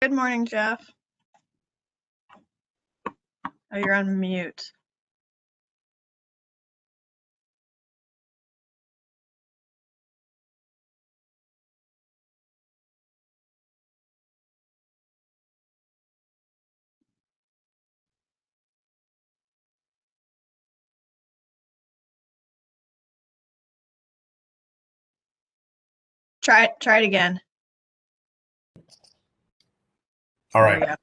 Good morning, Jeff. Oh, you're on mute. Try it again. All There we right. go.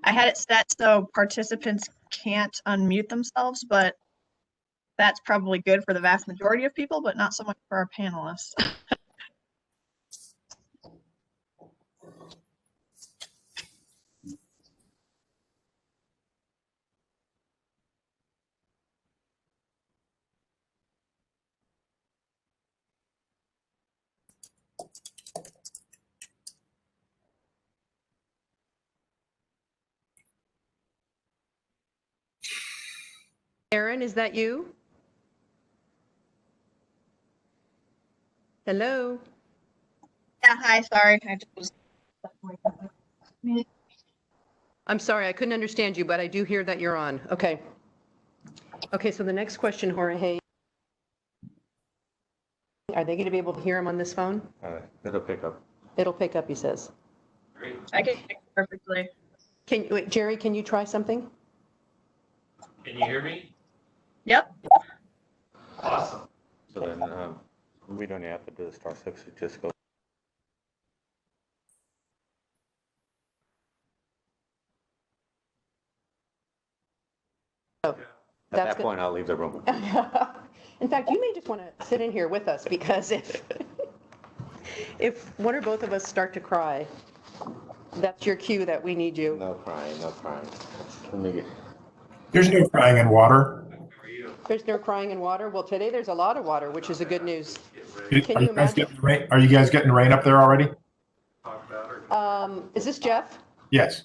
I had it set so participants can't unmute themselves, but that's probably good for the vast majority of people, but not so much for our panelists. Aaron, is that you? Hello? Yeah, hi, sorry. I just was I'm sorry, I couldn't understand you, but I do hear that you're on. Okay. Okay, so the next question, Jorge. Are they going to be able to hear him on this phone? It'll pick up. It'll pick up, he says. I can hear you perfectly. Wait, Jerry, can you try something? Can you hear me? Yep. Awesome. So then we don't have to do the star six. It just goes. Oh, At that's that point, I'll leave the room. In fact, you may just want to sit in here with us because if one or both of us start to cry, that's your cue that we need you. No crying, no crying. Let me get. There's no crying in water. There's no crying in water. Well, today there's a lot of water, which is a good news. Are Can you you guys imagine? getting rain? Are you guys getting rain up there already? Is this Jeff? Yes.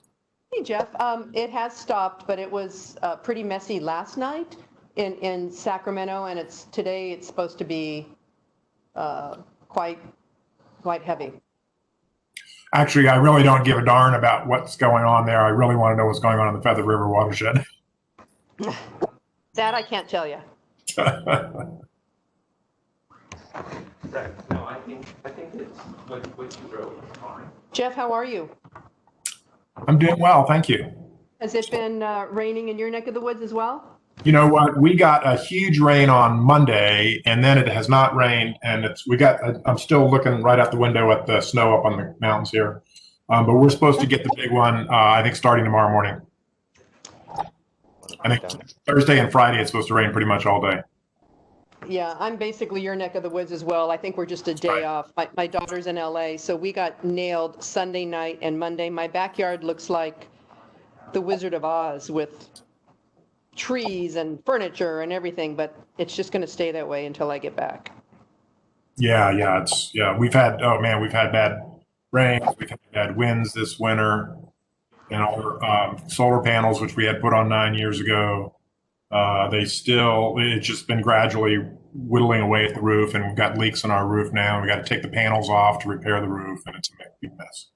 Hey, Jeff. It has stopped, but it was pretty messy last night in Sacramento, and today it's supposed to be quite heavy. Actually, I really don't give a darn about what's going on there. I really want to know what's going on in the Feather River watershed. That I can't tell you. No, I think it's what you wrote was fine. Jeff, how are you? I'm doing well, thank you. Has it been raining in your neck of the woods as well? You know what? We got a huge rain on Monday, and then it has not rained. And I'm still looking right out the window at the snow up on the mountains here. But we're supposed to get the big one, I think, starting tomorrow morning. I think Thursday and Friday it's supposed to rain pretty much all day. Yeah, I'm basically your neck of the woods as well. I think we're just a day off. My daughter's in LA, so we got nailed Sunday night and Monday. My backyard looks like the Wizard of Oz with trees and furniture and everything, but it's just going to stay that way until I get back. Yeah. We've had bad rain. We've had bad winds this winter. And our solar panels, which we had put on 9 years ago, it's just been gradually whittling away at the roof, and we've got leaks in our roof now. We got to take the panels off to repair the roof, and it's a big mess.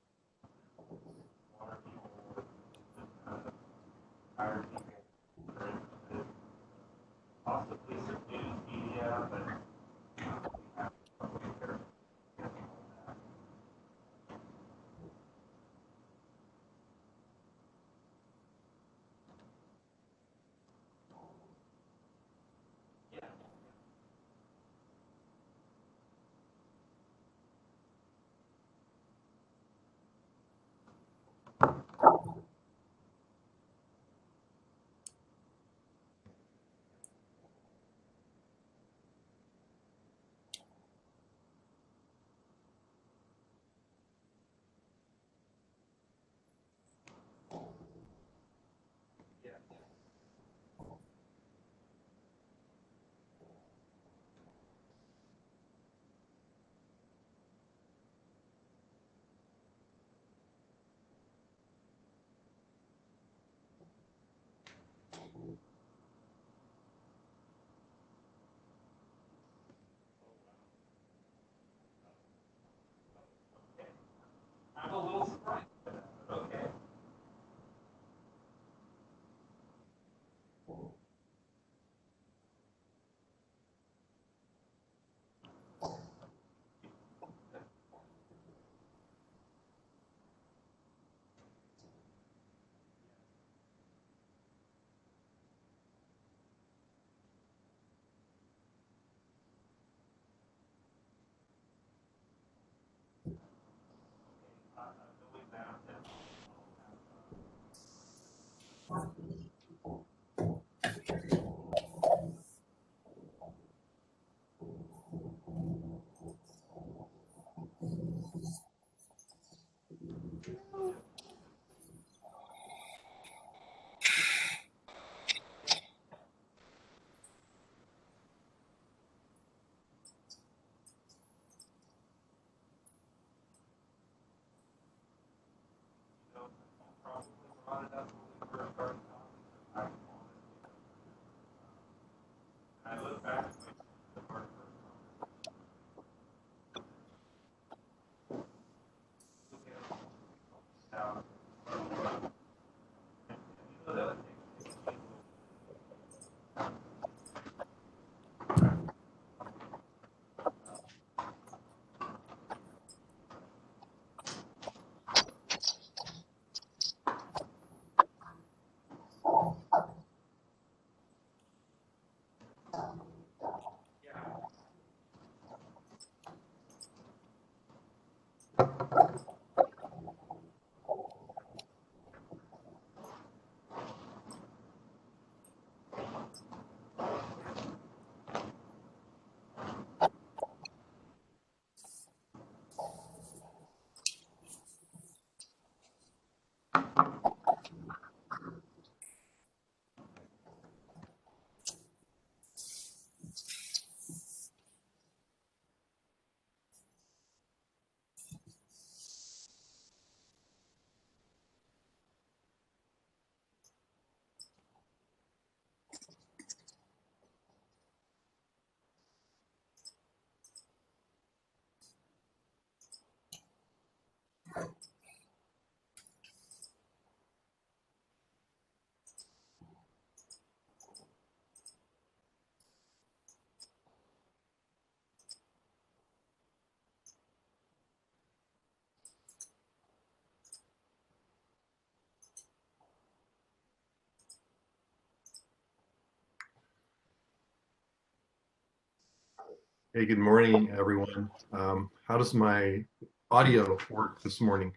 Hey, good morning, everyone. How does my audio work this morning?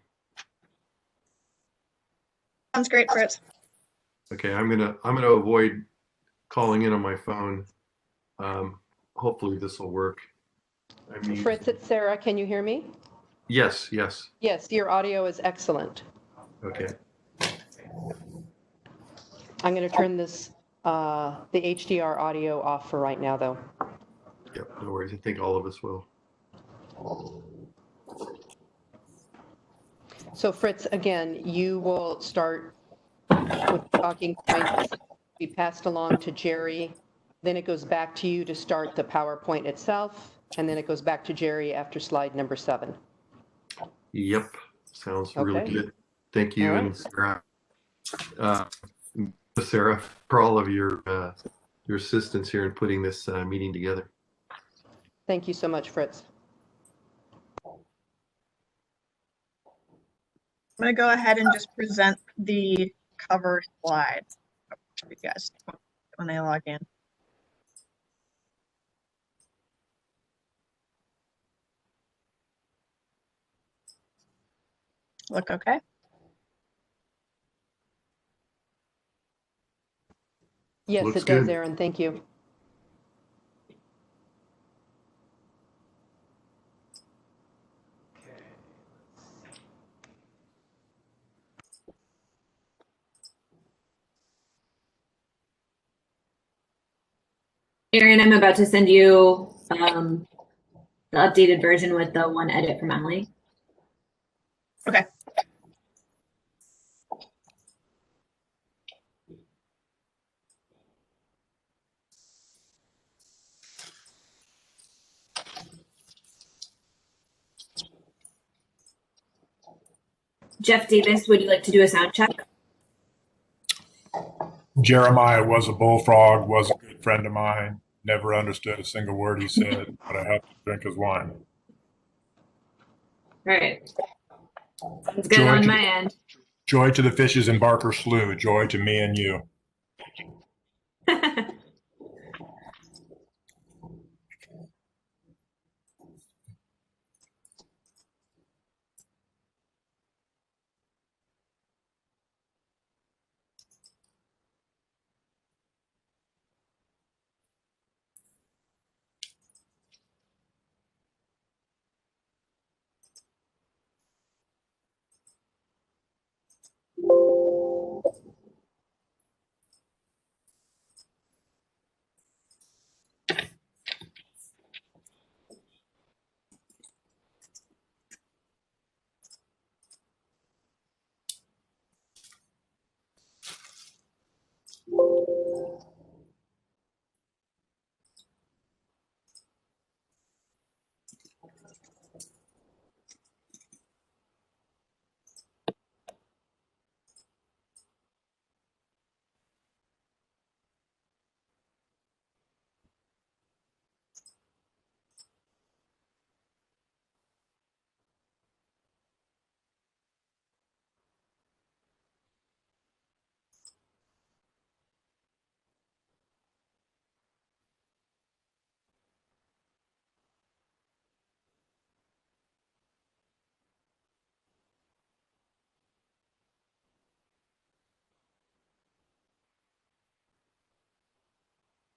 Sounds great, Fritz. Okay, I'm gonna avoid calling in on my phone. Hopefully this will work. Fritz, it's Sarah. Can you hear me? Yes, yes. Yes, your audio is excellent. Okay. I'm going to turn this, the HDR audio off for right now, though. Yep, no worries. I think all of us will. So Fritz, again, you will start with talking points, be passed along to Jerry, then it goes back to you to start the PowerPoint itself, and then it goes back to Jerry after slide number 7. Yep, sounds really Okay. good. Thank you, All right. and uh, Sarah, for all of your assistance here in putting this meeting together. Thank you so much, Fritz. I'm going to go ahead and just present the cover slide for you guys when they log in. Look okay? Yes, Looks it does, good. Aaron. Thank you. Erin, I'm about to send you the updated version with the one edit from Emily. Okay. Jeff Davis, would you like to do a sound check? Jeremiah was a bullfrog, was a good friend of mine. Never understood a single word he said, but I helped him drink his wine. All right. Sounds good on my end. Joy to the fishes in Barker Slough. Joy to me and you.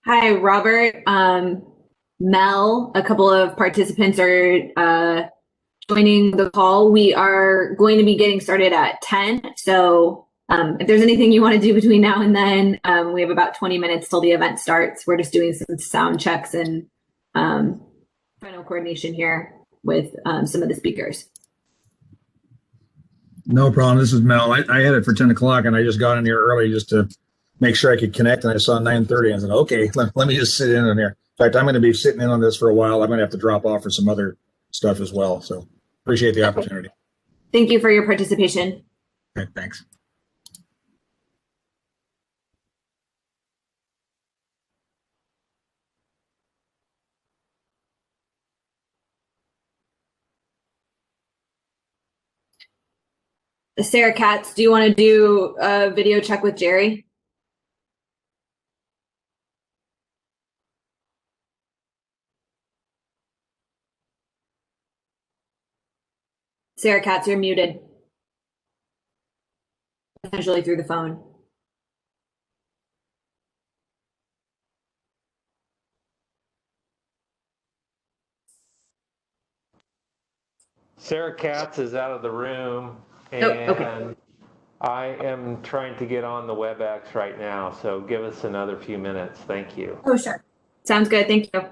Hi, Robert. Mel, a couple of participants are joining the call. We are going to be getting started at 10. So if there's anything you want to do between now and then, we have about 20 minutes till the event starts. We're just doing some sound checks and final coordination here with some of the speakers. No problem. This is Mel. I had it for 10 o'clock and I just got in here early just to make sure I could connect. And I saw 9:30 and I said, okay, let me just sit in on here. In fact, I'm going to be sitting in on this for a while. I'm going to have to drop off for some other stuff as well. So appreciate the opportunity. Thank you for your participation. Okay, thanks. Sarah Katz, do you want to do a video check with Jerry? Sarah Katz, you're muted. Essentially through the phone. Sarah Katz is out of the room, and Oh, okay. I am trying to get on the WebEx right now, so give us another few minutes. Thank you. Oh, sure. Sounds good. Thank you.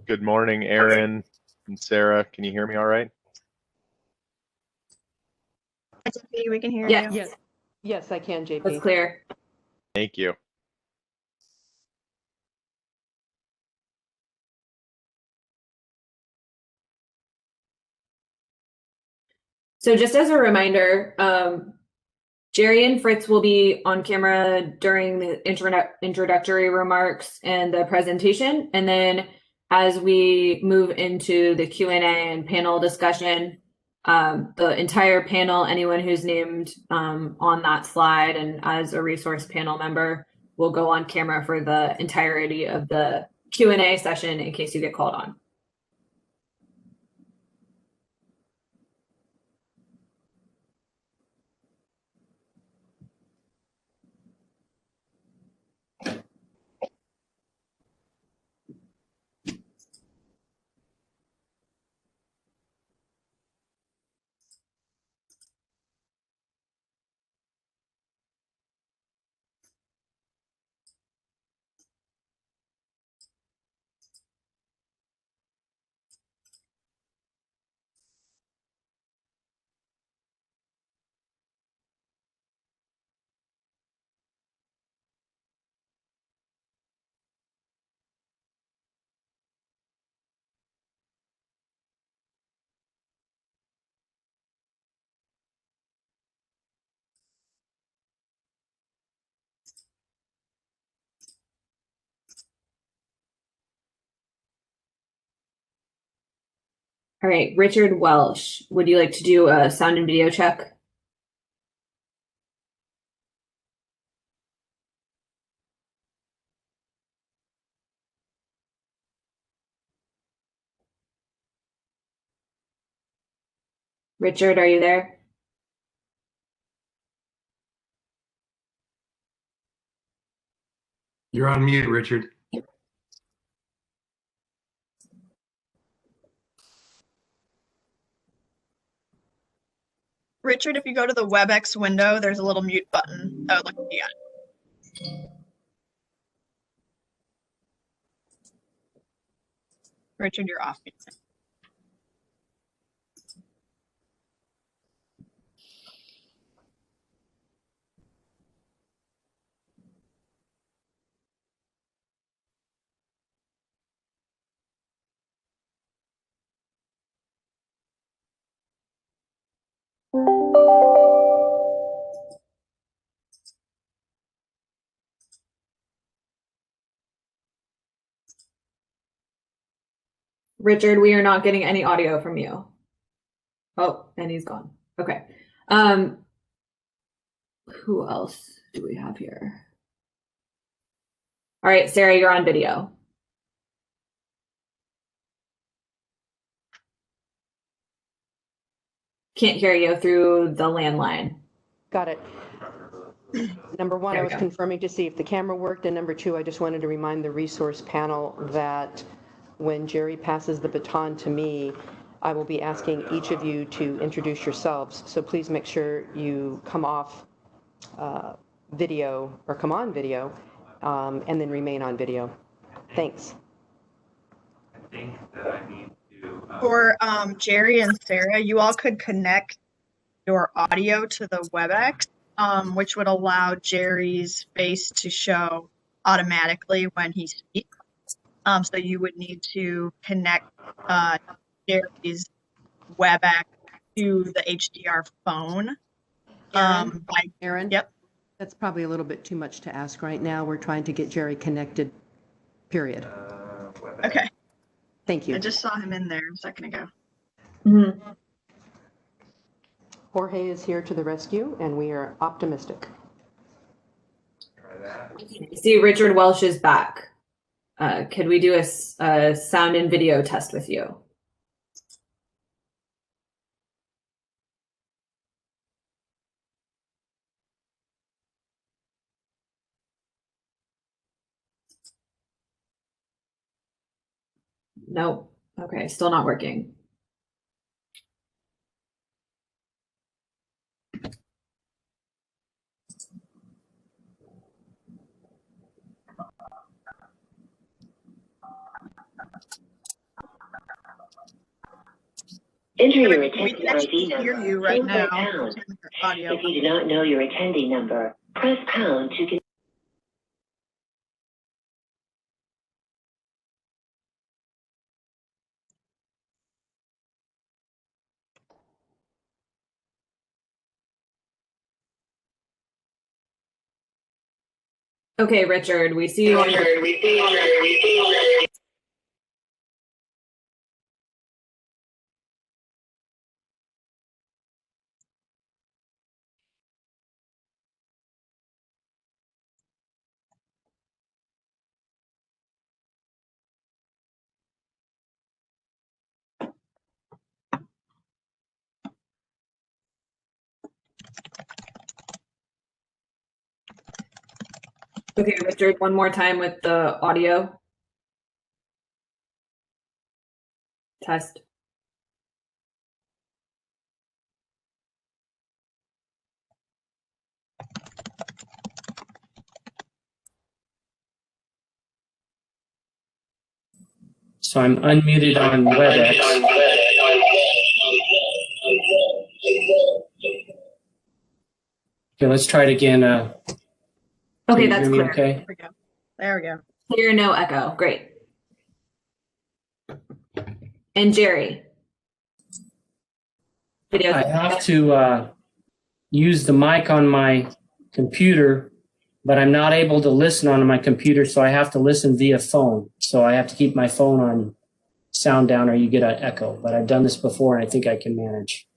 Good morning, Aaron and Sarah. Can you hear me all right? We can hear Yes. you. Yes, yes, I can, That's JP. clear. Thank you. So just as a reminder, Jerry and Fritz will be on camera during the introductory remarks and the presentation. And then as we move into the Q&A and panel discussion, the entire panel, anyone who's named on that slide and as a resource panel member will go on camera for the entirety of the Q&A session in case you get called on. All right, Richard Welsh, would you like to do a sound and video check? Richard, are you there? You're on mute, Richard. Richard, if you go to the WebEx window, there's a little mute button. That would look to be on. Richard, you're off mute. Richard, we are not getting any audio from you. Oh, and he's gone. Okay. Who else do we have here? All right, Sarah, you're on video. Can't hear you through the landline. Got it. Number one, There I we was go. confirming to see if the camera worked, and number two, I just wanted to remind the resource panel that when Jerry passes the baton to me, I will be asking each of you to introduce yourselves. So please make sure you come off video or come on video and then remain on video. Thanks. For Jerry and Sarah, you all could connect your audio to the WebEx, which would allow Jerry's face to show automatically when he speaks. So you would need to connect Jerry's WebEx to the HDR phone. Aaron? Yep. That's probably a little bit too much to ask right now. We're trying to get Jerry connected, period. Okay. Thank you. I just saw him in there a second ago. Mm-hmm. Jorge is here to the rescue, and we are optimistic. See, Richard Welsh is back. Could we do a sound and video test with you? Nope. Okay, still not working. Enter your We attendee can actually ID hear number, you right followed by now. pound. Audio. If you do not know your attendee number, press pound to continue. Okay, Richard, we see you on Okay, Richard, one more time with the audio. Test. So I'm unmuted on WebEx. Okay, let's try it again. Okay, can you that's hear me clear. okay? There we go. There we go. Clear, no echo. Great. And Jerry. Video. I have to use the mic on my computer, but I'm not able to listen on my computer, so I have to listen via phone. So I have to keep my phone on sound down or you get an echo. But I've done this before and I think I can manage.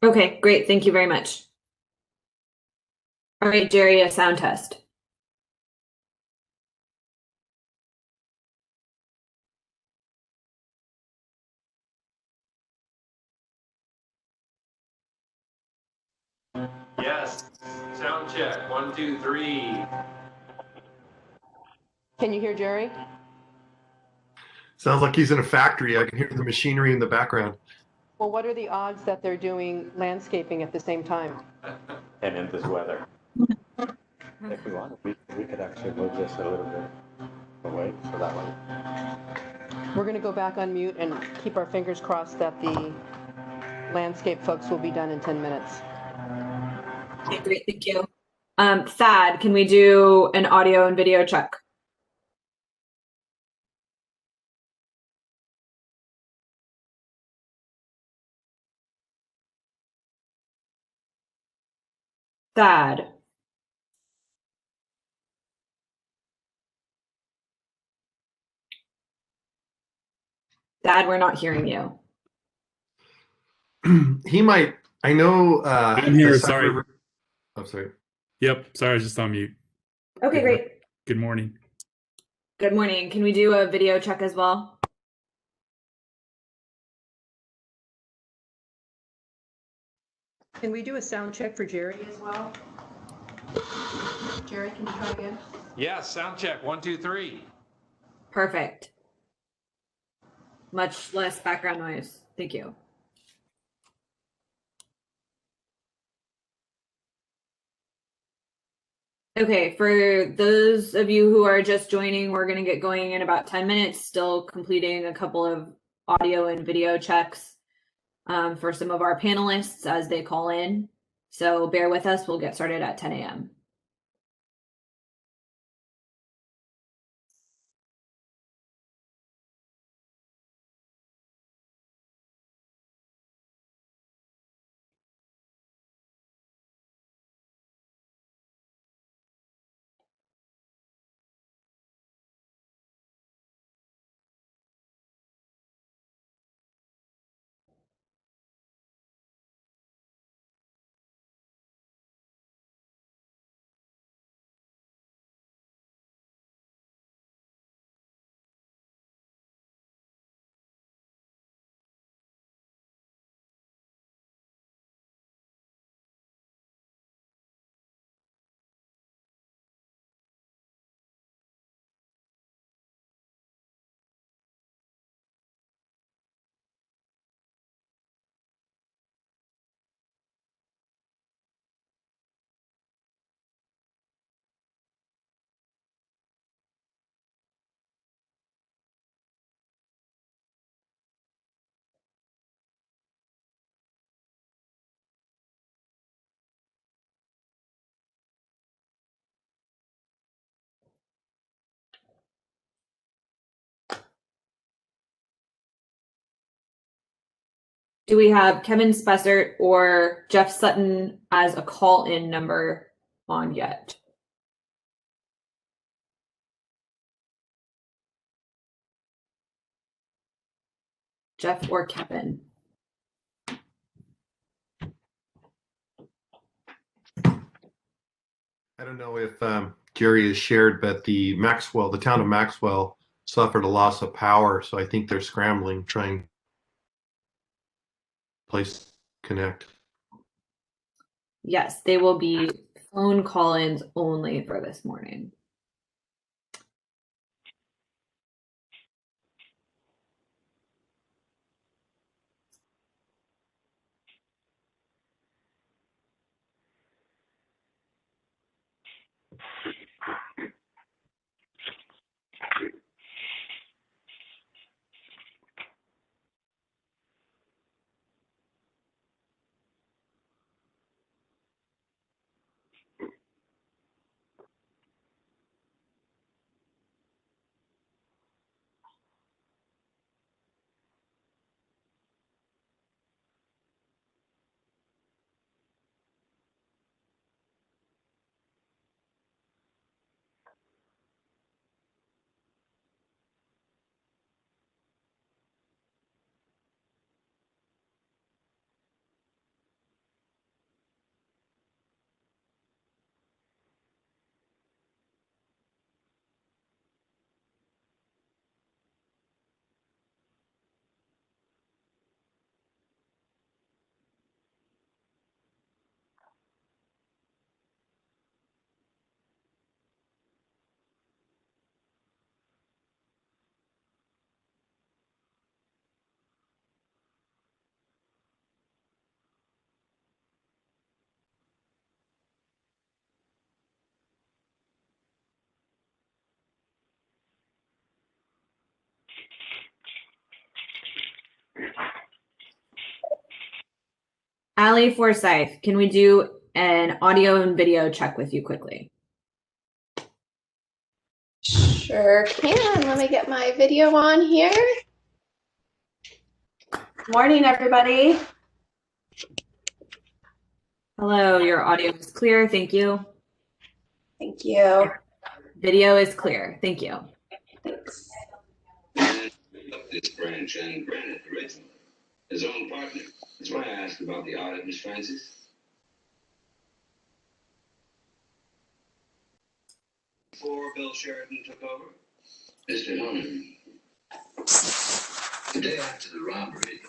Okay, great. Thank you very much. All right, Jerry, a sound test. Yes. Sound check. 1, 2, 3. Can you hear Jerry? Sounds like he's in a factory. I can hear the machinery in the background. Well, what are the odds that they're doing landscaping at the same time? And in this weather. If we want, we could actually move this a little bit away, so that way. We're going to go back on mute and keep our fingers crossed that the landscape folks will be done in 10 minutes. Okay, great. Thank you. Thad, can we do an audio and video check? Thad. Thad, we're not hearing you. He might. I know. I'm here. Sorry. I'm sorry. Yep. Sorry, I was just on mute. Okay, great. Good morning. Good morning. Can we do a video check as well? Can we do a sound check for Jerry as well? Jerry, can you try again? Yeah, sound check. 1, 2, 3. Perfect. Much less background noise. Thank you. Okay, for those of you who are just joining, we're going to get going in about 10 minutes, still completing a couple of audio and video checks for some of our panelists as they call in. So bear with us. We'll get started at 10 a.m. Do we have Kevin Spessert or Jeff Sutton as a call-in number on yet? Jeff or Kevin? I don't know if Jerry has shared, but the town of Maxwell, suffered a loss of power, so I think they're scrambling, trying to place connect. Yes, they will be phone call-ins only for this morning. Allie Forsyth, can we do an audio and video check with you quickly? Sure can. Let me get my video on here. Morning, everybody. Hello, your audio is clear. Thank you. Thank you. Video is clear. Thank you. Thanks. This branch and ran it originally. His own partner. That's why I asked about the audit, Miss Francis. Before Bill Sheridan took over. Mr. Hillman. The day after the robbery.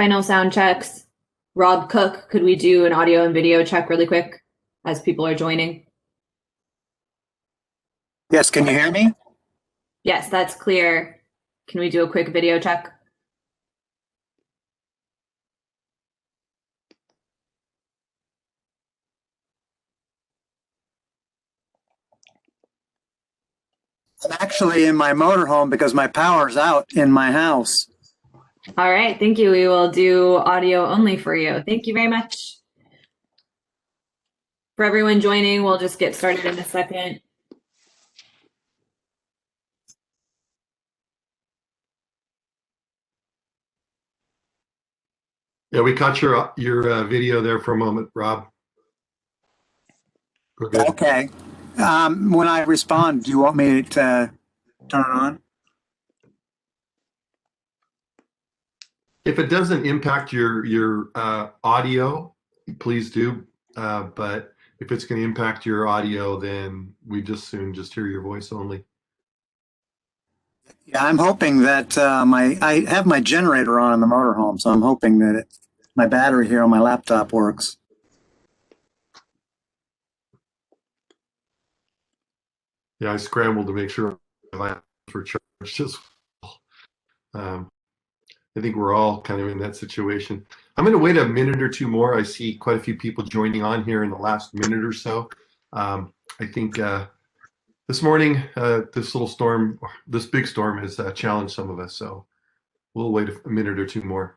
final sound checks. Rob Cook, could we do an audio and video check really quick as people are joining? Yes, can you hear me? Yes, that's clear. Can we do a quick video check? I'm actually in my motorhome because my power's out in my house. All right, thank you. We will do audio only for you. Thank you very much. For everyone joining, we'll just get started in a second. Yeah, we caught your video there for a moment, Rob. We're good. Okay. When I respond, do you want me to turn it on? If it doesn't impact your audio, please do. But if it's going to impact your audio, then we just hear your voice only. Yeah, I'm hoping that I have my generator on in the motorhome, so I'm hoping that my battery here on my laptop works. Yeah, I scrambled to make sure I for charged as well. I think we're all kind of in that situation. I'm going to wait a minute or two more. I see quite a few people joining on here in the last minute or so. I think this morning, this big storm has challenged some of us. So we'll wait a minute or two more.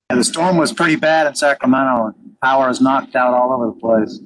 And the storm was pretty bad in Sacramento. Power is knocked out all over the place.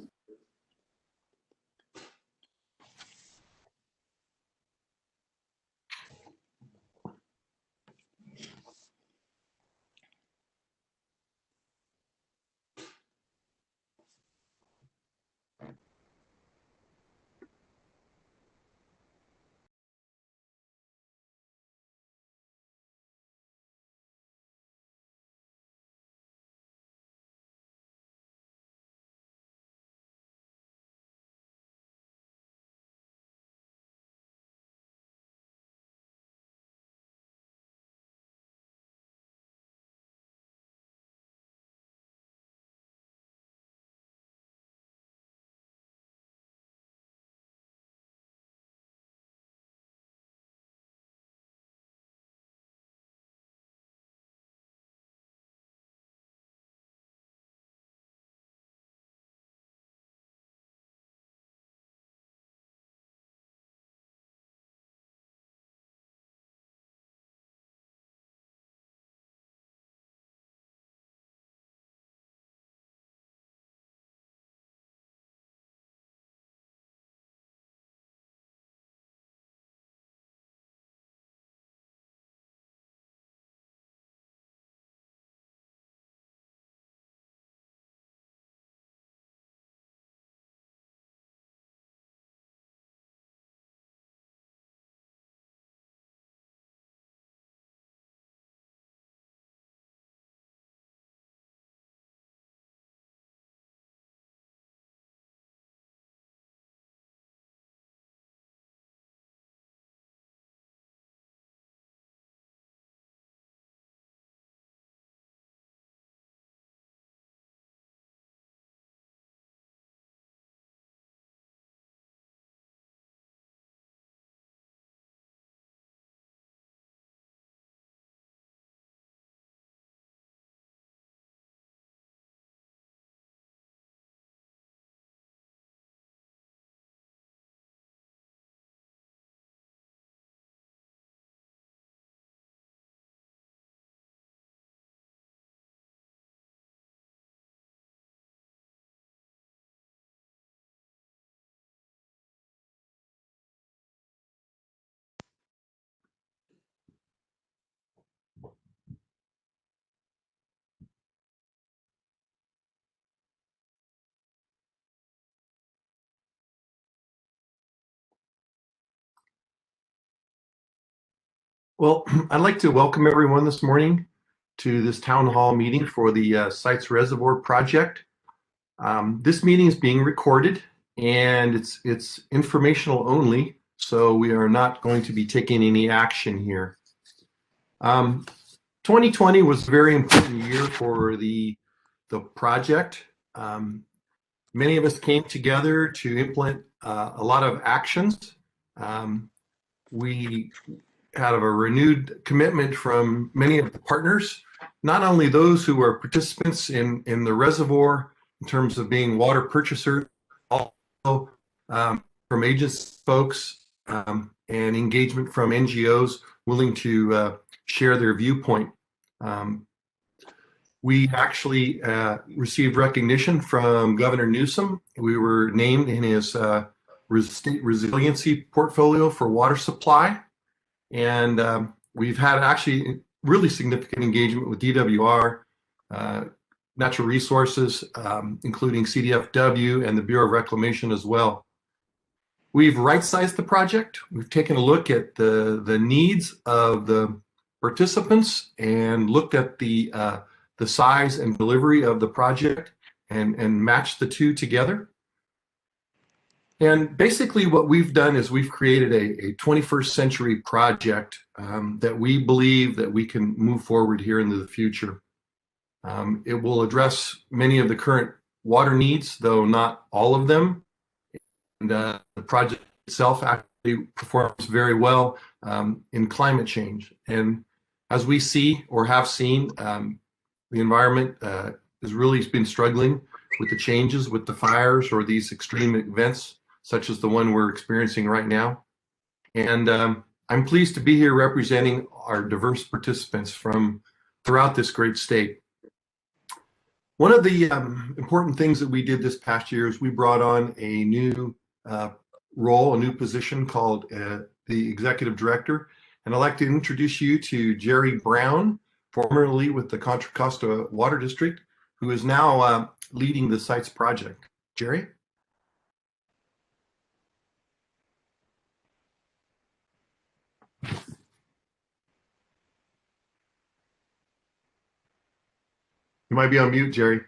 Well, I'd like to welcome everyone this morning to this town hall meeting for the Sites Reservoir project. This meeting is being recorded and it's informational only. so we are not going to be taking any action here. 2020 was a very important year for the project. Many of us came together to implement a lot of actions. We had a renewed commitment from many of the partners, not only those who are participants in the reservoir in terms of being water purchasers, also from agents folks and engagement from NGOs willing to share their viewpoint. We actually received recognition from Governor Newsom. We were named in his state resiliency portfolio for water supply. And we've had actually really significant engagement with DWR, Natural Resources, including CDFW and the Bureau of Reclamation as well. We've right-sized the project. We've taken a look at the needs of the participants and looked at the size and delivery of the project and matched the two together. And basically what we've done is we've created a 21st century project that we believe that we can move forward here into the future. It will address many of the current water needs, though not all of them. And the project itself actually performs very well in climate change. And as we see or have seen, the environment has really been struggling with the changes with the fires or these extreme events, such as the one we're experiencing right now. And I'm pleased to be here representing our diverse participants from throughout this great state. One of the important things that we did this past year is we brought on a new role, a new position called the Executive Director. And I'd like to introduce you to Jerry Brown, formerly with the Contra Costa Water District, who is now leading the SITES project. Jerry? You might be on mute, Jerry.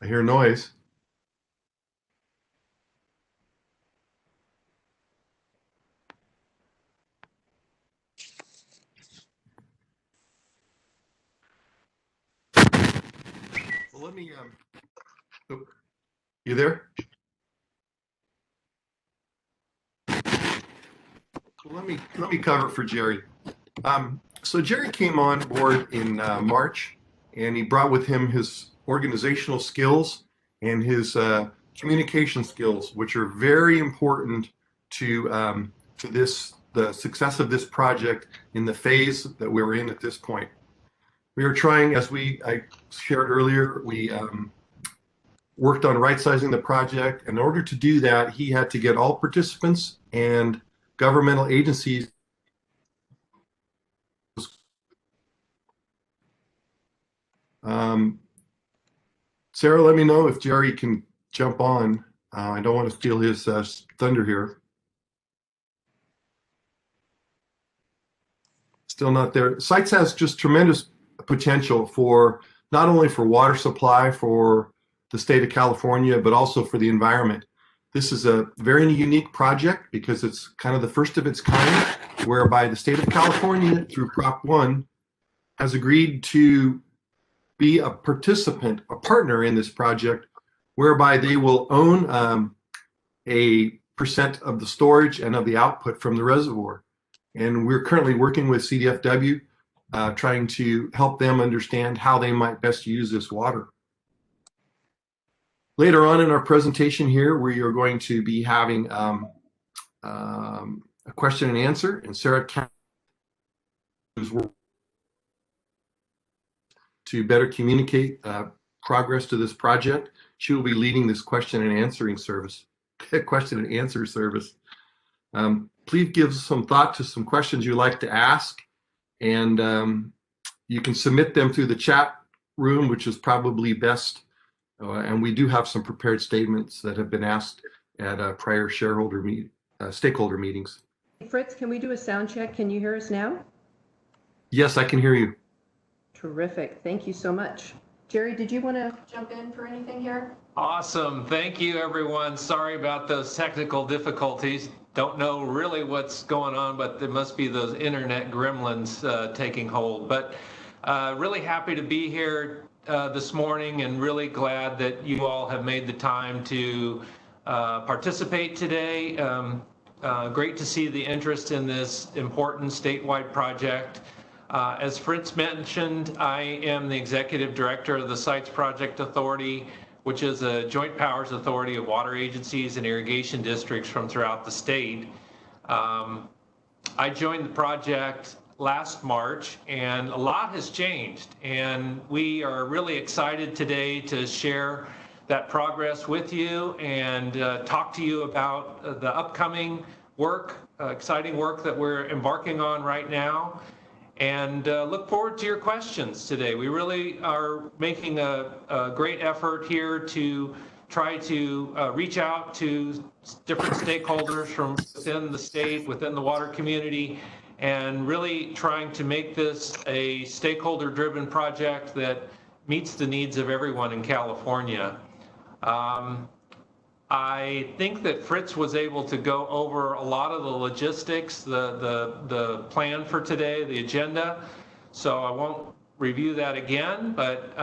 I hear noise. Well, let me, oh, you there? Well, let me cover for Jerry. So Jerry came on board in March, and he brought with him his organizational skills and his communication skills, which are very important to the success of this project in the phase that we're in at this point. We are trying, as I shared earlier, we worked on right-sizing the project. In order to do that, he had to get all participants and governmental agencies Sarah, let me know if Jerry can jump on. I don't want to steal his thunder here. Still not there. SITES has just tremendous potential for not only for water supply for the state of California, but also for the environment. This is a very unique project because it's kind of the first of its kind, whereby the state of California, through Prop 1, has agreed to be a participant, a partner in this project, whereby they will own a percent of the storage and of the output from the reservoir. And we're currently working with CDFW, trying to help them understand how they might best use this water. Later on in our presentation here, we are going to be having a question and answer, and Sarah is to better communicate progress to this project. She will be leading this question and answering service. Question and answer service. Please give some thought to some questions you'd like to ask, and you can submit them through the chat room, which is probably best. And we do have some prepared statements that have been asked at prior stakeholder meetings. Fritz, can we do a sound check? Can you hear us now? Yes, I can hear you. Terrific. Thank you so much. Jerry, did you want to jump in for anything here? Awesome. Thank you, everyone. Sorry about those technical difficulties. Don't know really what's going on, but there must be those internet gremlins taking hold. But really happy to be here this morning and really glad that you all have made the time to participate today. Great to see the interest in this important statewide project. As Fritz mentioned, I am the Executive Director of the Sites Project Authority, which is a joint powers authority of water agencies and irrigation districts from throughout the state. I joined the project last March, and a lot has changed, and we are really excited today to share that progress with you and talk to you about the upcoming work, exciting work that we're embarking on right now, and look forward to your questions today. We really are making a great effort here to try to reach out to different stakeholders from within the state, within the water community, and really trying to make this a stakeholder-driven project that meets the needs of everyone in California. I think that Fritz was able to go over a lot of the logistics, the plan for today, the agenda, so I won't review that again, but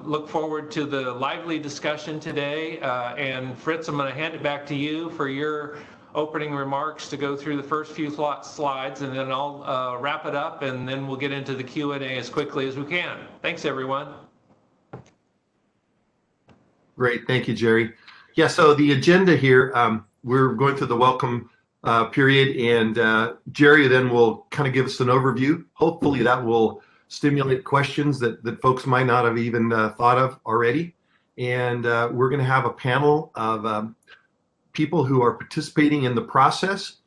look forward to the lively discussion today. And Fritz, I'm going to hand it back to you for your opening remarks to go through the first few slides, and then I'll wrap it up, and then we'll get into the Q&A as quickly as we can. Thanks, everyone. Great. Thank you, Jerry. Yeah, so the agenda here, we're going through the welcome period, and Jerry then will kind of give us an overview. Hopefully that will stimulate questions that folks might not have even thought of already. And we're going to have a panel of people who are participating in the process.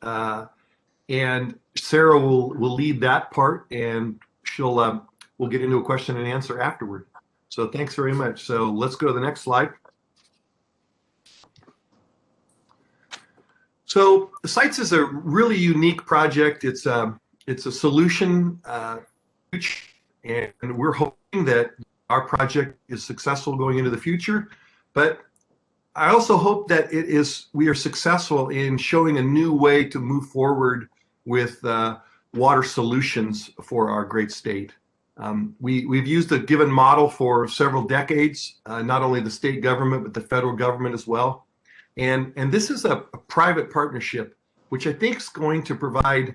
And Sarah will lead that part, and we'll get into a question and answer afterward. So thanks very much. So let's go to the next slide. So the Sites is a really unique project. It's a solution, and we're hoping that our project is successful going into the future. But I also hope that we are successful in showing a new way to move forward with water solutions for our great state. We've used a given model for several decades, not only the state government, but the federal government as well. And this is a private partnership, which I think is going to provide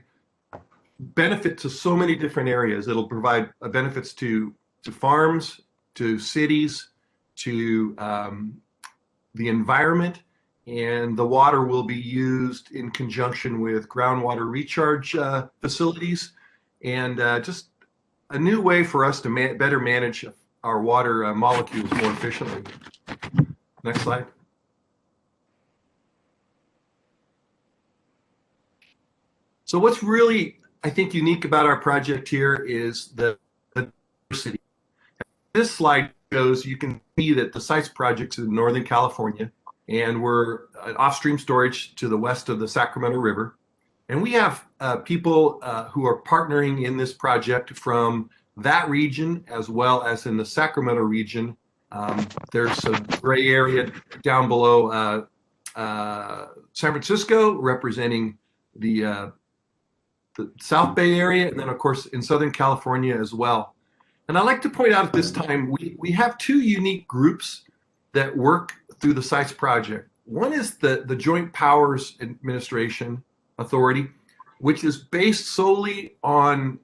benefit to so many different areas. It'll provide benefits to farms, to cities, to the environment, and the water will be used in conjunction with groundwater recharge facilities, and just a new way for us to better manage our water molecules more efficiently. Next slide. So what's really, I think, unique about our project here is the diversity. This slide shows, you can see that the Sites project's in Northern California, and we're off-stream storage to the west of the Sacramento River. And we have people who are partnering in this project from that region as well as in the Sacramento region. There's a gray area down below San Francisco representing the South Bay area, and then of course in Southern California as well. And I'd like to point out at this time, we have two unique groups that work through the Sites project. One is the Joint Powers Administration Authority, which is based solely on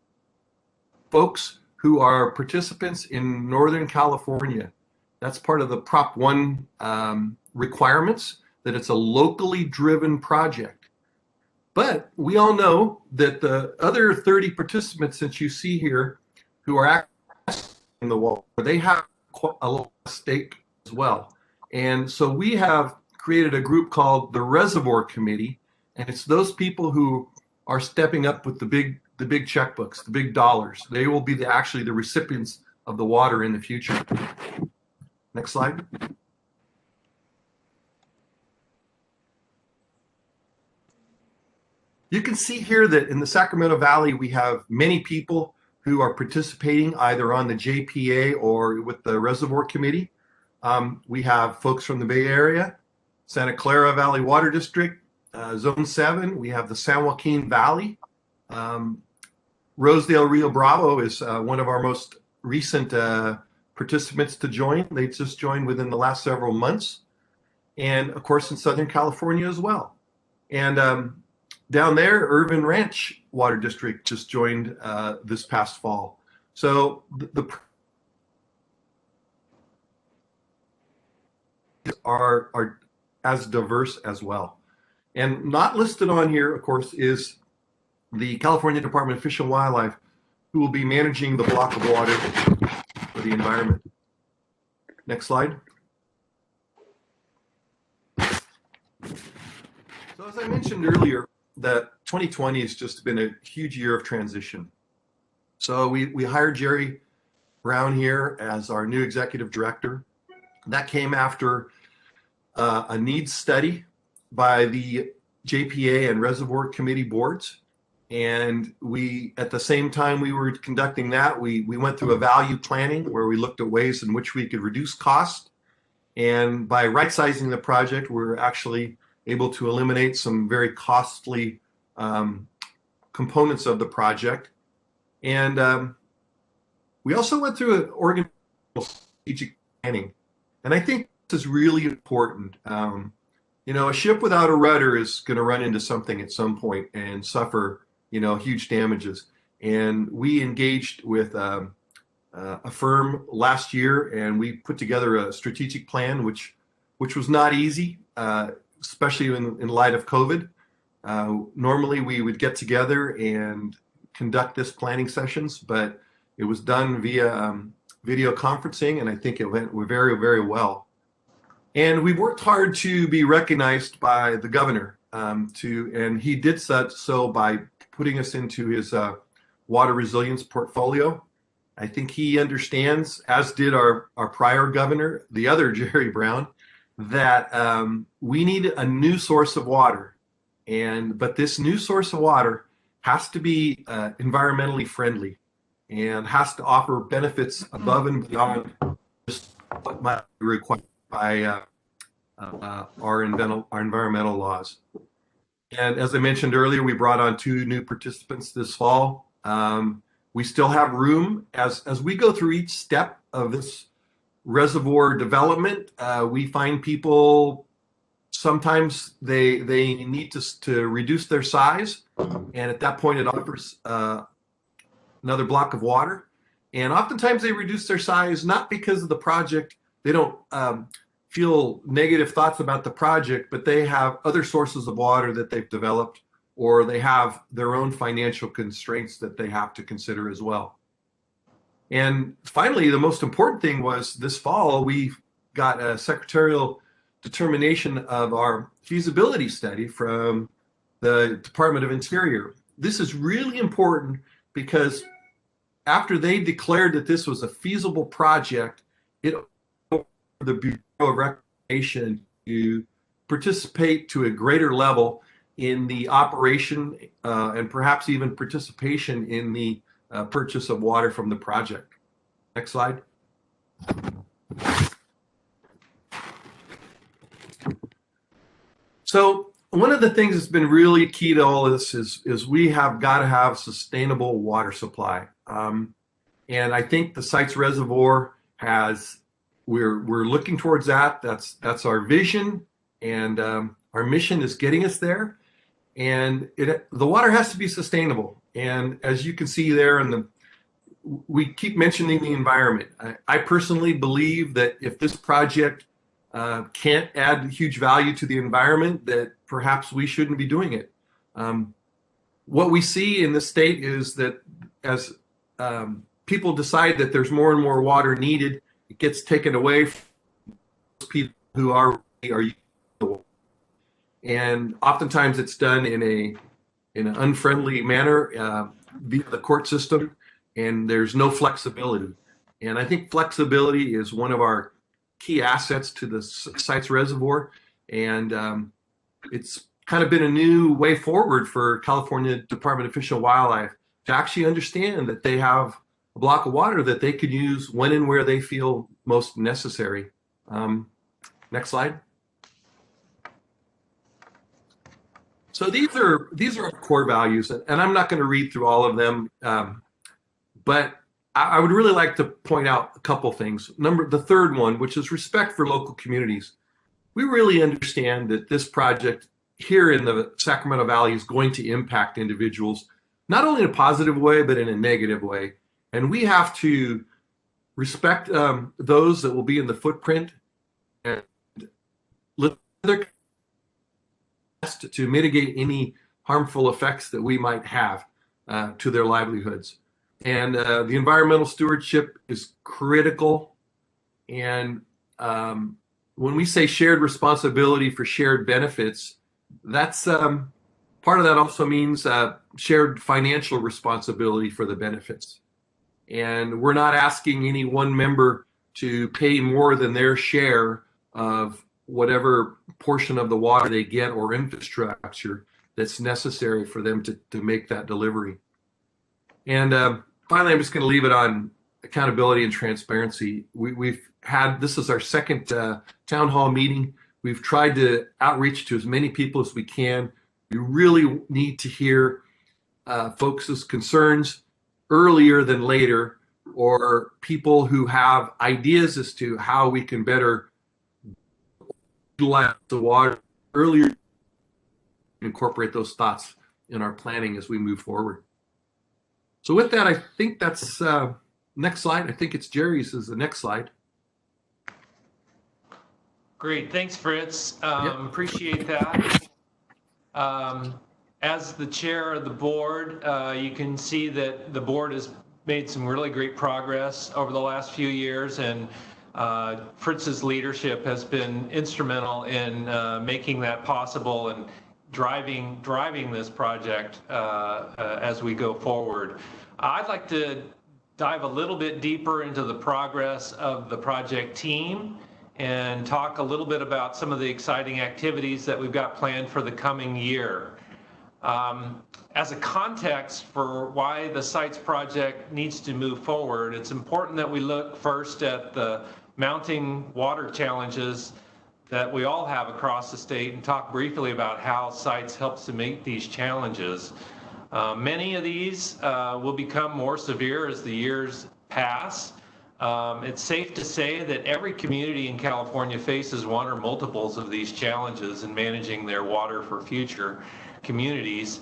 folks who are participants in Northern California. That's part of the Prop 1 requirements, that it's a locally driven project. But we all know that the other 30 participants that you see here who are in the wall, they have a lot of stake as well. And so we have created a group called the Reservoir Committee, and it's those people who are stepping up with the big checkbooks, the big dollars. They will be actually the recipients of the water in the future. Next slide. You can see here that in the Sacramento Valley, we have many people who are participating either on the JPA or with the Reservoir Committee. We have folks from the Bay Area, Santa Clara Valley Water District, Zone 7. We have the San Joaquin Valley. Rosedale Rio Bravo is one of our most recent participants to join. They just joined within the last several months. And of course, in Southern California as well. And down there, Irvin Ranch Water District just joined this past fall. So the are as diverse as well. And not listed on here, of course, is the California Department of Fish and Wildlife, who will be managing the block of water for the environment. Next slide. So as I mentioned earlier, that 2020 has just been a huge year of transition. So we hired Jerry Brown here as our new executive director. That came after a needs study by the JPA and Reservoir Committee boards. And we, at the same time we were conducting that, we went through a value planning where we looked at ways in which we could reduce cost. And by right-sizing the project, we're actually able to eliminate some very costly components of the project. And we also went through an organizational strategic planning. And I think this is really important. You know, a ship without a rudder is going to run into something at some point and suffer, you know, huge damages. And we engaged with a firm last year, and we put together a strategic plan, which was not easy, especially in light of COVID. Normally, we would get together and conduct this planning sessions, but it was done via video conferencing, and I think it went very, very well. And we worked hard to be recognized by the governor, and he did so by putting us into his water resilience portfolio. I think he understands, as did our prior governor, the other Jerry Brown, that we need a new source of water. But this new source of water has to be environmentally friendly and has to offer benefits above and beyond just what might be required by our environmental laws. And as I mentioned earlier, we brought on 2 new participants this fall. We still have room as we go through each step of this reservoir development. We find people sometimes they need to reduce their size, and at that point it offers another block of water. And oftentimes they reduce their size not because of the project. They don't feel negative thoughts about the project, but they have other sources of water that they've developed, or they have their own financial constraints that they have to consider as well. And finally, the most important thing was this fall, we got a secretarial determination of our feasibility study from the Department of Interior. This is really important because after they declared that this was a feasible project, it allowed the Bureau of Reclamation to participate to a greater level in the operation and perhaps even participation in the purchase of water from the project. Next slide. So one of the things that's been really key to all of this is we have got to have sustainable water supply. And I think the Sites Reservoir we're looking towards that. That's our vision, and our mission is getting us there. And the water has to be sustainable. And as you can see there, we keep mentioning the environment. I personally believe that if this project can't add huge value to the environment, that perhaps we shouldn't be doing it. What we see in this state is that as people decide that there's more and more water needed, it gets taken away from people who are using the water. And oftentimes it's done in an unfriendly manner via the court system, and there's no flexibility. And I think flexibility is one of our key assets to the Sites Reservoir, and it's kind of been a new way forward for California Department of Fish and Wildlife to actually understand that they have a block of water that they could use when and where they feel most necessary. Next slide. So these are our core values, and I'm not going to read through all of them, but I would really like to point out a couple things. The third one, which is respect for local communities. We really understand that this project here in the Sacramento Valley is going to impact individuals, not only in a positive way, but in a negative way. And we have to respect those that will be in the footprint and let their best to mitigate any harmful effects that we might have to their livelihoods. And the environmental stewardship is critical. And when we say shared responsibility for shared benefits, that's part of that also means shared financial responsibility for the benefits. And we're not asking any one member to pay more than their share of whatever portion of the water they get or infrastructure that's necessary for them to make that delivery. And finally, I'm just going to leave it on accountability and transparency. This is our second town hall meeting. We've tried to outreach to as many people as we can. We really need to hear folks' concerns earlier than later, or people who have ideas as to how we can better utilize the water earlier, incorporate those thoughts in our planning as we move forward. So with that, I think that's next slide. I think it's Jerry's is the next slide. Great, thanks, Fritz. Appreciate that. As the chair of the board, you can see that the board has made some really great progress over the last few years, and Fritz's leadership has been instrumental in making that possible and driving this project as we go forward. I'd like to dive a little bit deeper into the progress of the project team and talk a little bit about some of the exciting activities that we've got planned for the coming year. As a context for why the sites project needs to move forward, it's important that we look first at the mounting water challenges that we all have across the state and talk briefly about how sites helps to meet these challenges. Many of these will become more severe as the years pass. It's safe to say that every community in California faces one or multiples of these challenges in managing their water for future communities.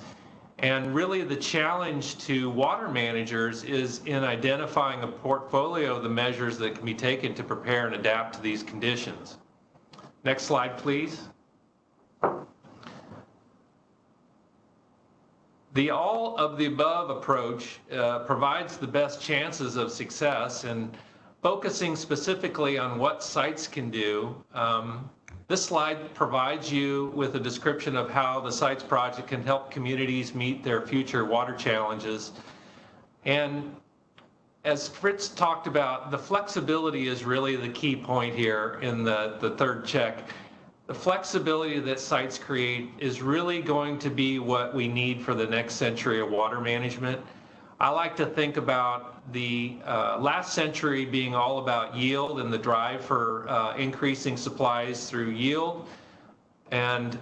And really the challenge to water managers is in identifying a portfolio of the measures that can be taken to prepare and adapt to these conditions. Next slide, please. The all of the above approach provides the best chances of success, and focusing specifically on what sites can do. This slide provides you with a description of how the sites project can help communities meet their future water challenges. And as Fritz talked about, the flexibility is really the key point here in the third check. The flexibility that sites create is really going to be what we need for the next century of water management. I like to think about the last century being all about yield and the drive for increasing supplies through yield. And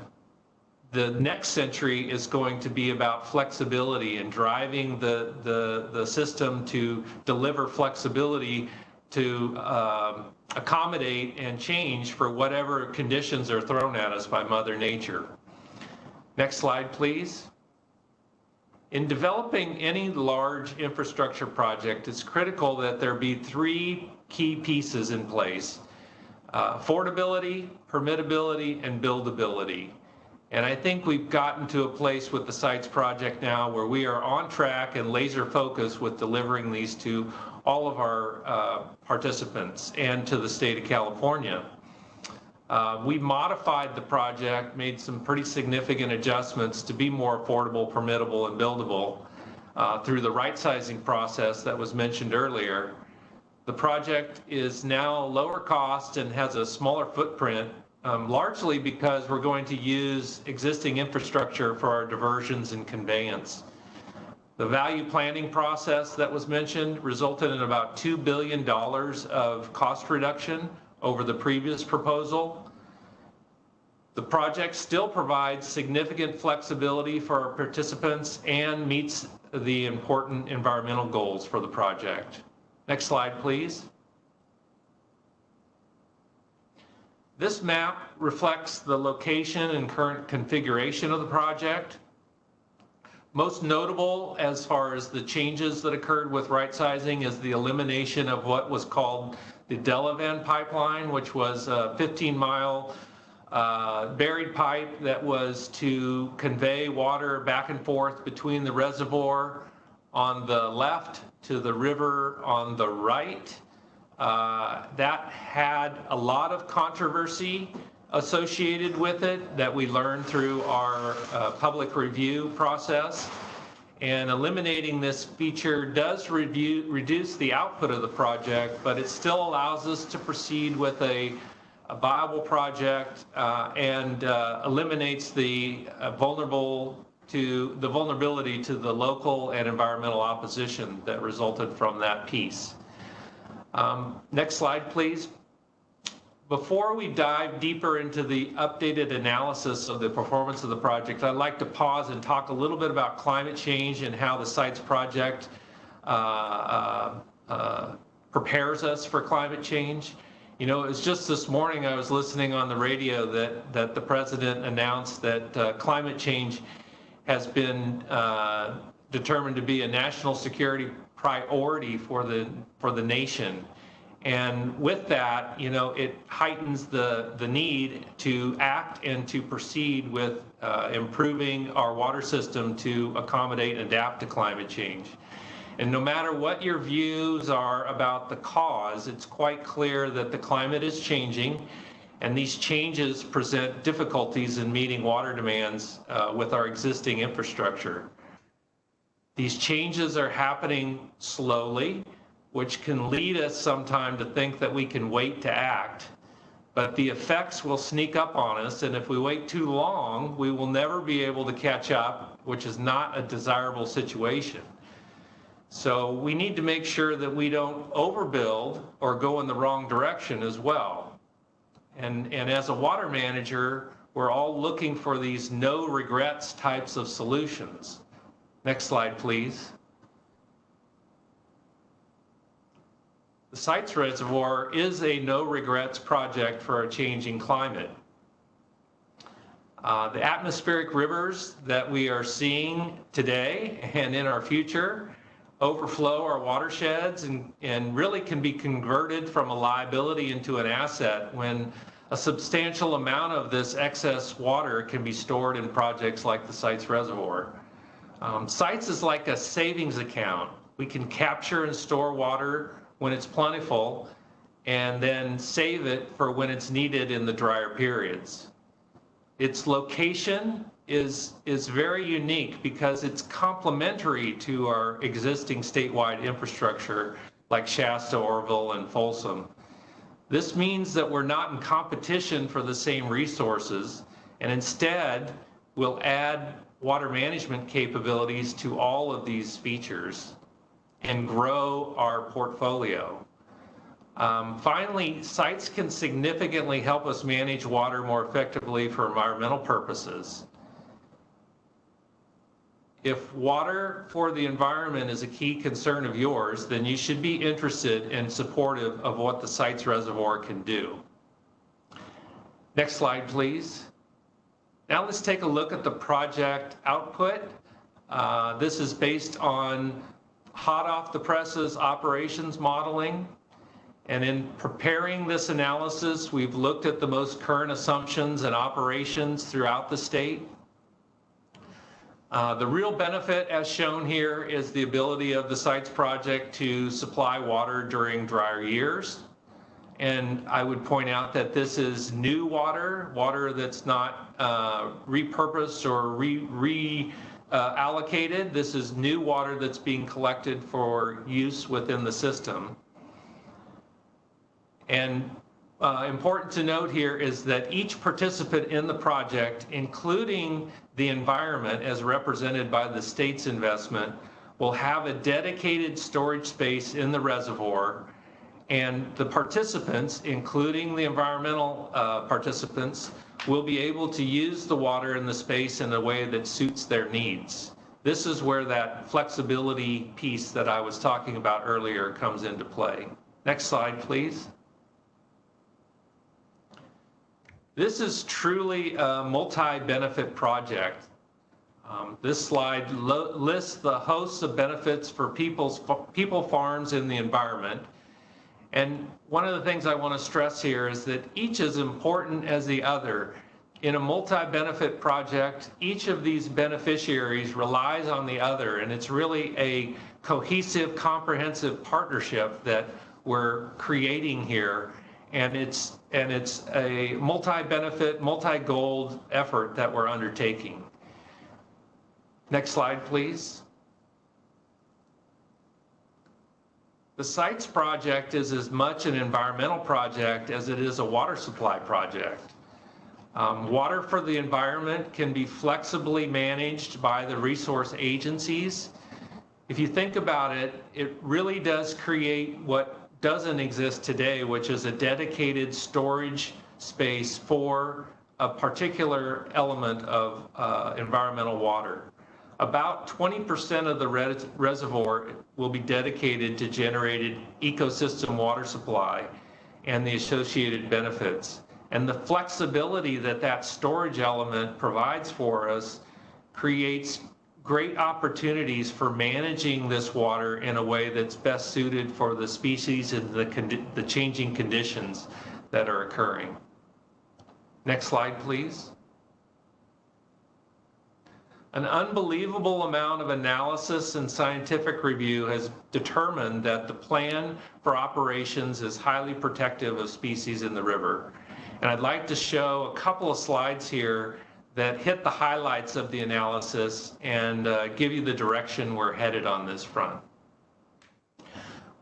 the next century is going to be about flexibility and driving the system to deliver flexibility to accommodate and change for whatever conditions are thrown at us by Mother Nature. Next slide, please. In developing any large infrastructure project, it's critical that there be three key pieces in place: affordability, permittability, and buildability. And I think we've gotten to a place with the sites project now where we are on track and laser focused with delivering these to all of our participants and to the state of California. We modified the project, made some pretty significant adjustments to be more affordable, permittable, and buildable through the right sizing process that was mentioned earlier. The project is now lower cost and has a smaller footprint, largely because we're going to use existing infrastructure for our diversions and conveyance. The value planning process that was mentioned resulted in about $2 billion of cost reduction over the previous proposal. The project still provides significant flexibility for our participants and meets the important environmental goals for the project. Next slide, please. This map reflects the location and current configuration of the project. Most notable as far as the changes that occurred with right sizing is the elimination of what was called the Delavan pipeline, which was a 15-mile buried pipe that was to convey water back and forth between the reservoir on the left to the river on the right. That had a lot of controversy associated with it that we learned through our public review process. And eliminating this feature does reduce the output of the project, but it still allows us to proceed with a viable project and eliminates the vulnerability to the local and environmental opposition that resulted from that piece. Next slide, please. Before we dive deeper into the updated analysis of the performance of the project, I'd like to pause and talk a little bit about climate change and how the SITES project prepares us for climate change. You know, it was just this morning I was listening on the radio that the president announced that climate change has been determined to be a national security priority for the nation. And with that, you know, it heightens the need to act and to proceed with improving our water system to accommodate and adapt to climate change. And no matter what your views are about the cause, it's quite clear that the climate is changing, and these changes present difficulties in meeting water demands with our existing infrastructure. These changes are happening slowly, which can lead us sometime to think that we can wait to act, but the effects will sneak up on us, and if we wait too long, we will never be able to catch up, which is not a desirable situation. So we need to make sure that we don't overbuild or go in the wrong direction as well. And as a water manager, we're all looking for these no regrets types of solutions. Next slide, please. The SITES Reservoir is a no regrets project for a changing climate. The atmospheric rivers that we are seeing today and in our future overflow our watersheds and really can be converted from a liability into an asset when a substantial amount of this excess water can be stored in projects like the SITES Reservoir. SITES is like a savings account. We can capture and store water when it's plentiful and then save it for when it's needed in the drier periods. Its location is very unique because it's complementary to our existing statewide infrastructure like Shasta, Orville, and Folsom. This means that we're not in competition for the same resources, and instead we'll add water management capabilities to all of these features and grow our portfolio. Finally, sites can significantly help us manage water more effectively for environmental purposes. If water for the environment is a key concern of yours, then you should be interested and supportive of what the SITES Reservoir can do. Next slide, please. Now let's take a look at the project output. This is based on hot off the presses operations modeling. And in preparing this analysis, we've looked at the most current assumptions and operations throughout the state. The real benefit, as shown here, is the ability of the SITES project to supply water during drier years. And I would point out that this is new water, water that's not repurposed or allocated. This is new water that's being collected for use within the system. And important to note here is that each participant in the project, including the environment as represented by the state's investment, will have a dedicated storage space in the reservoir, and the participants, including the environmental participants, will be able to use the water in the space in a way that suits their needs. This is where that flexibility piece that I was talking about earlier comes into play. Next slide, please. This is truly a multi-benefit project. This slide lists the hosts of benefits for people, farms, and the environment. And one of the things I want to stress here is that each is important as the other. In a multi-benefit project, each of these beneficiaries relies on the other, and it's really a cohesive, comprehensive partnership that we're creating here. And it's a multi-benefit, multi-goal effort that we're undertaking. Next slide, please. The sites project is as much an environmental project as it is a water supply project. Water for the environment can be flexibly managed by the resource agencies. If you think about it, it really does create what doesn't exist today, which is a dedicated storage space for a particular element of environmental water. About 20% of the reservoir will be dedicated to generated ecosystem water supply and the associated benefits. And the flexibility that that storage element provides for us creates great opportunities for managing this water in a way that's best suited for the species and the changing conditions that are occurring. Next slide, please. An unbelievable amount of analysis and scientific review has determined that the plan for operations is highly protective of species in the river. And I'd like to show a couple of slides here that hit the highlights of the analysis and give you the direction we're headed on this front.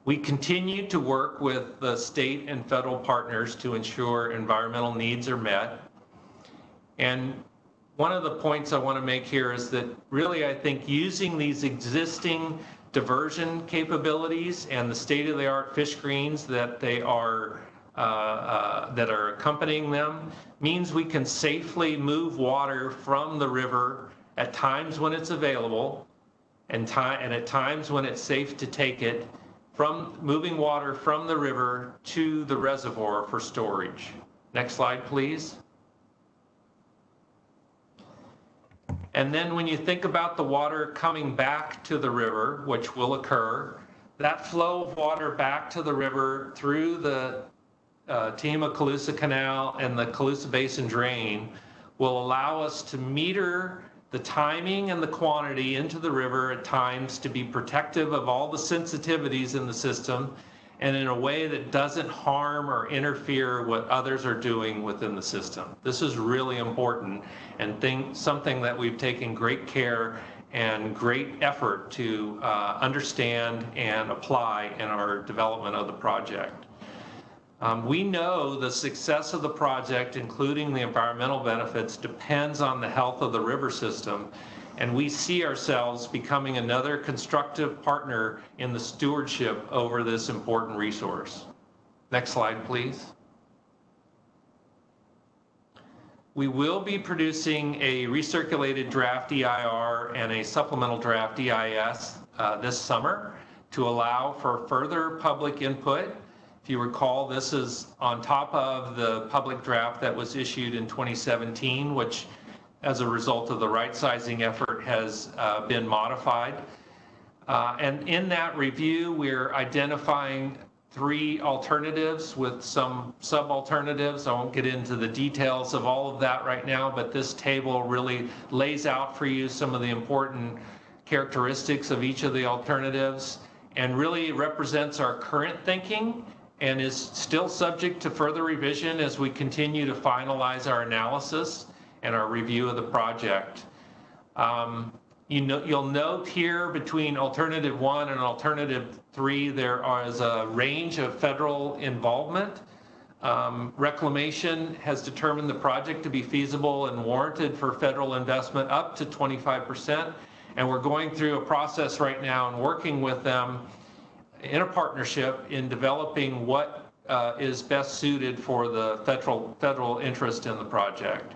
We continue to work with the state and federal partners to ensure environmental needs are met. And one of the points I want to make here is that really I think using these existing diversion capabilities and the state-of-the-art fish screens that are accompanying them means we can safely move water from the river at times when it's available and at times when it's safe to take it, from moving water from the river to the reservoir for storage. Next slide, please. And then when you think about the water coming back to the river, which will occur, that flow of water back to the river through the Tehama-Colusa Canal and the Colusa Basin Drain will allow us to meter the timing and the quantity into the river at times to be protective of all the sensitivities in the system and in a way that doesn't harm or interfere what others are doing within the system. This is really important and something that we've taken great care and great effort to understand and apply in our development of the project. We know the success of the project, including the environmental benefits, depends on the health of the river system, and we see ourselves becoming another constructive partner in the stewardship over this important resource. Next slide, please. We will be producing a recirculated draft EIR and a supplemental draft EIS this summer to allow for further public input. If you recall, this is on top of the public draft that was issued in 2017, which as a result of the right sizing effort has been modified. And in that review, we're identifying 3 alternatives with some sub-alternatives. I won't get into the details of all of that right now, but this table really lays out for you some of the important characteristics of each of the alternatives and really represents our current thinking and is still subject to further revision as we continue to finalize our analysis and our review of the project. You'll note here between alternative 1 and alternative 3, there is a range of federal involvement. Reclamation has determined the project to be feasible and warranted for federal investment up to 25%, And we're going through a process right now and working with them in a partnership in developing what is best suited for the federal interest in the project.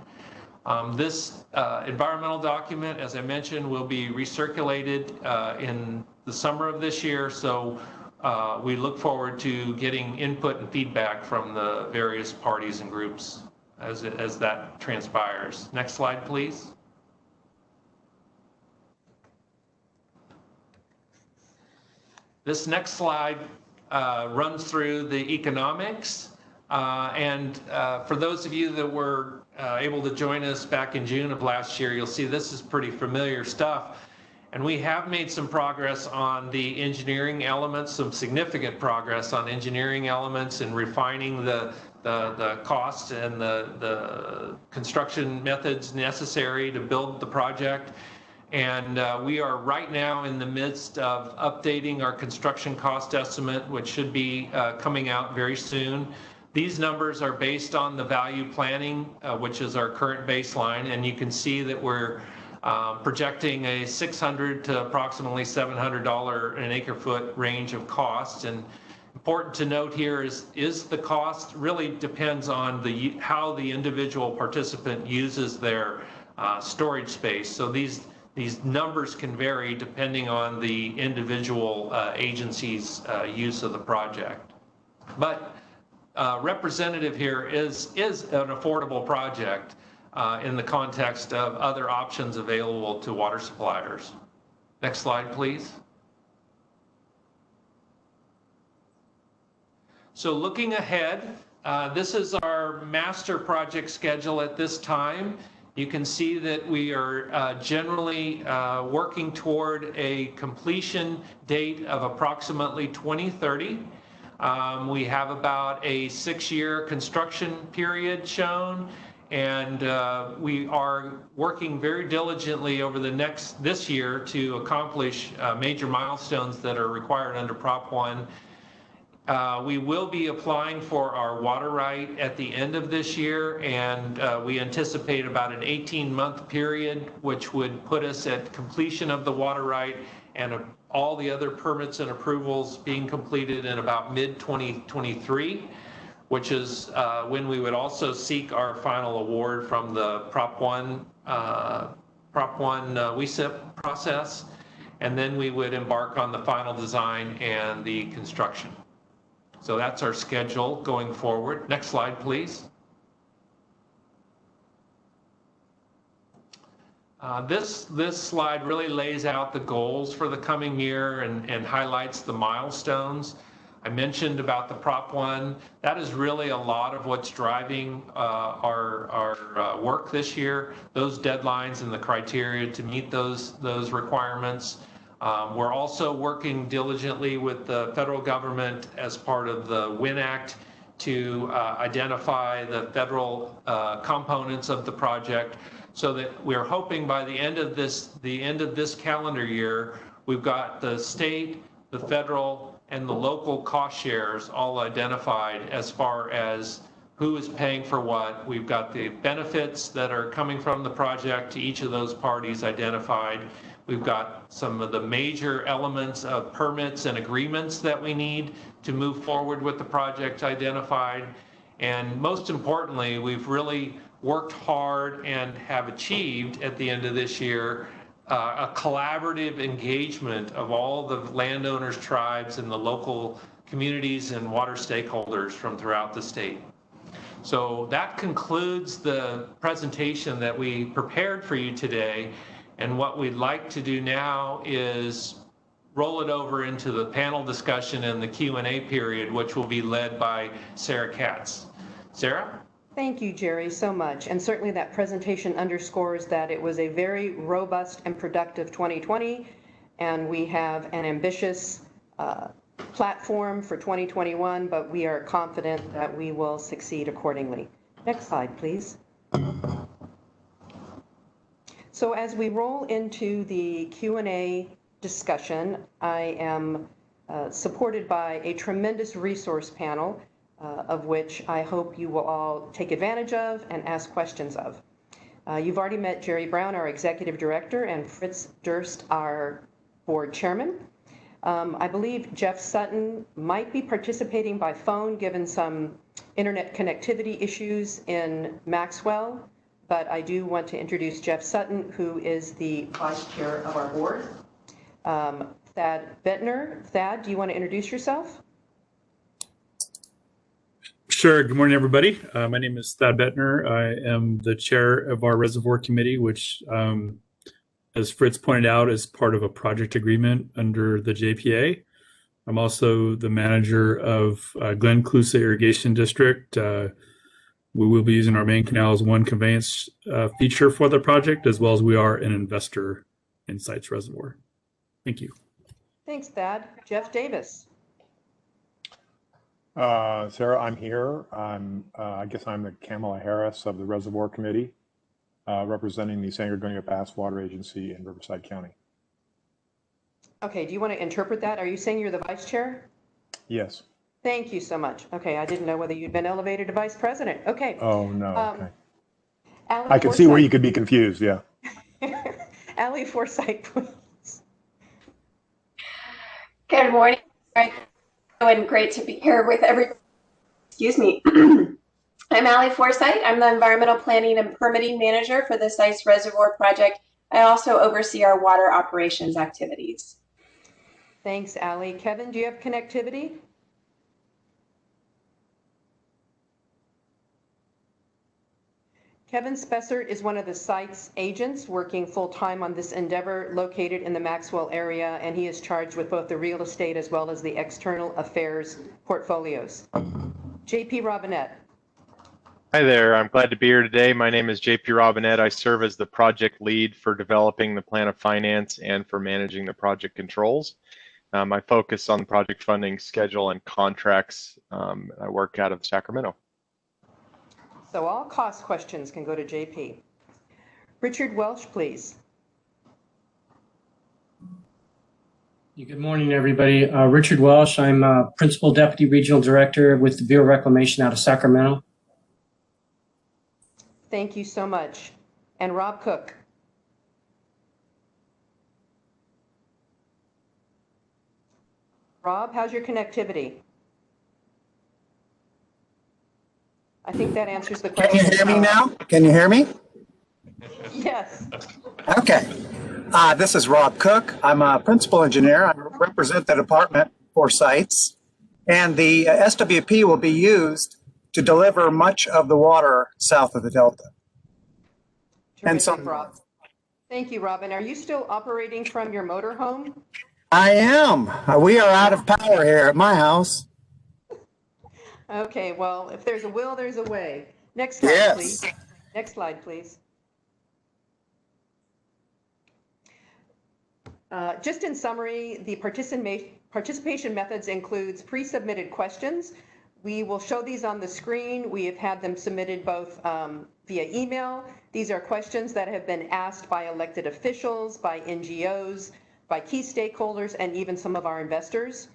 This environmental document, as I mentioned, will be recirculated in the summer of this year, so we look forward to getting input and feedback from the various parties and groups as that transpires. Next slide, please. This next slide runs through the economics. For those of you that were able to join us back in June of last year, you'll see this is pretty familiar stuff. And we have made some progress on the engineering elements, some significant progress on engineering elements and refining the costs and the construction methods necessary to build the project. And we are right now in the midst of updating our construction cost estimate, which should be coming out very soon. These numbers are based on the value planning, which is our current baseline, and you can see that we're projecting a $600 to approximately $700 an acre foot range of cost. And important to note here is the cost really depends on how the individual participant uses their storage space. So these numbers can vary depending on the individual agency's use of the project. But representative here is an affordable project in the context of other options available to water suppliers. Next slide, please. So looking ahead, this is our master project schedule at this time. You can see that we are generally working toward a completion date of approximately 2030. We have about a 6-year construction period shown, and we are working very diligently over this year to accomplish major milestones that are required under Prop 1. We will be applying for our water right at the end of this year, and we anticipate about an 18-month period, which would put us at completion of the water right and all the other permits and approvals being completed in about mid-2023, which is when we would also seek our final award from the Prop 1 WSIP process, and then we would embark on the final design and the construction. So that's our schedule going forward. Next slide, please. This slide really lays out the goals for the coming year and highlights the milestones. I mentioned about the Prop 1. That is really a lot of what's driving our work this year, those deadlines and the criteria to meet those requirements. We're also working diligently with the federal government as part of the WIN Act to identify the federal components of the project, so that we're hoping by the end of this calendar year, we've got the state, the federal, and the local cost shares all identified as far as who is paying for what. We've got the benefits that are coming from the project to each of those parties identified. We've got some of the major elements of permits and agreements that we need to move forward with the project identified. And most importantly, we've really worked hard and have achieved at the end of this year a collaborative engagement of all the landowners, tribes, and the local communities and water stakeholders from throughout the state. So that concludes the presentation that we prepared for you today. And what we'd like to do now is roll it over into the panel discussion and the Q&A period, which will be led by Sarah Katz. Sarah? Thank you, Jerry, so much. And certainly that presentation underscores that it was a very robust and productive 2020, and we have an ambitious platform for 2021, but we are confident that we will succeed accordingly. Next slide, please. So as we roll into the Q&A discussion, I am supported by a tremendous resource panel, of which I hope you will all take advantage of and ask questions of. You've already met Jerry Brown, our Executive Director, and Fritz Durst, our Board Chairman. I believe Jeff Sutton might be participating by phone given some internet connectivity issues in Maxwell, but I do want to introduce Jeff Sutton, who is the Vice Chair of our board. Thad Bettner. Thad, do you want to introduce yourself? Sure. Good morning, everybody. My name is Thad Bettner. I am the chair of our Reservoir Committee, which, as Fritz pointed out, is part of a project agreement under the JPA. I'm also the manager of Glen Clusa Irrigation District. We will be using our main canal as one conveyance feature for the project, as well as we are an investor in Sites Reservoir. Thank you. Thanks, Thad. Jeff Davis. Sarah, I'm here. I guess I'm the Kamala Harris of the Reservoir Committee, representing the San Gorgonio Pass Water Agency in Riverside County. Okay, do you want to interpret that? Are you saying you're the vice chair? Yes. Thank you so much. Okay, I didn't know whether you'd been elevated to vice president. Okay. Oh, no. Okay. Allie I could see where you could be confused, yeah. Allie Forsythe, please. Good morning. And great to be here with everyone. Excuse me. I'm Allie Forsythe. I'm the Environmental Planning and Permitting Manager for the Sites Reservoir Project. I also oversee our water operations activities. Thanks, Allie. Kevin, do you have connectivity? Kevin Spessert is one of the site's agents working full-time on this endeavor located in the Maxwell area, and he is charged with both the real estate as well as the external affairs portfolios. JP Robinette. Hi there. I'm glad to be here today. My name is JP Robinette. I serve as the project lead for developing the plan of finance and for managing the project controls. I focus on project funding, schedule, and contracts. I work out of Sacramento. So all cost questions can go to JP. Richard Welsh, please. Good morning, everybody. Richard Welsh. I'm Principal Deputy Regional Director with the Bureau of Reclamation out of Sacramento. Thank you so much. And Rob Cook. Rob, how's your connectivity? I think that answers the question. Can you hear me now? Can you hear me? Yes. Okay. This is Rob Cook. I'm a principal engineer. I represent the department for sites. And the SWP will be used to deliver much of the water south of the Delta. And some. Rob. Thank you, Robin. Are you still operating from your motorhome? I am. We are out of power here at my house. Okay, well, if there's a will, there's a way. Next slide, yes. Please. Next slide, please. Just in summary, the participation methods includes pre-submitted questions. We will show these on the screen. We have had them submitted both via email. These are questions that have been asked by elected officials, by NGOs, by key stakeholders, and even some of our investors.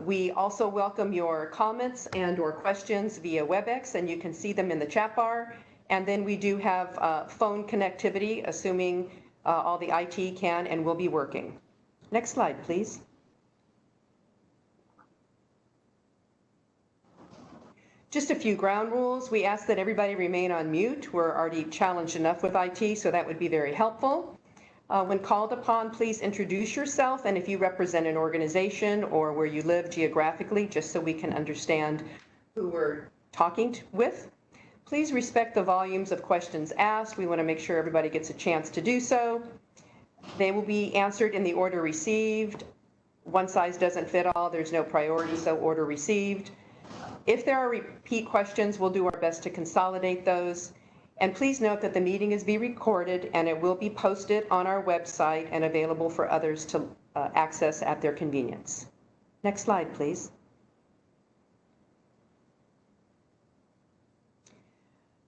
We also welcome your comments and or questions via WebEx, and you can see them in the chat bar. And then we do have phone connectivity, assuming all the IT can and will be working. Next slide, please. Just a few ground rules. We ask that everybody remain on mute. We're already challenged enough with IT, so that would be very helpful. When called upon, please introduce yourself, and if you represent an organization or where you live geographically, just so we can understand who we're talking with. Please respect the volumes of questions asked. We want to make sure everybody gets a chance to do so. They will be answered in the order received. One size doesn't fit all. There's no priority, so order received. If there are repeat questions, we'll do our best to consolidate those. And please note that the meeting is being recorded and it will be posted on our website and available for others to access at their convenience. Next slide, please.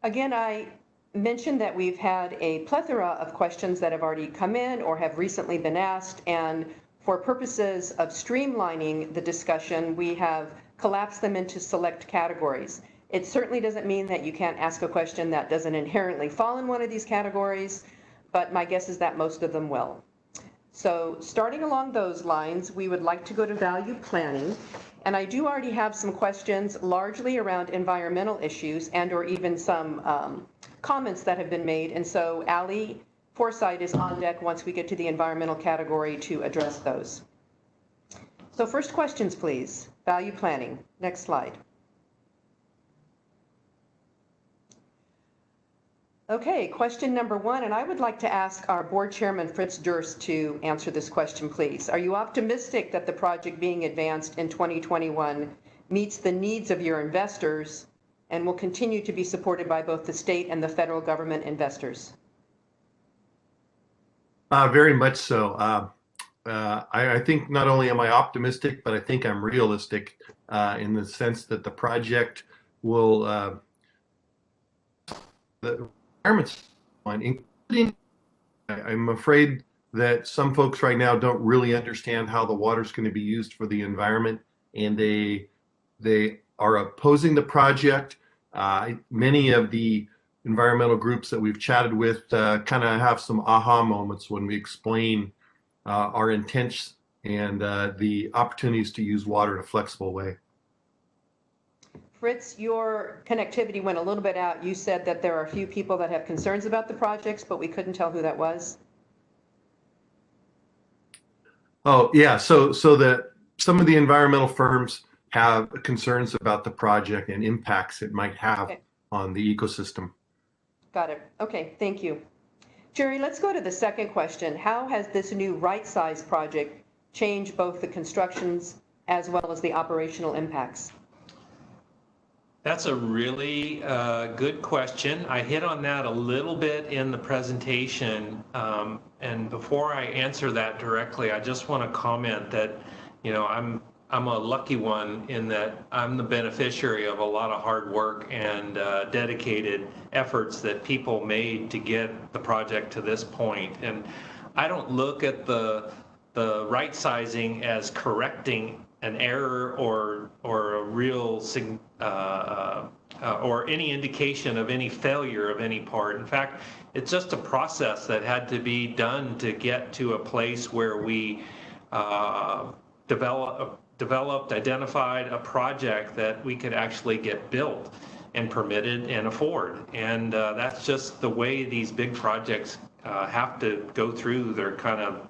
Again, I mentioned that we've had a plethora of questions that have already come in or have recently been asked, and for purposes of streamlining the discussion, we have collapsed them into select categories. It certainly doesn't mean that you can't ask a question that doesn't inherently fall in one of these categories, but my guess is that most of them will. So starting along those lines, we would like to go to value planning. And I do already have some questions largely around environmental issues and or even some comments that have been made. And so Allie Forsythe is on deck once we get to the environmental category to address those. So first questions, please. Value planning. Next slide. Okay, question number one, and I would like to ask our board chairman, Fritz Durst, to answer this question, please. Are you optimistic that the project being advanced in 2021 meets the needs of your investors and will continue to be supported by both the state and the federal government investors? Very much so. I think not only am I optimistic, but I think I'm realistic in the sense that the project will, the requirements, including, I'm afraid that some folks right now don't really understand how the water is going to be used for the environment, and they are opposing the project. Many of the environmental groups that we've chatted with kind of have some aha moments when we explain our intents and the opportunities to use water in a flexible way. Fritz, your connectivity went a little bit out. You said that there are a few people that have concerns about the projects, but we couldn't tell who that was. Oh, yeah. So that some of the environmental firms have concerns about the project and impacts it might have on the ecosystem. Got it. Okay, thank you. Jerry, let's go to the second question. How has this new right-size project changed both the constructions as well as the operational impacts? That's a really good question. I hit on that a little bit in the presentation. And before I answer that directly, I just want to comment that, you know, I'm a lucky one in that I'm the beneficiary of a lot of hard work and dedicated efforts that people made to get the project to this point. And I don't look at the right sizing as correcting an error or a real or any indication of any failure of any part. In fact, it's just a process that had to be done to get to a place where we developed, identified a project that we could actually get built and permitted and afford. And that's just the way these big projects have to go through their kind of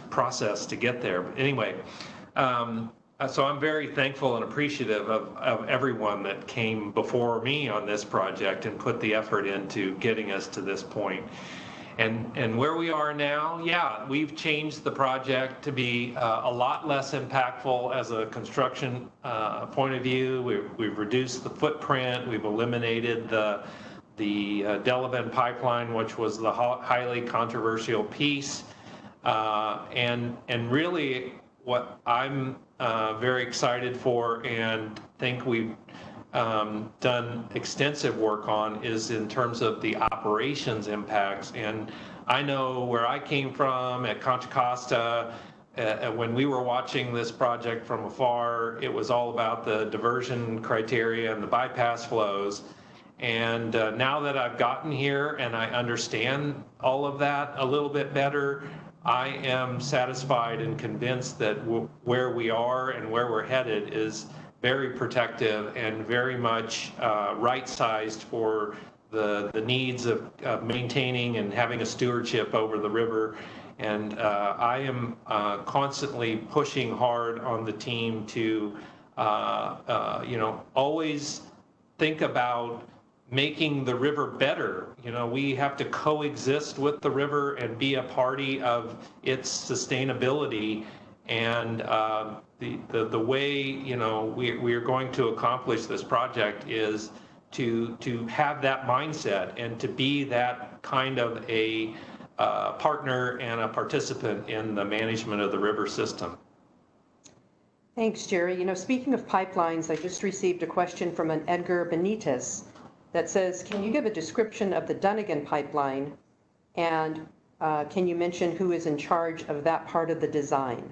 process to get there. But anyway, so I'm very thankful and appreciative of everyone that came before me on this project and put the effort into getting us to this point. And where we are now, yeah, we've changed the project to be a lot less impactful as a construction point of view. We've reduced the footprint. We've eliminated the Delavan pipeline, which was the highly controversial piece. And really what I'm very excited for and think we've done extensive work on is in terms of the operations impacts. And I know where I came from at Contra Costa, when we were watching this project from afar, it was all about the diversion criteria and the bypass flows. And now that I've gotten here and I understand all of that a little bit better, I am satisfied and convinced that where we are and where we're headed is very protective and very much right-sized for the needs of maintaining and having a stewardship over the river. And I am constantly pushing hard on the team to, you know, always think about making the river better. You know, we have to coexist with the river and be a party of its sustainability. And the way, you know, we are going to accomplish this project is to have that mindset and to be that kind of a partner and a participant in the management of the river system. Thanks, Jerry. You know, speaking of pipelines, I just received a question from an Edgar Benitez that says, can you give a description of the Dunnigan pipeline, and can you mention who is in charge of that part of the design?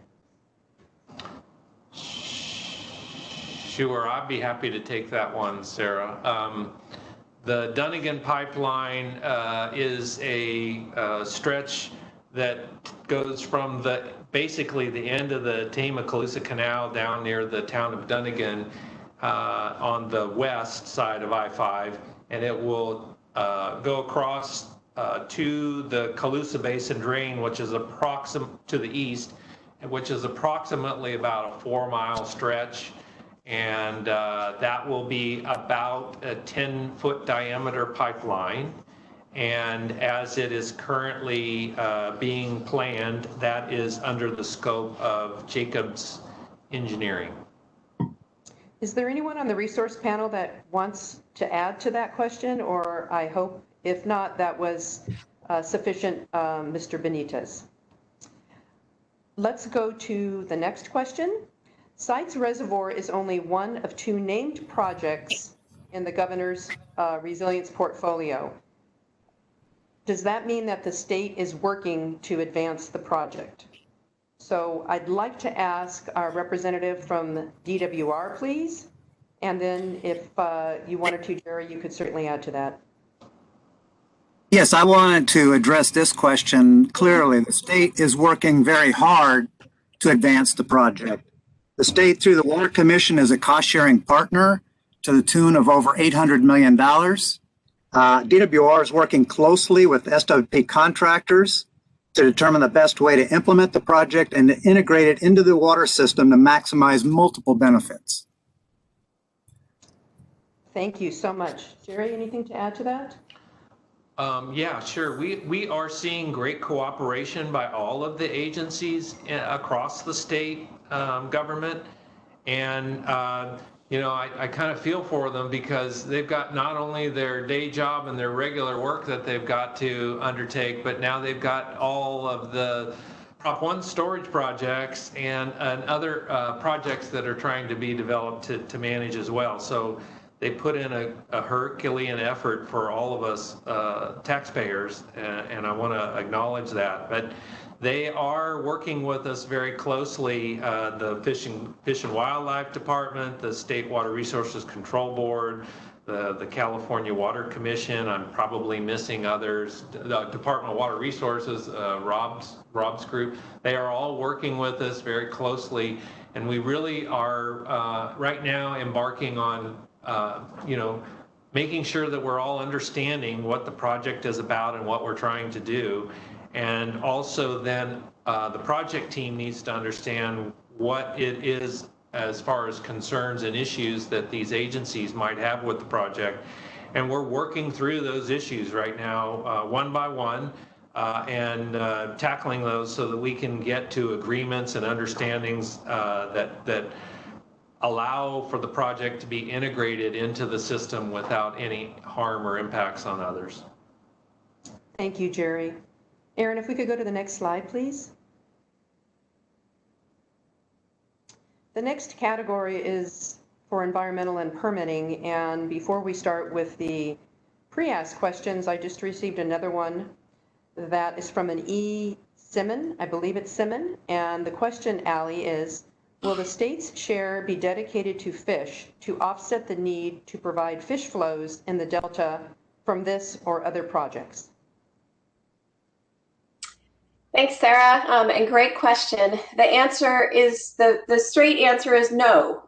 Sure, I'd be happy to take that one, Sarah. The Dunnigan pipeline is a stretch that goes from basically the end of the Tama-Calusa Canal down near the town of Dunnigan on the west side of I-5, and it will go across to the Calusa Basin Drain, which is to the east, which is approximately about a 4-mile stretch. And that will be about a 10-foot diameter pipeline. And as it is currently being planned, that is under the scope of Jacobs Engineering. Is there anyone on the resource panel that wants to add to that question? Or I hope, if not, that was sufficient, Mr. Benitez. Let's go to the next question. Sites Reservoir is only one of 2 named projects in the governor's resilience portfolio. Does that mean that the state is working to advance the project? So I'd like to ask our representative from DWR, please. And then if you wanted to, Jerry, you could certainly add to that. Yes, I wanted to address this question clearly. The state is working very hard to advance the project. The state, through the Water Commission, is a cost-sharing partner to the tune of over $800 million. DWR is working closely with SWP contractors to determine the best way to implement the project and to integrate it into the water system to maximize multiple benefits. Thank you so much. Jerry, anything to add to that? Yeah, sure. We are seeing great cooperation by all of the agencies across the state government. And, you know, I kind of feel for them because they've got not only their day job and their regular work that they've got to undertake, but now they've got all of the Prop 1 storage projects and other projects that are trying to be developed to manage as well. So they put in a Herculean effort for all of us taxpayers, and I want to acknowledge that. But they are working with us very closely, the Fish and Wildlife Department, the State Water Resources Control Board, the California Water Commission. I'm probably missing others. The Department of Water Resources, Rob's group. They are all working with us very closely, and we really are right now embarking on you know, making sure that we're all understanding what the project is about and what we're trying to do. And also then the project team needs to understand what it is as far as concerns and issues that these agencies might have with the project. And we're working through those issues right now, one by one, and tackling those so that we can get to agreements and understandings that allow for the project to be integrated into the system without any harm or impacts on others. Thank you, Jerry. Aaron, if we could go to the next slide, please. The next category is for environmental and permitting. And before we start with the pre-asked questions, I just received another one that is from an E. Simon. I believe it's Simon. And the question, Allie, is, will the state's share be dedicated to fish to offset the need to provide fish flows in the Delta from this or other projects? Thanks, Sarah, and great question. The answer is, the straight answer is no.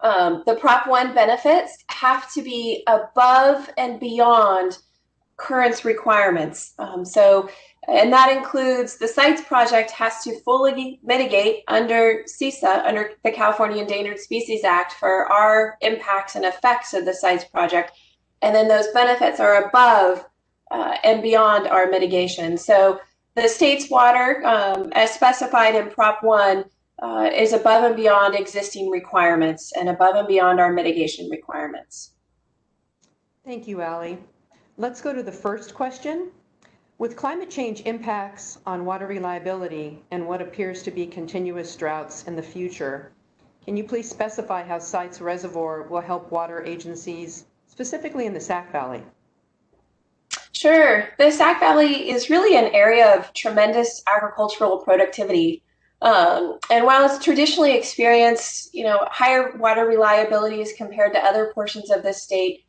The Prop 1 benefits have to be above and beyond current requirements. And that includes the sites project has to fully mitigate under CISA, under the California Endangered Species Act, for our impacts and effects of the sites project. And then those benefits are above and beyond our mitigation. So the state's water, as specified in Prop 1, is above and beyond existing requirements and above and beyond our mitigation requirements. Thank you, Allie. Let's go to the first question. With climate change impacts on water reliability and what appears to be continuous droughts in the future, can you please specify how Sites Reservoir will help water agencies, specifically in the Sac Valley? Sure. The Sac Valley is really an area of tremendous agricultural productivity. And while it's traditionally experienced, higher water reliabilities compared to other portions of the state,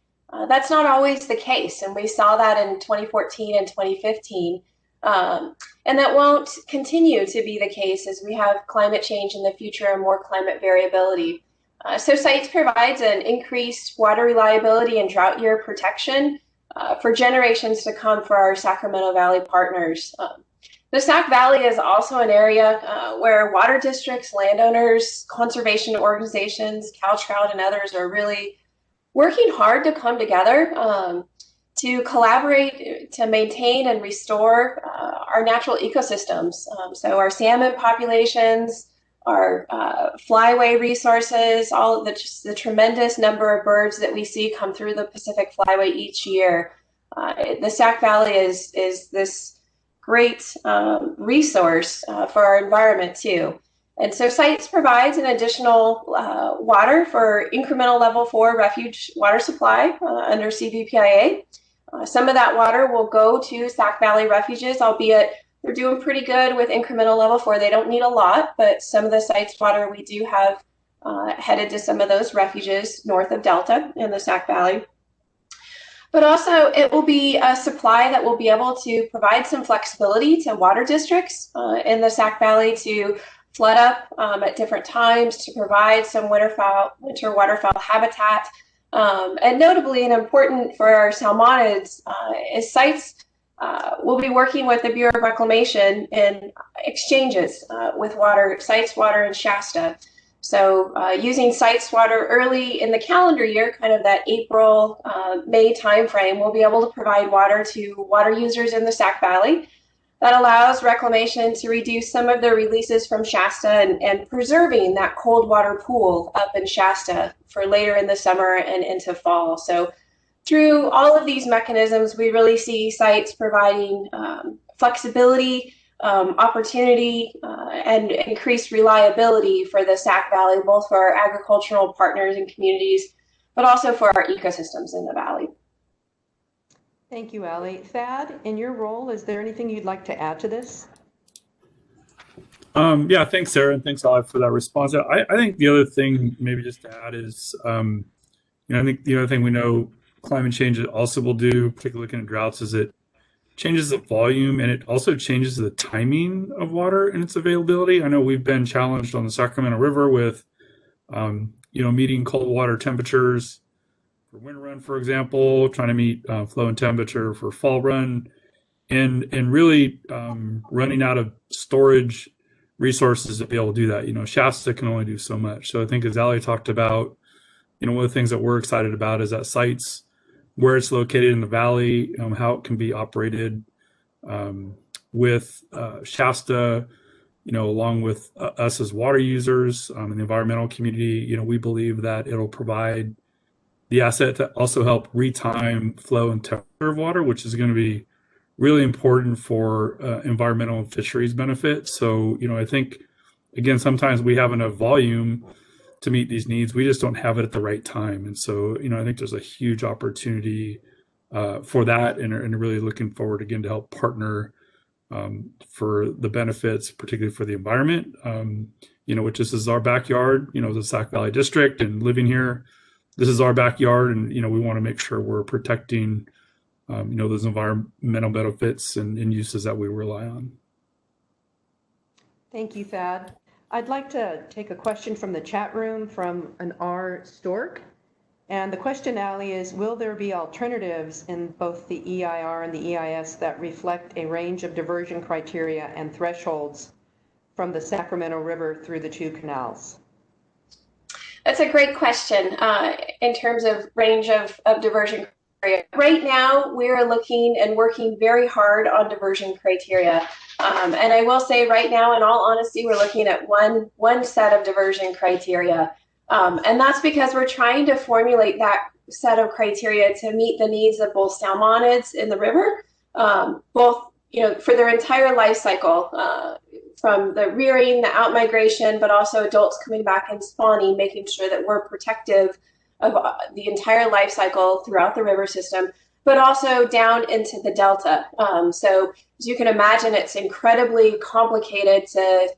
that's not always the case. And we saw that in 2014 and 2015. And that won't continue to be the case as we have climate change in the future and more climate variability. So sites provides an increased water reliability and drought year protection for generations to come for our Sacramento Valley partners. The Sac Valley is also an area where water districts, landowners, conservation organizations, Cal Trout, and others are really working hard to come together to collaborate to maintain and restore our natural ecosystems. So our salmon populations, our flyway resources, all of the tremendous number of birds that we see come through the Pacific Flyway each year. The Sac Valley is this great resource for our environment too. And so sites provides an additional water for incremental level 4 refuge water supply under CVPIA. Some of that water will go to Sac Valley refuges, albeit they're doing pretty good with incremental level 4. They don't need a lot, but some of the site's water we do have headed to some of those refuges north of Delta in the Sac Valley. But also it will be a supply that will be able to provide some flexibility to water districts in the Sac Valley to flood up at different times, to provide some winter waterfowl habitat. And notably and important for our salmonids is sites will be working with the Bureau of Reclamation in exchanges with sites water in Shasta. So using sites water early in the calendar year, kind of that April, May timeframe, we'll be able to provide water to water users in the Sac Valley. That allows reclamation to reduce some of their releases from Shasta and preserving that cold water pool up in Shasta for later in the summer and into fall. So through all of these mechanisms, we really see sites providing flexibility, opportunity, and increased reliability for the Sac Valley, both for our agricultural partners and communities, but also for our ecosystems in the valley. Thank you, Allie. Thad, in your role, is there anything you'd like to add to this? Yeah, thanks, Sarah, and thanks, Allie, for that response. I think the other thing maybe just to add is, I think the other thing we know climate change also will do, particularly looking at droughts, is it changes the volume and it also changes the timing of water and its availability. I know we've been challenged on the Sacramento River with, meeting cold water temperatures for winter run, for example, trying to meet flow and temperature for fall run, and really running out of storage resources to be able to do that. Shasta can only do so much. So I think as Allie talked about, one of the things that we're excited about is that sites where it's located in the valley, how it can be operated with Shasta, along with us as water users in the environmental community. We believe that it'll provide the asset to also help retime flow and temperature of water, which is going to be really important for environmental and fisheries benefits. So, I think, again, sometimes we have enough volume to meet these needs. We just don't have it at the right time. And so, I think there's a huge opportunity for that, and really looking forward again to help partner for the benefits, particularly for the environment, which this is our backyard, the Sac Valley District, and living here, this is our backyard. And, we want to make sure we're protecting, those environmental benefits and uses that we rely on. Thank you, Thad. I'd like to take a question from the chat room from an R. Stork. And the question, Allie, is, will there be alternatives in both the EIR and the EIS that reflect a range of diversion criteria and thresholds from the Sacramento River through the two canals? That's a great question in terms of range of diversion criteria. Right now, we're looking and working very hard on diversion criteria. And I will say right now, in all honesty, we're looking at one set of diversion criteria. And that's because we're trying to formulate that set of criteria to meet the needs of both salmonids in the river, both for their entire life cycle, from the rearing, the outmigration, but also adults coming back and spawning, making sure that we're protective of the entire life cycle throughout the river system, but also down into the delta. So as you can imagine, it's incredibly complicated to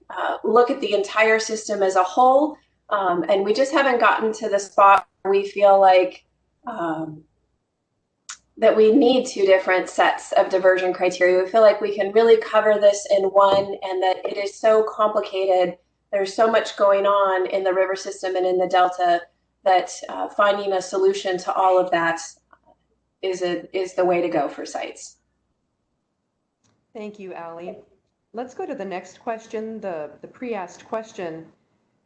look at the entire system as a whole. And we just haven't gotten to the spot where we feel like that we need two different sets of diversion criteria. We feel like we can really cover this in one, and that it is so complicated. There's so much going on in the river system and in the delta that finding a solution to all of that is the way to go for sites. Thank you, Allie. Let's go to the next question, the pre-asked question.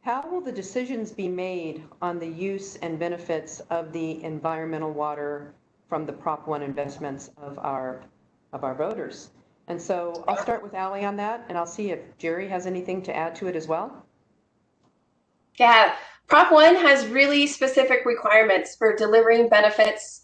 How will the decisions be made on the use and benefits of the environmental water from the Prop 1 investments of our voters? And so I'll start with Allie on that, and I'll see if Jerry has anything to add to it as well. Yeah, Prop 1 has really specific requirements for delivering benefits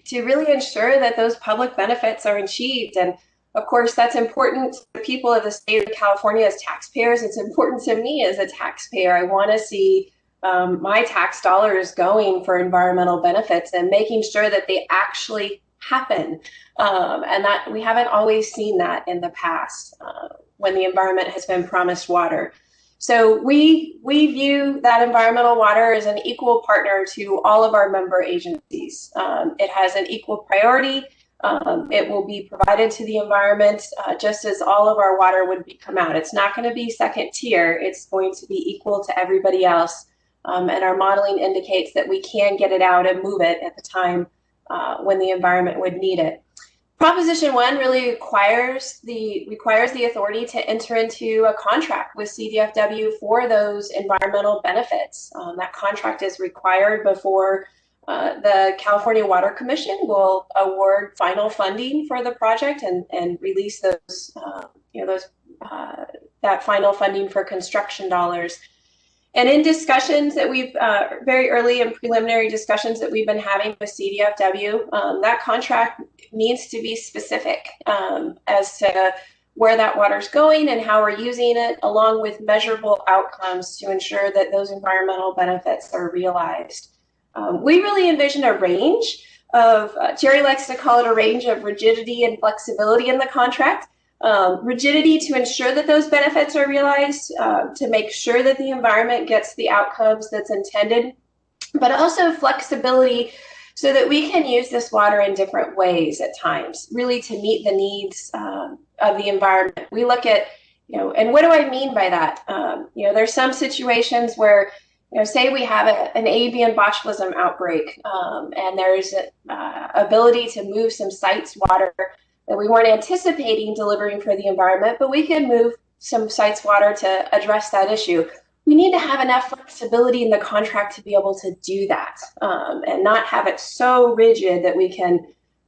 to really ensure that those public benefits are achieved. And of course, that's important to the people of the state of California as taxpayers. It's important to me as a taxpayer. I want to see my tax dollars going for environmental benefits and making sure that they actually happen. And that we haven't always seen that in the past when the environment has been promised water. So we view that environmental water as an equal partner to all of our member agencies. It has an equal priority. It will be provided to the environment just as all of our water would come out. It's not going to be second tier. It's going to be equal to everybody else. And our modeling indicates that we can get it out and move it at the time when the environment would need it. Proposition 1 really requires the authority to enter into a contract with CDFW for those environmental benefits. That contract is required before the California Water Commission will award final funding for the project and release those, that final funding for construction dollars. And in discussions that we've, very early and preliminary discussions that we've been having with CDFW, that contract needs to be specific as to where that water's going and how we're using it, along with measurable outcomes to ensure that those environmental benefits are realized. We really envision a range of, Jerry likes to call it a range of rigidity and flexibility in the contract. Rigidity to ensure that those benefits are realized, to make sure that the environment gets the outcomes that's intended, but also flexibility so that we can use this water in different ways at times, really to meet the needs of the environment. We look at, and what do I mean by that? There's some situations where, say we have an avian botulism outbreak, and there's ability to move some sites water that we weren't anticipating delivering for the environment, but we can move some sites water to address that issue. We need to have enough flexibility in the contract to be able to do that, and not have it so rigid that we can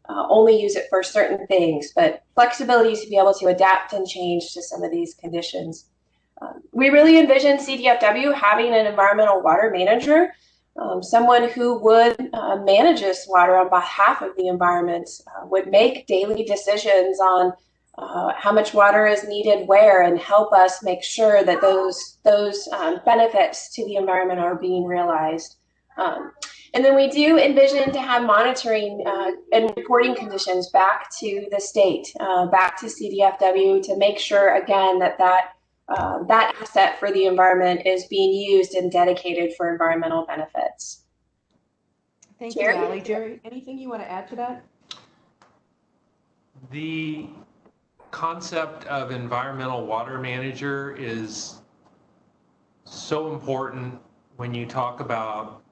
only use it for certain things, but flexibility to be able to adapt and change to some of these conditions. We really envision CDFW having an environmental water manager, someone who would manage this water on behalf of the environment, would make daily decisions on how much water is needed where, and help us make sure that those benefits to the environment are being realized. And then we do envision to have monitoring and reporting conditions back to the state, back to CDFW, to make sure, again, that asset for the environment is being used and dedicated for environmental benefits. Thank you, Allie. Jerry, anything you want to add to that? The concept of environmental water manager is so important when you talk about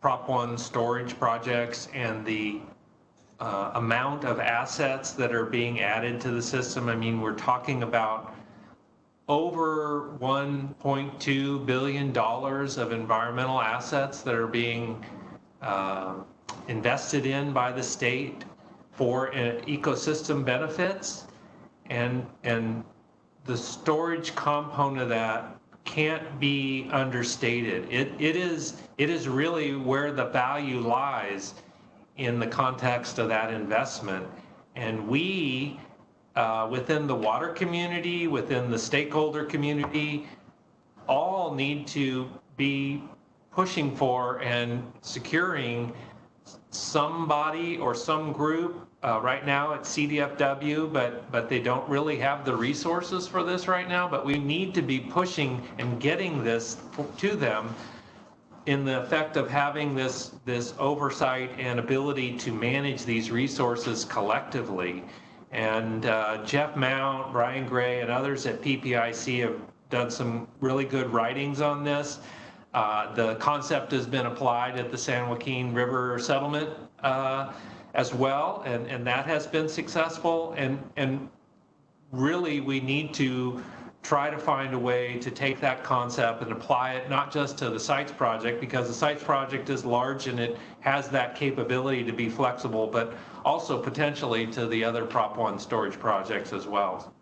Prop 1 storage projects and the amount of assets that are being added to the system. I mean, we're talking about over $1.2 billion of environmental assets that are being invested in by the state for ecosystem benefits, and the storage component of that can't be understated. It is really where the value lies in the context of that investment. And we, within the water community, within the stakeholder community, all need to be pushing for and securing somebody or some group. Right now it's CDFW, but they don't really have the resources for this right now. But we need to be pushing and getting this to them in the effect of having this oversight and ability to manage these resources collectively. And Jeff Mount, Brian Gray, and others at PPIC have done some really good writings on this. The concept has been applied at the San Joaquin River settlement as well, and that has been successful. And really, we need to try to find a way to take that concept and apply it not just to the sites project, because the sites project is large and it has that capability to be flexible, but also potentially to the other Prop 1 storage projects as well.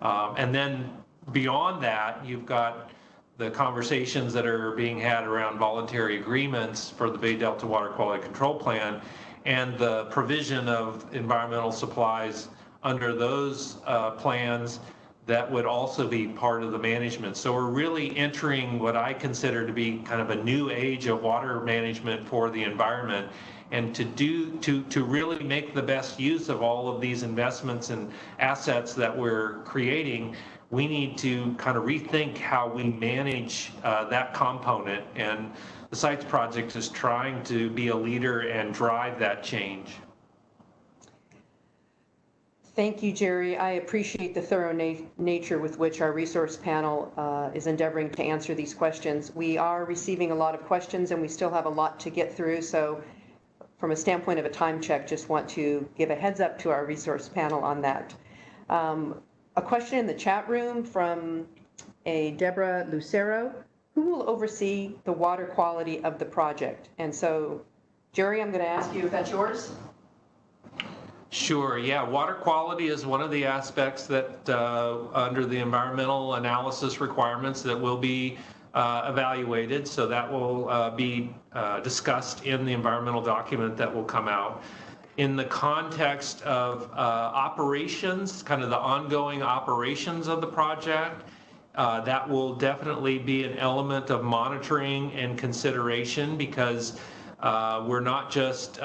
And then beyond that, you've got the conversations that are being had around voluntary agreements for the Bay Delta Water Quality Control Plan and the provision of environmental supplies under those plans that would also be part of the management. So we're really entering what I consider to be kind of a new age of water management for the environment. And to really make the best use of all of these investments and assets that we're creating, we need to kind of rethink how we manage that component. And the Sites Project is trying to be a leader and drive that change. Thank you, Jerry. I appreciate the thorough nature with which our resource panel is endeavoring to answer these questions. We are receiving a lot of questions and we still have a lot to get through. So from a standpoint of a time check, just want to give a heads up to our resource panel on that. A question in the chat room from a Deborah Lucero. Who will oversee the water quality of the project? And so, Jerry, I'm going to ask you if that's yours. Sure, yeah. Water quality is one of the aspects that under the environmental analysis requirements that will be evaluated. So that will be discussed in the environmental document that will come out. In the context of operations, kind of the ongoing operations of the project, that will definitely be an element of monitoring and consideration, because we're not just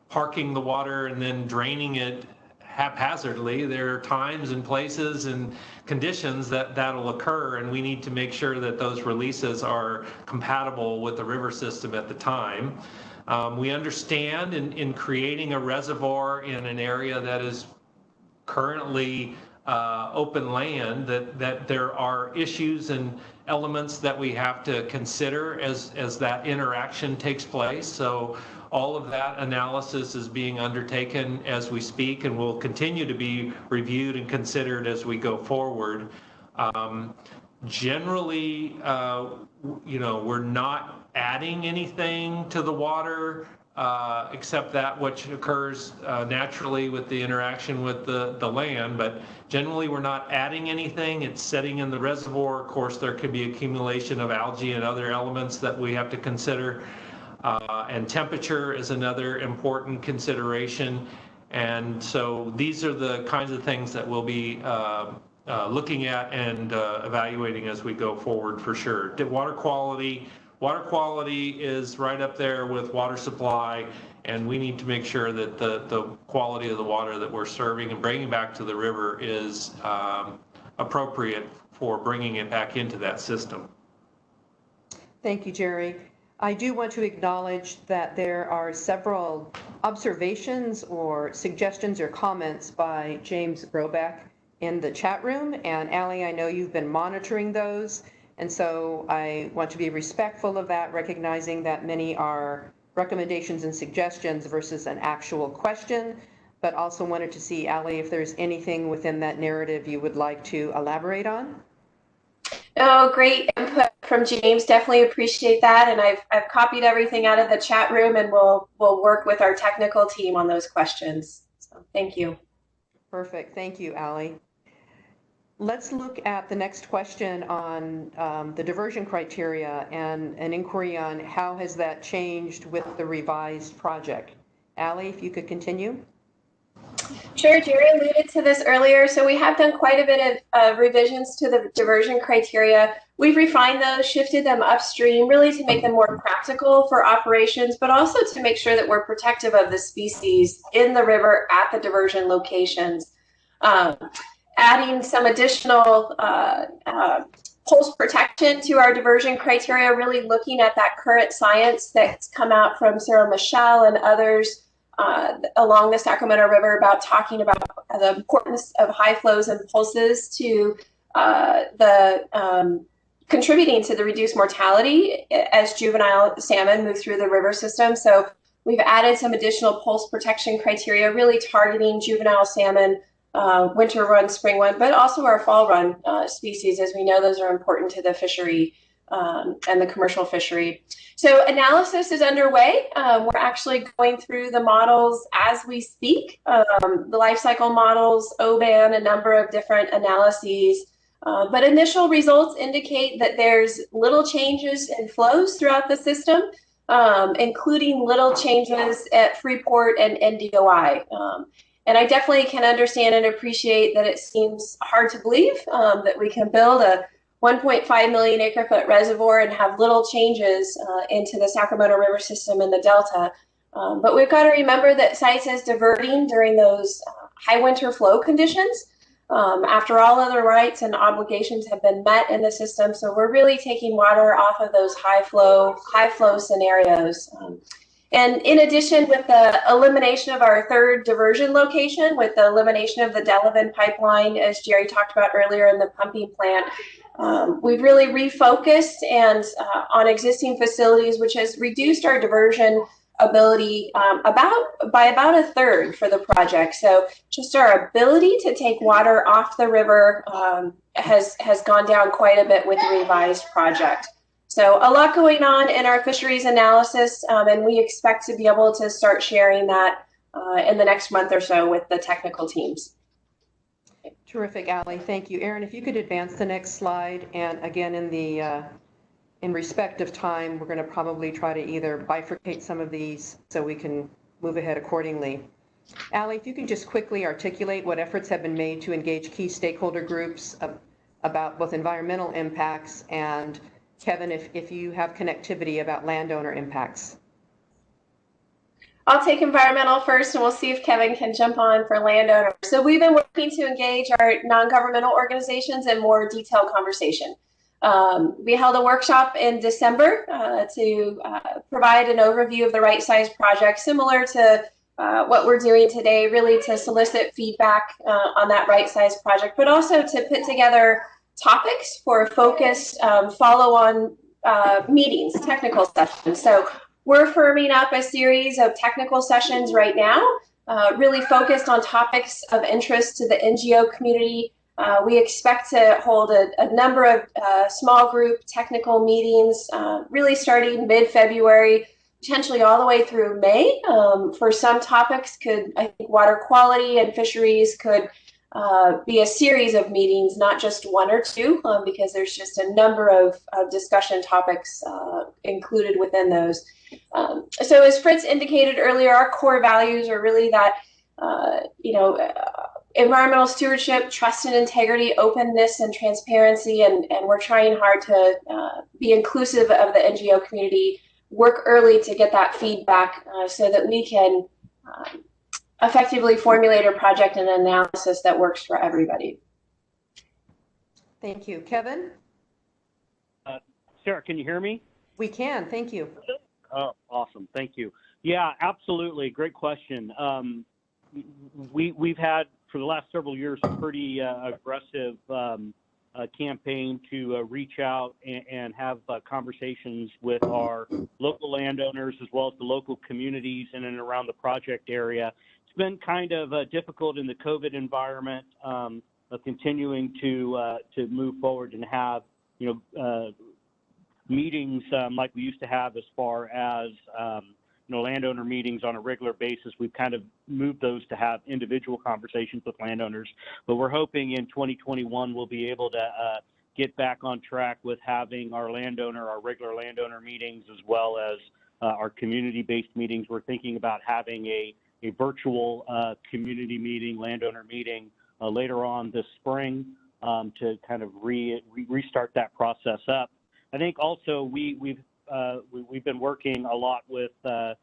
parking the water and then draining it haphazardly. There are times and places and conditions that'll occur, and we need to make sure that those releases are compatible with the river system at the time. We understand in creating a reservoir in an area that is currently open land that there are issues and elements that we have to consider as that interaction takes place. So all of that analysis is being undertaken as we speak and will continue to be reviewed and considered as we go forward. Generally, we're not adding anything to the water except that which occurs naturally with the interaction with the land, but generally we're not adding anything. It's setting in the reservoir. Of course, there could be accumulation of algae and other elements that we have to consider, and temperature is another important consideration. And so these are the kinds of things that we'll be looking at and evaluating as we go forward, for sure. Water quality is right up there with water supply, and we need to make sure that the quality of the water that we're serving and bringing back to the river is appropriate for bringing it back into that system. Thank you, Jerry. I do want to acknowledge that there are several observations or suggestions or comments by James Brobeck in the chat room. And Allie, I know you've been monitoring those. And so I want to be respectful of that, recognizing that many are recommendations and suggestions versus an actual question, but also wanted to see, Allie, if there's anything within that narrative you would like to elaborate on. Oh, great input from James. Definitely appreciate that. And I've copied everything out of the chat room, and we'll work with our technical team on those questions. So thank you. Perfect. Thank you, Allie. Let's look at the next question on the diversion criteria and an inquiry on how has that changed with the revised project. Allie, if you could continue. Sure, Jerry alluded to this earlier. So we have done quite a bit of revisions to the diversion criteria. We've refined those, shifted them upstream, really to make them more practical for operations, but also to make sure that we're protective of the species in the river at the diversion locations. Adding some additional pulse protection to our diversion criteria, really looking at that current science that's come out from Sarah Michelle and others along the Sacramento River about talking about the importance of high flows and pulses to contributing to the reduced mortality as juvenile salmon move through the river system. So we've added some additional pulse protection criteria, really targeting juvenile salmon, winter run, spring run, but also our fall run species, as we know those are important to the fishery and the commercial fishery. So analysis is underway. We're actually going through the models as we speak, the life cycle models, OBAN, a number of different analyses. But initial results indicate that there's little changes in flows throughout the system, including little changes at Freeport and NDOI. And I definitely can understand and appreciate that it seems hard to believe that we can build a 1.5 million acre foot reservoir and have little changes into the Sacramento River system in the Delta. But we've got to remember that sites is diverting during those high winter flow conditions after all other rights and obligations have been met in the system. So we're really taking water off of those high flow scenarios. And in addition, with the elimination of our third diversion location, with the elimination of the Delavan pipeline, as Jerry talked about earlier, in the pumping plant, we've really refocused and on existing facilities, which has reduced our diversion ability by about a third for the project. So just our ability to take water off the river has gone down quite a bit with the revised project. So a lot going on in our fisheries analysis, and we expect to be able to start sharing that in the next month or so with the technical teams. Terrific, Allie. Thank you. Aaron, if you could advance the next slide. And again, in respect of time, we're going to probably try to either bifurcate some of these so we can move ahead accordingly. Allie, if you can just quickly articulate what efforts have been made to engage key stakeholder groups about both environmental impacts, and Kevin, if you have connectivity about landowner impacts. I'll take environmental first, and we'll see if Kevin can jump on for landowner. So we've been working to engage our non-governmental organizations in more detailed conversation. We held a workshop in December to provide an overview of the right size project, similar to what we're doing today, really to solicit feedback on that right size project, but also to put together topics for focused follow-on meetings, technical sessions. So we're firming up a series of technical sessions right now, really focused on topics of interest to the NGO community. We expect to hold a number of small group technical meetings, really starting mid-February, potentially all the way through May. For some topics, I think water quality and fisheries could be a series of meetings, not just one or two, because there's just a number of discussion topics included within those. So as Fritz indicated earlier, our core values are really that, environmental stewardship, trust and integrity, openness and transparency, and we're trying hard to be inclusive of the NGO community, work early to get that feedback so that we can effectively formulate a project and analysis that works for everybody. Thank you. Kevin? Sarah, can you hear me? We can. Thank you. Oh, awesome. Thank you. Yeah, absolutely. Great question. We've had, for the last several years, a pretty aggressive campaign to reach out and have conversations with our local landowners as well as the local communities in and around the project area. It's been kind of difficult in the COVID environment of continuing to move forward and have meetings like we used to have as far as landowner meetings on a regular basis. We've kind of moved those to have individual conversations with landowners, but we're hoping in 2021 we'll be able to get back on track with having our regular landowner meetings as well as our community-based meetings. We're thinking about having a virtual community meeting, landowner meeting later on this spring to kind of restart that process up. I think also we've been working a lot with the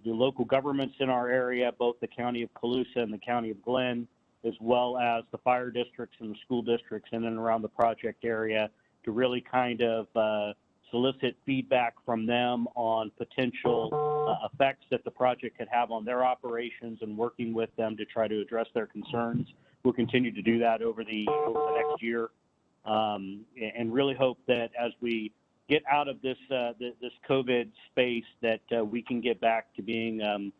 local governments in our area, both the County of Colusa and the County of Glenn, as well as the fire districts and the school districts in and around the project area, to really kind of solicit feedback from them on potential effects that the project could have on their operations, and working with them to try to address their concerns. We'll continue to do that over the next year, and really hope that as we get out of this this COVID space, that we can get back to being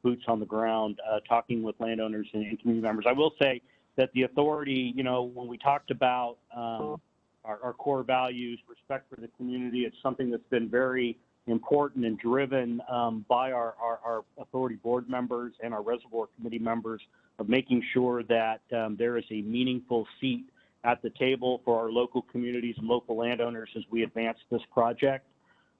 boots on the ground, talking with landowners and community members. I will say that the authority, you know, when we talked about our core values, respect for the community, it's something that's been very important and driven by our authority board members and our reservoir committee members, of making sure that there is a meaningful seat at the table for our local communities and local landowners as we advance this project.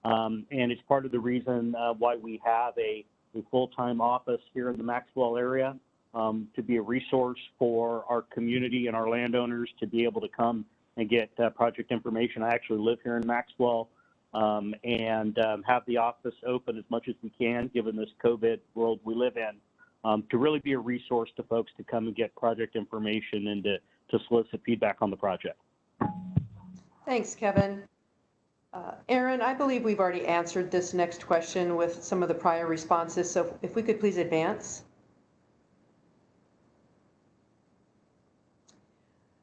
And it's part of the reason why we have a full-time office here in the Maxwell area, to be a resource for our community and our landowners to be able to come and get project information. I actually live here in Maxwell, and have the office open as much as we can, given this COVID world we live in, to really be a resource to folks to come and get project information and to solicit feedback on the project. Thanks, Kevin. Aaron, I believe we've already answered this next question with some of the prior responses, so if we could please advance.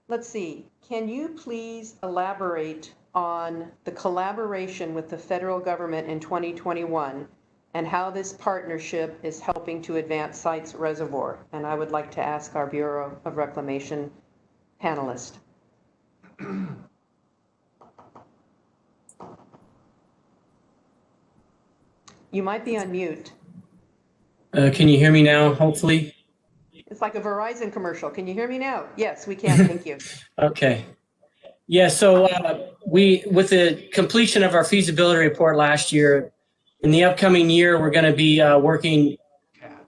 Let's see, can you please elaborate on the collaboration with the federal government in 2021 and how this partnership is helping to advance Sites Reservoir? And I would like to ask our Bureau of Reclamation panelist. You might be on mute. Can you hear me now, hopefully? It's like a Verizon commercial. Can you hear me now? Yes, we can. Thank you. Okay. Yeah, so with the completion of our feasibility report last year, in the upcoming year, we're going to be working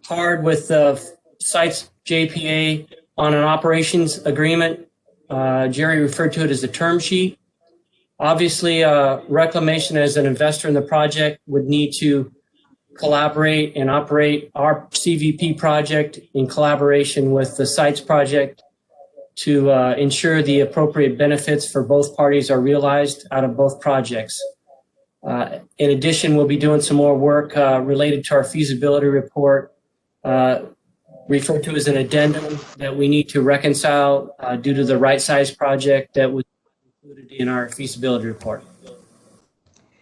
hard with the Sites JPA on an operations agreement. Jerry referred to it as a term sheet. Obviously, Reclamation as an investor in the project would need to collaborate and operate our CVP project in collaboration with the Sites project to ensure the appropriate benefits for both parties are realized out of both projects. In addition, we'll be doing some more work related to our feasibility report, referred to as an addendum, that we need to reconcile due to the right size project that was included in our feasibility report.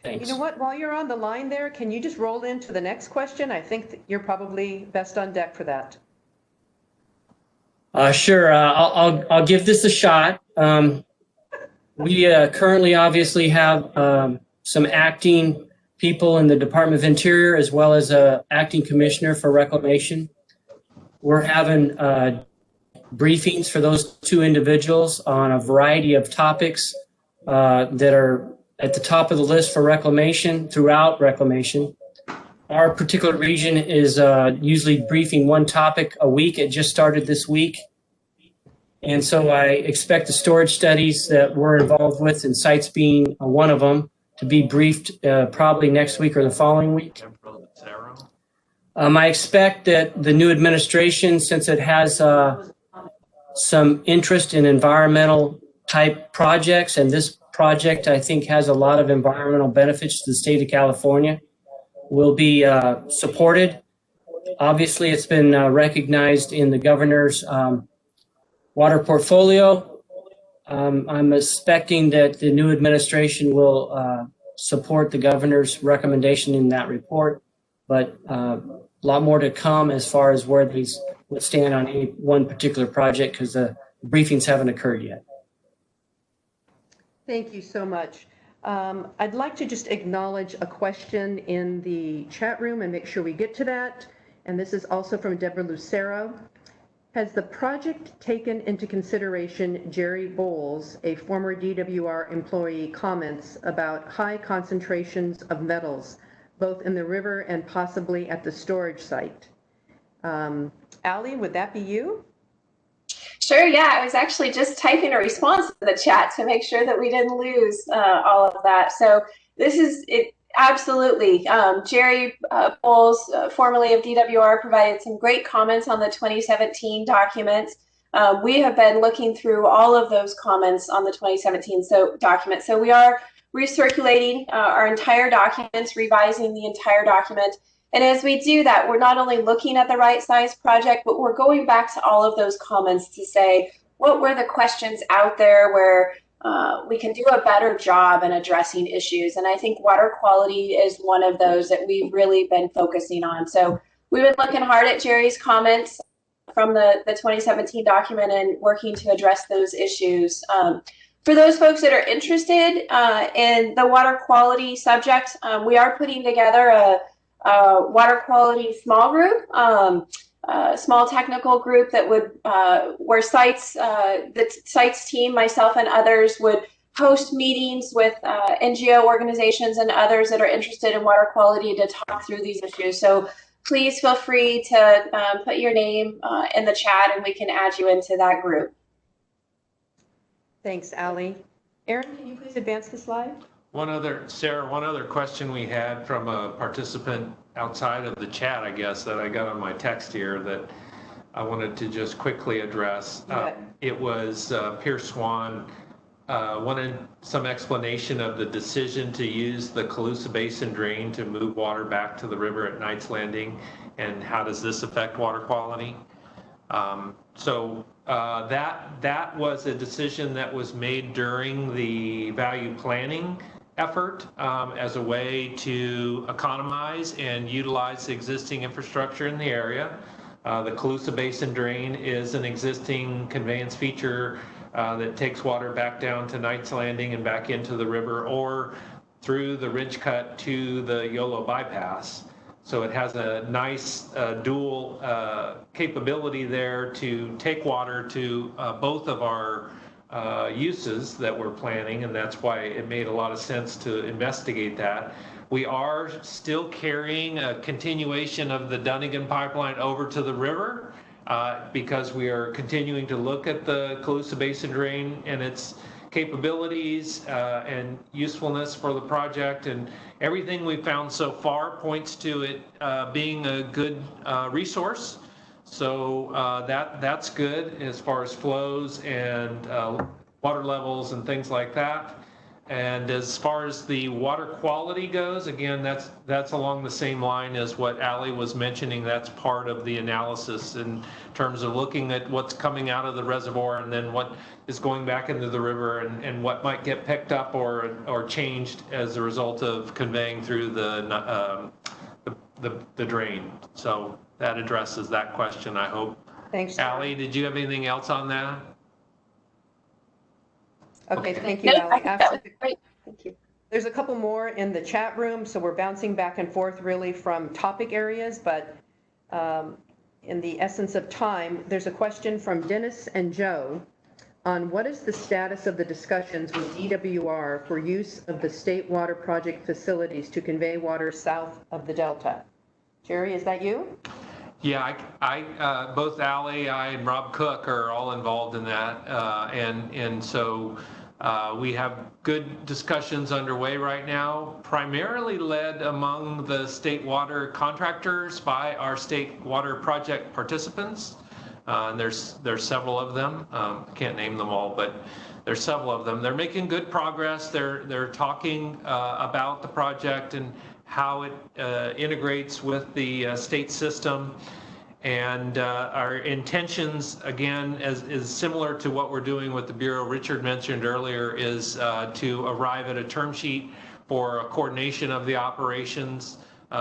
Thanks. You know what, while you're on the line there, can you just roll into the next question? I think that you're probably best on deck for that. Sure, I'll give this a shot. We currently obviously have some acting people in the Department of Interior, as well as an acting commissioner for Reclamation. We're having briefings for those two individuals on a variety of topics that are at the top of the list for Reclamation, throughout Reclamation. Our particular region is usually briefing one topic a week. It just started this week. And so I expect the storage studies that we're involved with, and Sites being one of them, to be briefed probably next week or the following week. I expect that the new administration, since it has some interest in environmental type projects, and this project I think has a lot of environmental benefits to the state of California, will be supported. Obviously, it's been recognized in the governor's water portfolio. I'm expecting that the new administration will support the governor's recommendation in that report, but a lot more to come as far as where these would stand on any one particular project, because the briefings haven't occurred yet. Thank you so much. I'd like to just acknowledge a question in the chat room and make sure we get to that. And this is also from Deborah Lucero. Has the project taken into consideration Jerry Bowles, a former DWR employee, comments about high concentrations of metals, both in the river and possibly at the storage site? Allie, would that be you? Sure, yeah. I was actually just typing a response to the chat to make sure that we didn't lose all of that. So this is it. Absolutely. Jerry Bowles, formerly of DWR, provided some great comments on the 2017 documents. We have been looking through all of those comments on the 2017 document. So we are recirculating our entire documents, revising the entire document. And as we do that, we're not only looking at the right size project, but we're going back to all of those comments to say, what were the questions out there where we can do a better job in addressing issues? And I think water quality is one of those that we've really been focusing on. So we've been looking hard at Jerry's comments from the 2017 document and working to address those issues. For those folks that are interested in the water quality subject, we are putting together a water quality small group, small technical group that would, where sites, the sites team, myself and others would host meetings with NGO organizations and others that are interested in water quality to talk through these issues. So please feel free to put your name in the chat and we can add you into that group. Thanks, Allie. Aaron, can you please advance the slide? Sarah, one other question we had from a participant outside of the chat, I guess, that I got on my text here that I wanted to just quickly address. It was Pierce Swan wanted some explanation of the decision to use the Colusa Basin drain to move water back to the river at Knight's Landing, and how does this affect water quality? That was a decision that was made during the value planning effort as a way to economize and utilize the existing infrastructure in the area. The Colusa Basin drain is an existing conveyance feature that takes water back down to Knight's Landing and back into the river, or through the ridge cut to the Yolo bypass. So it has a nice dual capability there to take water to both of our uses that we're planning, and that's why it made a lot of sense to investigate that. We are still carrying a continuation of the Dunnigan pipeline over to the river because we are continuing to look at the Colusa Basin drain and its capabilities and usefulness for the project, and everything we've found so far points to it being a good resource. So that's good as far as flows and water levels and things like that. And as far as the water quality goes, again, that's along the same line as what Allie was mentioning. That's part of the analysis in terms of looking at what's coming out of the reservoir and then what is going back into the river, and what might get picked up or changed as a result of conveying through the drain. So that addresses that question, I hope. Thanks, Allie, did you have anything else on that? Okay, thank you, Allie. Absolutely. Thank you. There's a couple more in the chat room, so we're bouncing back and forth really from topic areas, but in the essence of time, there's a question from Dennis and Joe on what is the status of the discussions with DWR for use of the state water project facilities to convey water south of the Delta. Jerry, is that you? Yeah, I both Allie, and Rob Cook are all involved in that, and so we have good discussions underway right now, primarily led among the state water contractors by our state water project participants. And there's several of them. I can't name them all, but there's several of them. They're making good progress. They're talking about the project and how it integrates with the state system. And our intentions, again, is similar to what we're doing with the Bureau Richard mentioned earlier, is to arrive at a term sheet for a coordination of the operations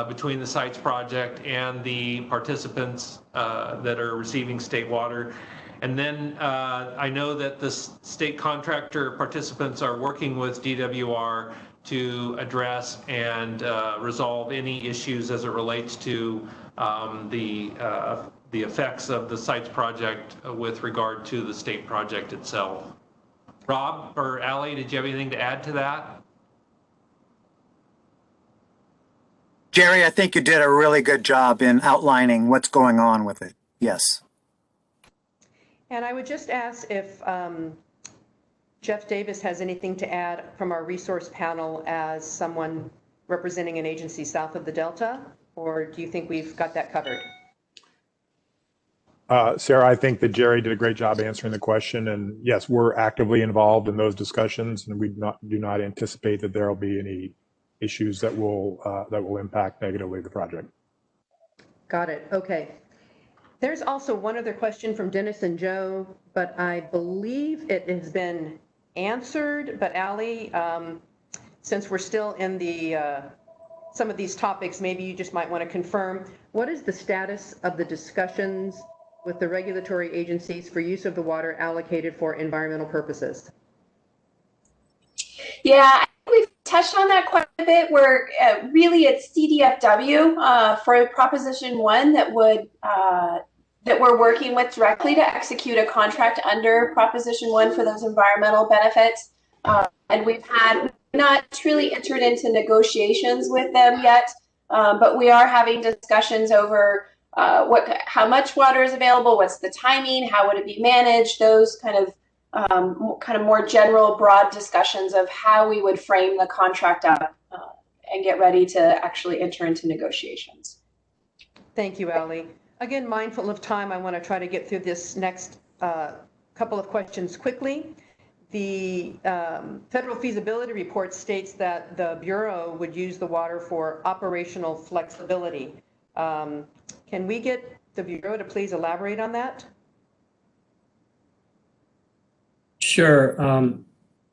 between the sites project and the participants that are receiving state water. And then I know that the state contractor participants are working with DWR to address and resolve any issues as it relates to the effects of the sites project with regard to the state project itself. Rob or Allie, did you have anything to add to that? Jerry, I think you did a really good job in outlining what's going on with it. Yes. And I would just ask if Jeff Davis has anything to add from our resource panel as someone representing an agency south of the Delta, or do you think we've got that covered? Sarah, I think that Jerry did a great job answering the question, and yes, we're actively involved in those discussions, and we do not anticipate that there will be any issues that will impact negatively the project. Got it. Okay. There's also one other question from Dennis and Joe, but I believe it has been answered. But Allie, since we're still in the some of these topics, maybe you just might want to confirm, what is the status of the discussions with the regulatory agencies for use of the water allocated for environmental purposes? Yeah, I think we've touched on that quite a bit. We're really it's CDFW for Proposition 1 that would that we're working with directly to execute a contract under Proposition 1 for those environmental benefits. And we've not truly entered into negotiations with them yet, but we are having discussions over how much water is available, what's the timing, how would it be managed, those kind of more general, broad discussions of how we would frame the contract up and get ready to actually enter into negotiations. Thank you, Allie. Again, mindful of time, I want to try to get through this next couple of questions quickly. The federal feasibility report states that the Bureau would use the water for operational flexibility. Can we get the Bureau to please elaborate on that? Sure.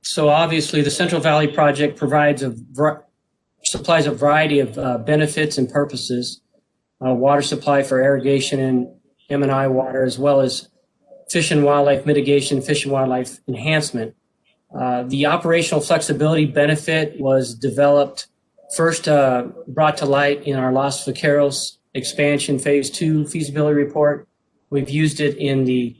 So obviously the Central Valley Project supplies a variety of benefits and purposes. Water supply for irrigation and M&I water, as well as fish and wildlife mitigation, fish and wildlife enhancement. The operational flexibility benefit was developed, first brought to light in our Los Vaqueros expansion phase 2 feasibility report. We've used it in the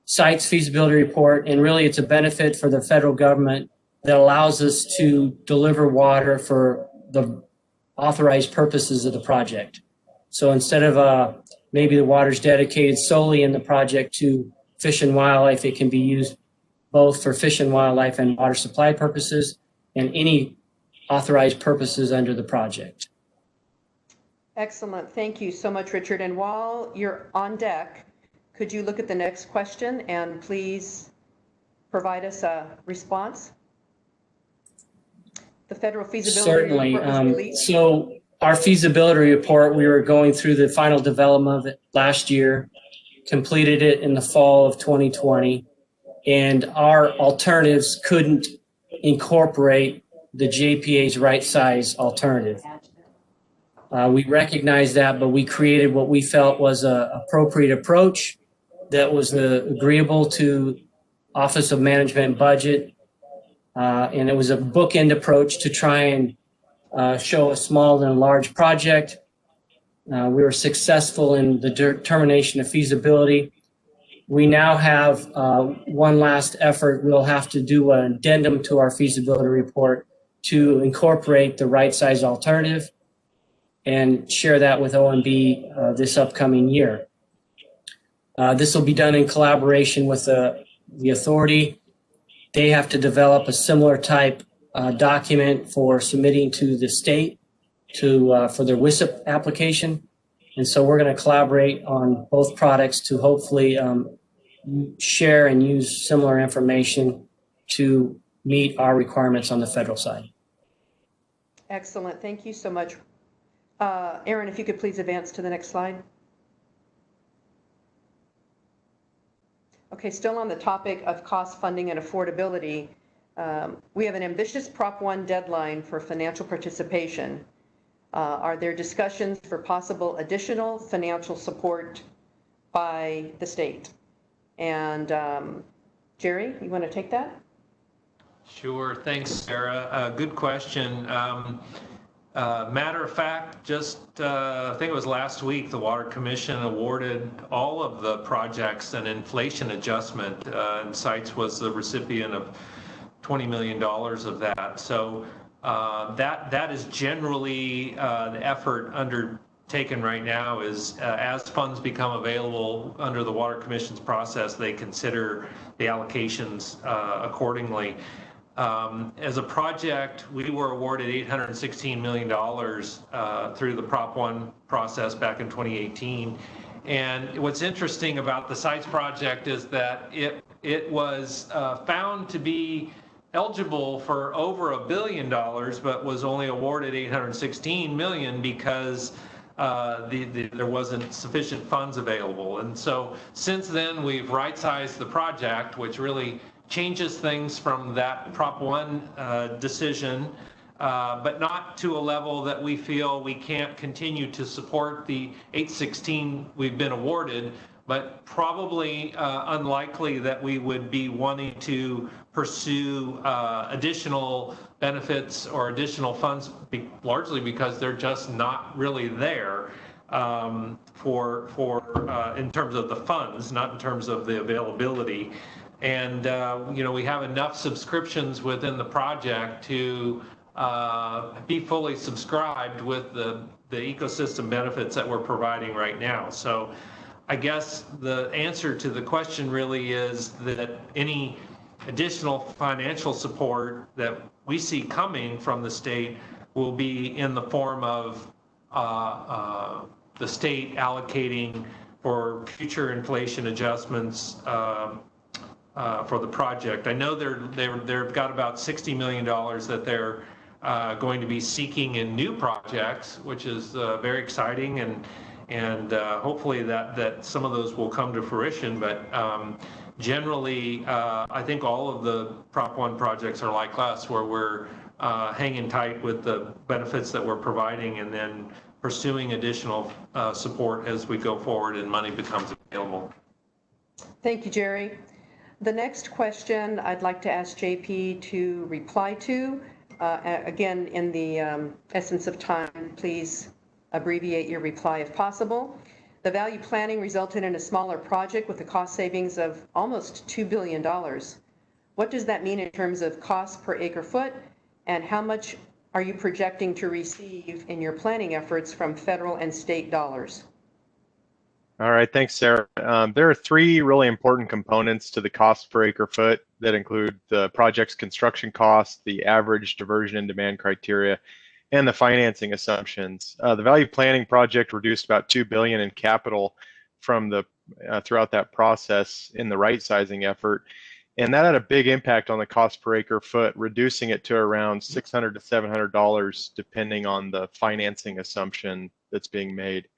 sites feasibility report, and really it's a benefit for the federal government that allows us to deliver water for the authorized purposes of the project. So instead of maybe the water's dedicated solely in the project to fish and wildlife, it can be used both for fish and wildlife and water supply purposes and any authorized purposes under the project. Excellent. Thank you so much, Richard. And while you're on deck, could you look at the next question and please provide us a response? The federal feasibility report was released. So our feasibility report, we were going through the final development of it last year, completed it in the fall of 2020, and our alternatives couldn't incorporate the JPA's right size alternative. We recognized that, but we created what we felt was an appropriate approach that was agreeable to Office of Management and Budget. And it was a bookend approach to try and show a small and a large project. We were successful in the determination of feasibility. We now have one last effort. We'll have to do an addendum to our feasibility report to incorporate the right size alternative and share that with OMB this upcoming year. This will be done in collaboration with the authority. They have to develop a similar type document for submitting to the state for their WISIP application. And so we're going to collaborate on both products to hopefully share and use similar information to meet our requirements on the federal side. Excellent. Thank you so much. Aaron, if you could please advance to the next slide. Okay, still on the topic of cost funding and affordability, we have an ambitious Prop 1 deadline for financial participation. Are there discussions for possible additional financial support by the state? And Jerry, you want to take that? Sure. Thanks, Sarah. Good question. Matter of fact, just I think it was last week, the Water Commission awarded all of the projects an inflation adjustment, and Sites was the recipient of $20 million of that. So that is generally the effort undertaken right now. Is as funds become available under the Water Commission's process, they consider the allocations accordingly. As a project, we were awarded $816 million through the Prop 1 process back in 2018. And what's interesting about the SITES project is that it was found to be eligible for over $1 billion, but was only awarded $816 million because there wasn't sufficient funds available. And so since then, we've right-sized the project, which really changes things from that Prop 1 decision, but not to a level that we feel we can't continue to support the 816 we've been awarded, but probably unlikely that we would be wanting to pursue additional benefits or additional funds, largely because they're just not really there in terms of the funds, not in terms of the availability. And we have enough subscriptions within the project to be fully subscribed with the ecosystem benefits that we're providing right now. So I guess the answer to the question really is that any additional financial support that we see coming from the state will be in the form of the state allocating for future inflation adjustments for the project. I know they've got about $60 million that they're going to be seeking in new projects, which is very exciting, and hopefully that some of those will come to fruition. But generally, I think all of the Prop 1 projects are like us, where we're hanging tight with the benefits that we're providing and then pursuing additional support as we go forward and money becomes available. Thank you, Jerry. The next question I'd like to ask JP to reply to. Again, in the essence of time, please abbreviate your reply if possible. The value planning resulted in a smaller project with a cost savings of almost $2 billion. What does that mean in terms of cost per acre foot, and how much are you projecting to receive in your planning efforts from federal and state dollars? All right, thanks, Sarah. There are three really important components to the cost per acre foot that include the project's construction cost, the average diversion and demand criteria, and the financing assumptions. The value planning project reduced about $2 billion in capital from throughout that process in the right sizing effort, and that had a big impact on the cost per acre foot, reducing it to around $600 to $700 depending on the financing assumption that's being made.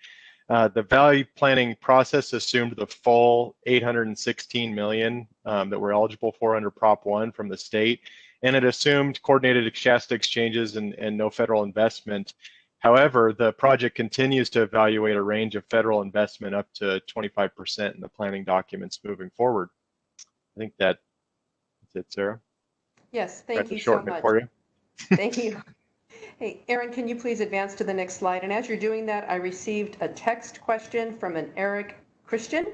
The value planning process assumed the full $816 million that we're eligible for under Prop 1 from the state, and it assumed coordinated Shasta exchanges and no federal investment. However, the project continues to evaluate a range of federal investment up to 25% in the planning documents moving forward. I think that's it, Sarah. Yes, thank you so much. For you. Thank you. Hey, Aaron, can you please advance to the next slide? And as you're doing that, I received a text question from an Eric Christian.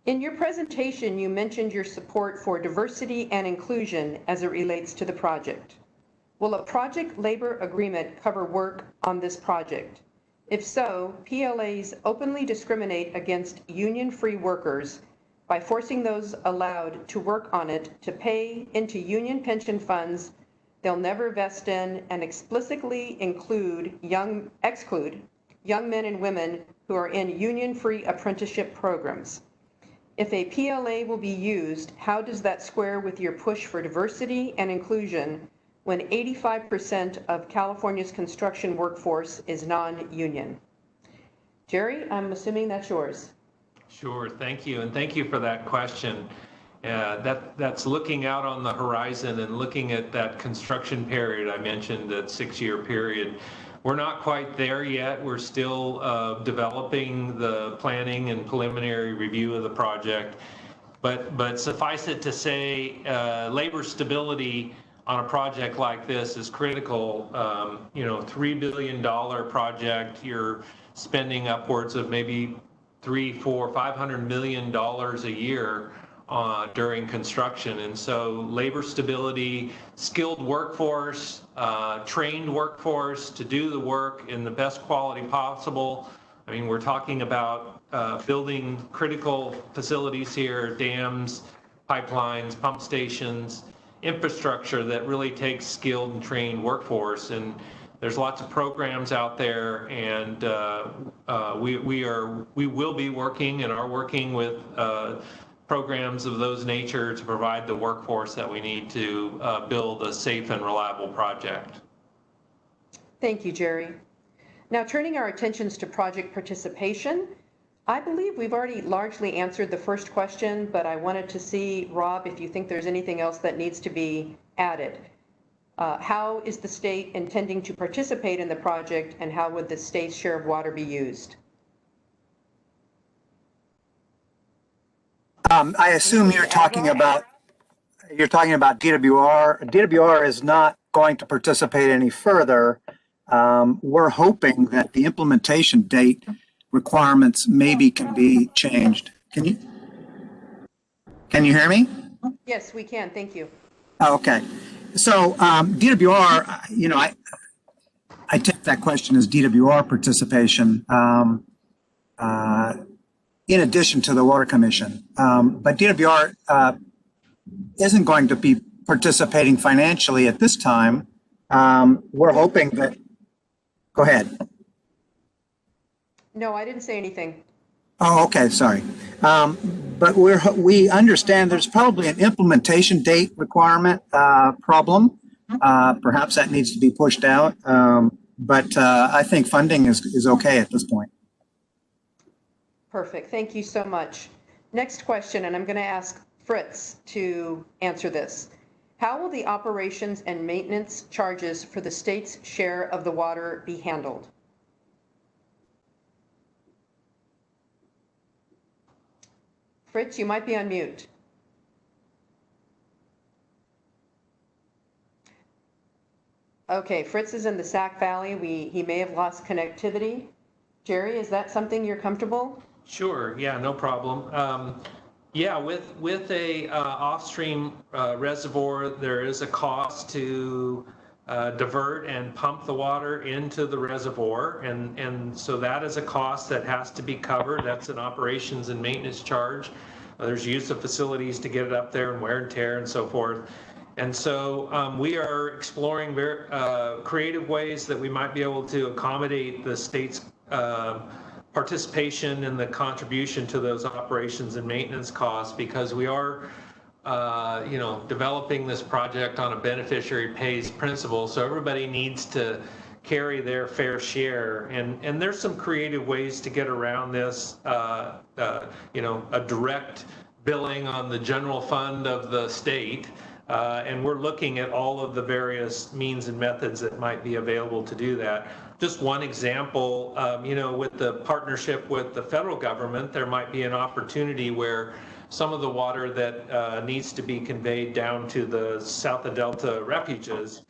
In your presentation, you mentioned your support for diversity and inclusion as it relates to the project. Will a project labor agreement cover work on this project? If so, PLAs openly discriminate against union-free workers by forcing those allowed to work on it to pay into union pension funds they'll never vest in, and explicitly exclude young men and women who are in union-free apprenticeship programs. If a PLA will be used, how does that square with your push for diversity and inclusion when 85% of California's construction workforce is non-union? Jerry, I'm assuming that's yours. Sure, thank you, and thank you for that question. That's looking out on the horizon and looking at that construction period I mentioned, that 6-year period. We're not quite there yet. We're still developing the planning and preliminary review of the project. But suffice it to say, labor stability on a project like this is critical. $3 billion project, you're spending upwards of maybe $300, $400, $500 million a year during construction. And so labor stability, skilled workforce, trained workforce to do the work in the best quality possible. I mean, we're talking about building critical facilities here, dams, pipelines, pump stations, infrastructure that really takes skilled and trained workforce. And there's lots of programs out there, and we will be working and are working with programs of those nature to provide the workforce that we need to build a safe and reliable project. Thank you, Jerry. Now, turning our attentions to project participation, I believe we've already largely answered the first question, but I wanted to see, Rob, if you think there's anything else that needs to be added. How is the state intending to participate in the project, and how would the state's share of water be used? I assume you're talking about DWR. DWR is not going to participate any further. We're hoping that the implementation date requirements maybe can be changed. Can you hear me? Yes, we can. Thank you. Okay. So DWR, you know, I take that question as DWR participation in addition to the Water Commission. But DWR isn't going to be participating financially at this time. We're hoping that, go ahead. No, I didn't say anything. Oh, okay, sorry. But we understand there's probably an implementation date requirement problem. Perhaps that needs to be pushed out. But I think funding is okay at this point. Perfect. Thank you so much. Next question, and I'm going to ask Fritz to answer this. How will the operations and maintenance charges for the state's share of the water be handled? Fritz, you might be on mute. Okay, Fritz is in the Sac Valley. He may have lost connectivity. Jerry, is that something you're comfortable? Sure, yeah, no problem. Yeah, with a off-stream reservoir, there is a cost to divert and pump the water into the reservoir, and so that is a cost that has to be covered. That's an operations and maintenance charge. There's use of facilities to get it up there and wear and tear and so forth. And so we are exploring very creative ways that we might be able to accommodate the state's participation in the contribution to those operations and maintenance costs, because we are developing this project on a beneficiary pays principle. So everybody needs to carry their fair share, and there's some creative ways to get around this, a direct billing on the general fund of the state. And we're looking at all of the various means and methods that might be available to do that. Just one example, with the partnership with the federal government, there might be an opportunity where some of the water that needs to be conveyed down to the South and Delta refuges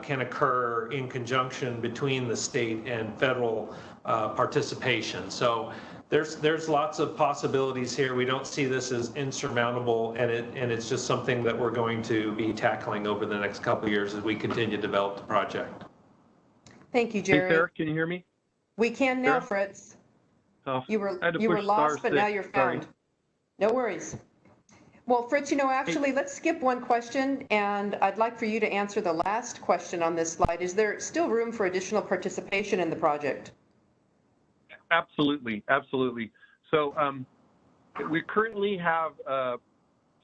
can occur in conjunction between the state and federal participation. So there's lots of possibilities here. We don't see this as insurmountable, and it's just something that we're going to be tackling over the next couple of years as we continue to develop the project. Thank you, Jerry. Hey, Sarah, can you hear me? We can now, Sarah? Fritz. Oh, You were I had to push lost, star but now 6. you're Sorry. found. No worries. Well, Fritz, actually, let's skip one question, and I'd like for you to answer the last question on this slide. Is there still room for additional participation in the project? Absolutely, absolutely. So we currently have a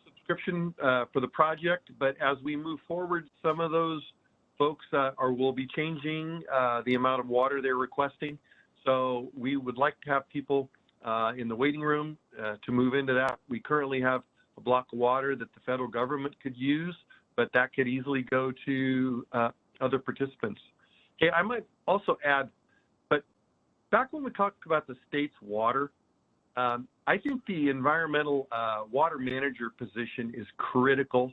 subscription for the project, but as we move forward, some of those folks will be changing the amount of water they're requesting. So we would like to have people in the waiting room to move into that. We currently have a block of water that the federal government could use, but that could easily go to other participants. Okay, I might also add, but back when we talked about the state's water, I think the environmental water manager position is critical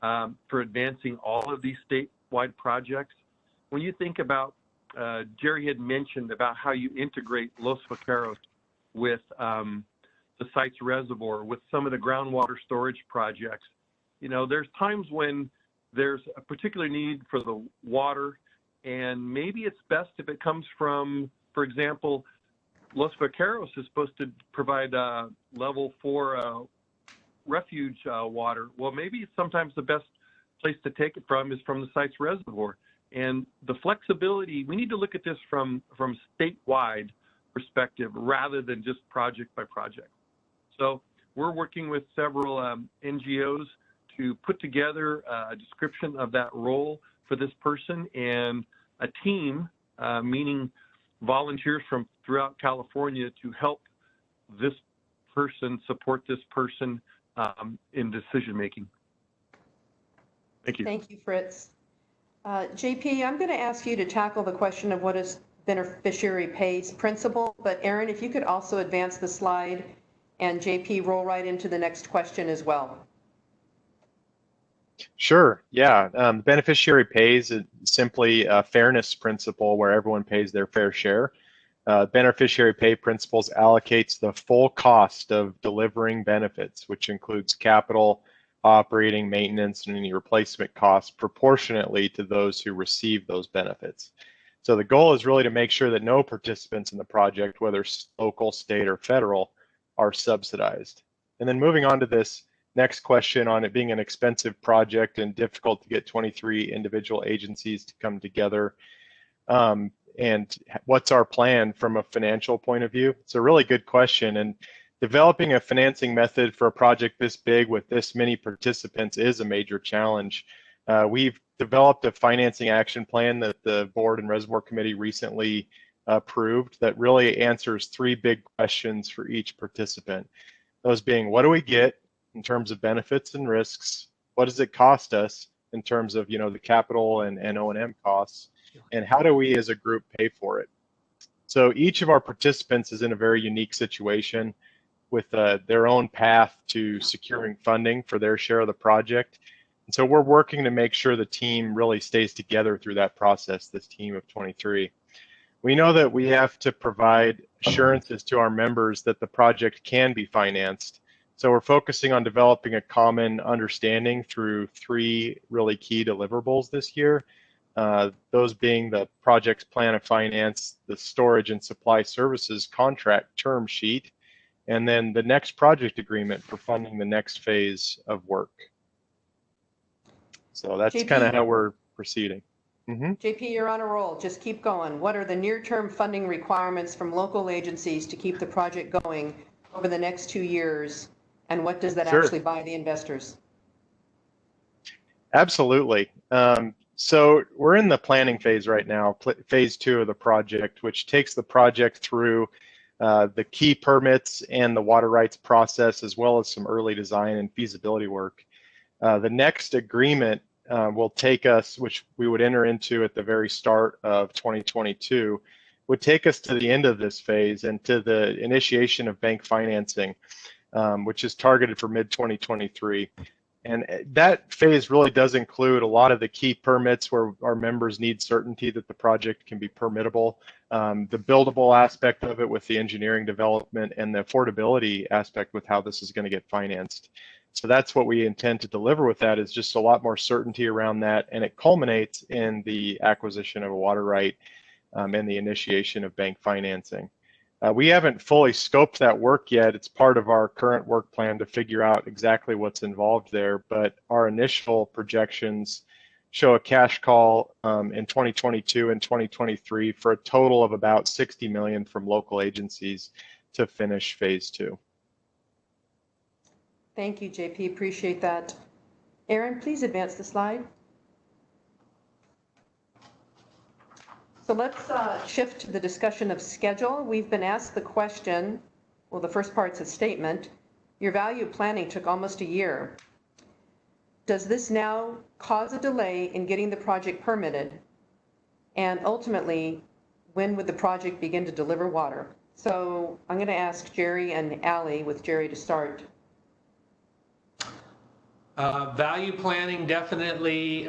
for advancing all of these statewide projects. When you think about, Jerry had mentioned about how you integrate Los Vaqueros with the site's reservoir with some of the groundwater storage projects. You know, there's times when there's a particular need for the water, and maybe it's best if it comes from, for example, Los Vaqueros is supposed to provide level 4 refuge water. Well, maybe sometimes the best place to take it from is from the site's reservoir. And the flexibility, we need to look at this from statewide perspective rather than just project by project. So we're working with several NGOs to put together a description of that role for this person, and a team, meaning volunteers from throughout California, to help this person, support this person in decision making. Thank you. Thank you, Fritz. JP, I'm going to ask you to tackle the question of what is beneficiary pays principle, but Aaron, if you could also advance the slide, and JP, roll right into the next question as well. Sure, yeah. Beneficiary pays is simply a fairness principle where everyone pays their fair share. Beneficiary pay principles allocates the full cost of delivering benefits, which includes capital, operating, maintenance, and any replacement costs proportionately to those who receive those benefits. So the goal is really to make sure that no participants in the project, whether local, state, or federal, are subsidized. And then moving on to this next question on it being an expensive project and difficult to get 23 individual agencies to come together. And what's our plan from a financial point of view? It's a really good question. And developing a financing method for a project this big with this many participants is a major challenge. We've developed a financing action plan that the board and reservoir committee recently approved that really answers 3 big questions for each participant. Those being, what do we get in terms of benefits and risks? What does it cost us in terms of, you know, the capital and O&M costs? And how do we as a group pay for it? So each of our participants is in a very unique situation with their own path to securing funding for their share of the project. And so we're working to make sure the team really stays together through that process, this team of 23. We know that we have to provide assurances to our members that the project can be financed. So we're focusing on developing a common understanding through 3 really key deliverables this year. Those being the project's plan of finance, the storage and supply services contract term sheet, and then the next project agreement for funding the next phase of work. So that's kind of how we're proceeding. JP, you're on a roll. Just keep going. What are the near-term funding requirements from local agencies to keep the project going over the next 2 years? And what does that actually buy the investors? Absolutely. So we're in the planning phase right now, phase 2 of the project, which takes the project through the key permits and the water rights process, as well as some early design and feasibility work. The next agreement will take us, which we would enter into at the very start of 2022, would take us to the end of this phase and to the initiation of bank financing, which is targeted for mid-2023. And that phase really does include a lot of the key permits where our members need certainty that the project can be permittable, the buildable aspect of it with the engineering development, and the affordability aspect with how this is going to get financed. So that's what we intend to deliver with that, is just a lot more certainty around that, and it culminates in the acquisition of a water right and the initiation of bank financing. We haven't fully scoped that work yet. It's part of our current work plan to figure out exactly what's involved there, but our initial projections show a cash call in 2022 and 2023 for a total of about $60 million from local agencies to finish phase 2. Thank you, JP. Appreciate that. Aaron, please advance the slide. So let's shift to the discussion of schedule. We've been asked the question, well, the first part's a statement. Your value planning took almost a year. Does this now cause a delay in getting the project permitted? And ultimately, when would the project begin to deliver water? So I'm going to ask Jerry and Allie, with Jerry to start. Value planning definitely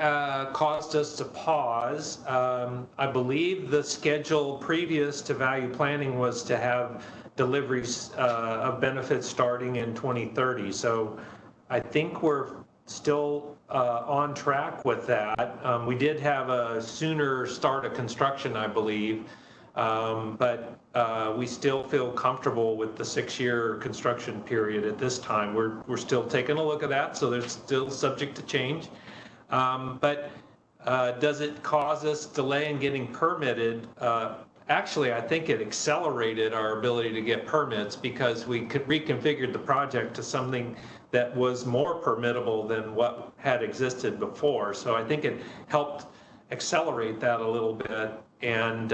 caused us to pause. I believe the schedule previous to value planning was to have deliveries of benefits starting in 2030. So I think we're still on track with that. We did have a sooner start of construction, I believe, but we still feel comfortable with the 6-year construction period at this time. We're still taking a look at that, so there's still subject to change. But does it cause us delay in getting permitted? Actually, I think it accelerated our ability to get permits because we could reconfigure the project to something that was more permittable than what had existed before. So I think it helped accelerate that a little bit and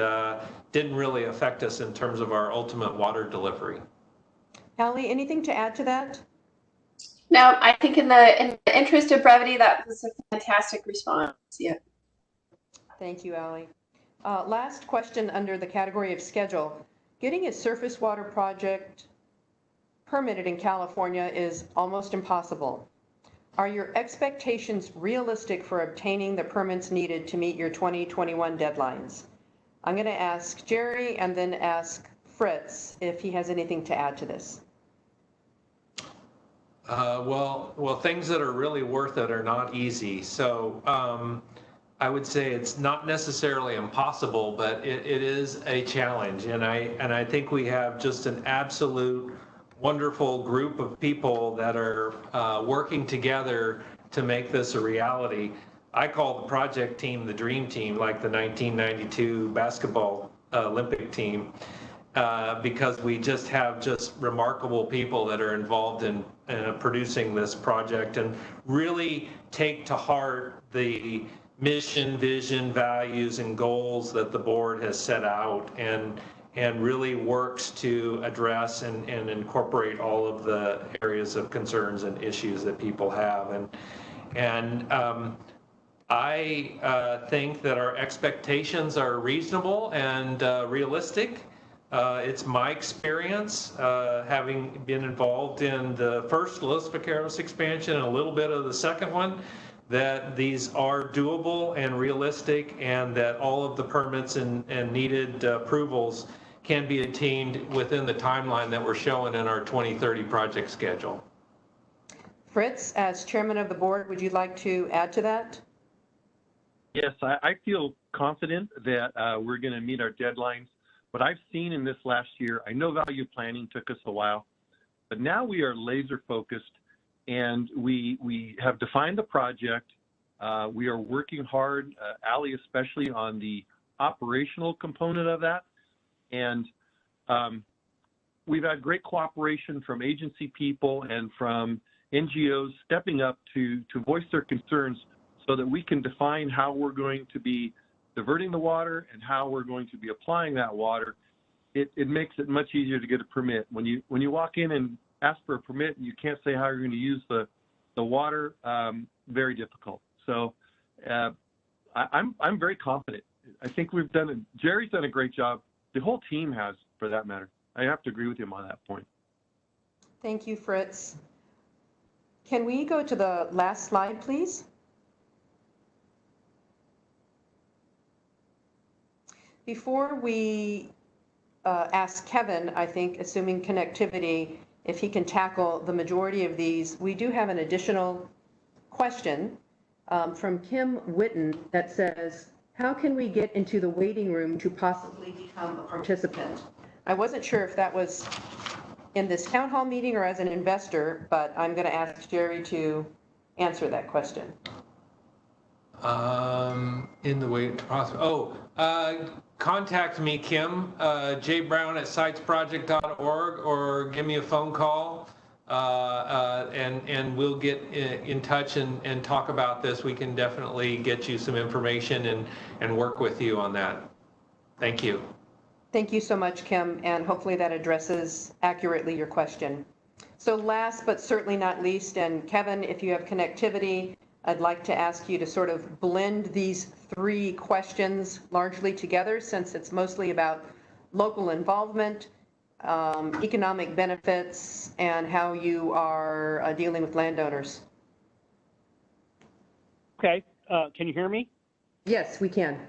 didn't really affect us in terms of our ultimate water delivery. Allie, anything to add to that? No, I think in the interest of brevity, that was a fantastic response. Yeah. Thank you, Allie. Last question under the category of schedule. Getting a surface water project permitted in California is almost impossible. Are your expectations realistic for obtaining the permits needed to meet your 2021 deadlines? I'm going to ask Jerry and then ask Fritz if he has anything to add to this. Well, things that are really worth it are not easy. So I would say it's not necessarily impossible, but it is a challenge. And I think we have just an absolute wonderful group of people that are working together to make this a reality. I call the project team the dream team, like the 1992 basketball Olympic team. Because we just have remarkable people that are involved in producing this project and really take to heart the mission, vision, values, and goals that the board has set out and really works to address and incorporate all of the areas of concerns and issues that people have. I think that our expectations are reasonable and realistic. It's my experience, having been involved in the first Los Vaqueros expansion and a little bit of the second one, that these are doable and realistic and that all of the permits and needed approvals can be attained within the timeline that we're showing in our 2030 project schedule. Fritz, as chairman of the board, would you like to add to that? Yes, I feel confident that we're going to meet our deadlines. What I've seen in this last year, I know value planning took us a while, but now we are laser focused and we have defined the project. We are working hard, Allie especially, on the operational component of that. And we've had great cooperation from agency people and from NGOs stepping up to voice their concerns so that we can define how we're going to be diverting the water and how we're going to be applying that water. It makes it much easier to get a permit. When you walk in and ask for a permit and you can't say how you're going to use the water, very difficult. So I'm very confident. I think Jerry's done a great job. The whole team has, for that matter. I have to agree with him on that point. Thank you, Fritz. Can we go to the last slide, please? Before we ask Kevin, I think, assuming connectivity, if he can tackle the majority of these, we do have an additional question from Kim Witten that says, how can we get into the waiting room to possibly become a participant? I wasn't sure if that was in this town hall meeting or as an investor, but I'm going to ask Jerry to answer that question. In the way to possible. Contact me, Kim, jbrown@sitesproject.org, or give me a phone call, and we'll get in touch and talk about this. We can definitely get you some information and work with you on that. Thank you. Thank you so much, Kim, and hopefully that addresses accurately your question. So last but certainly not least, and Kevin, if you have connectivity, I'd like to ask you to sort of blend these three questions largely together, since it's mostly about local involvement, economic benefits, and how you are dealing with landowners. Okay, can you hear me? Yes, we can.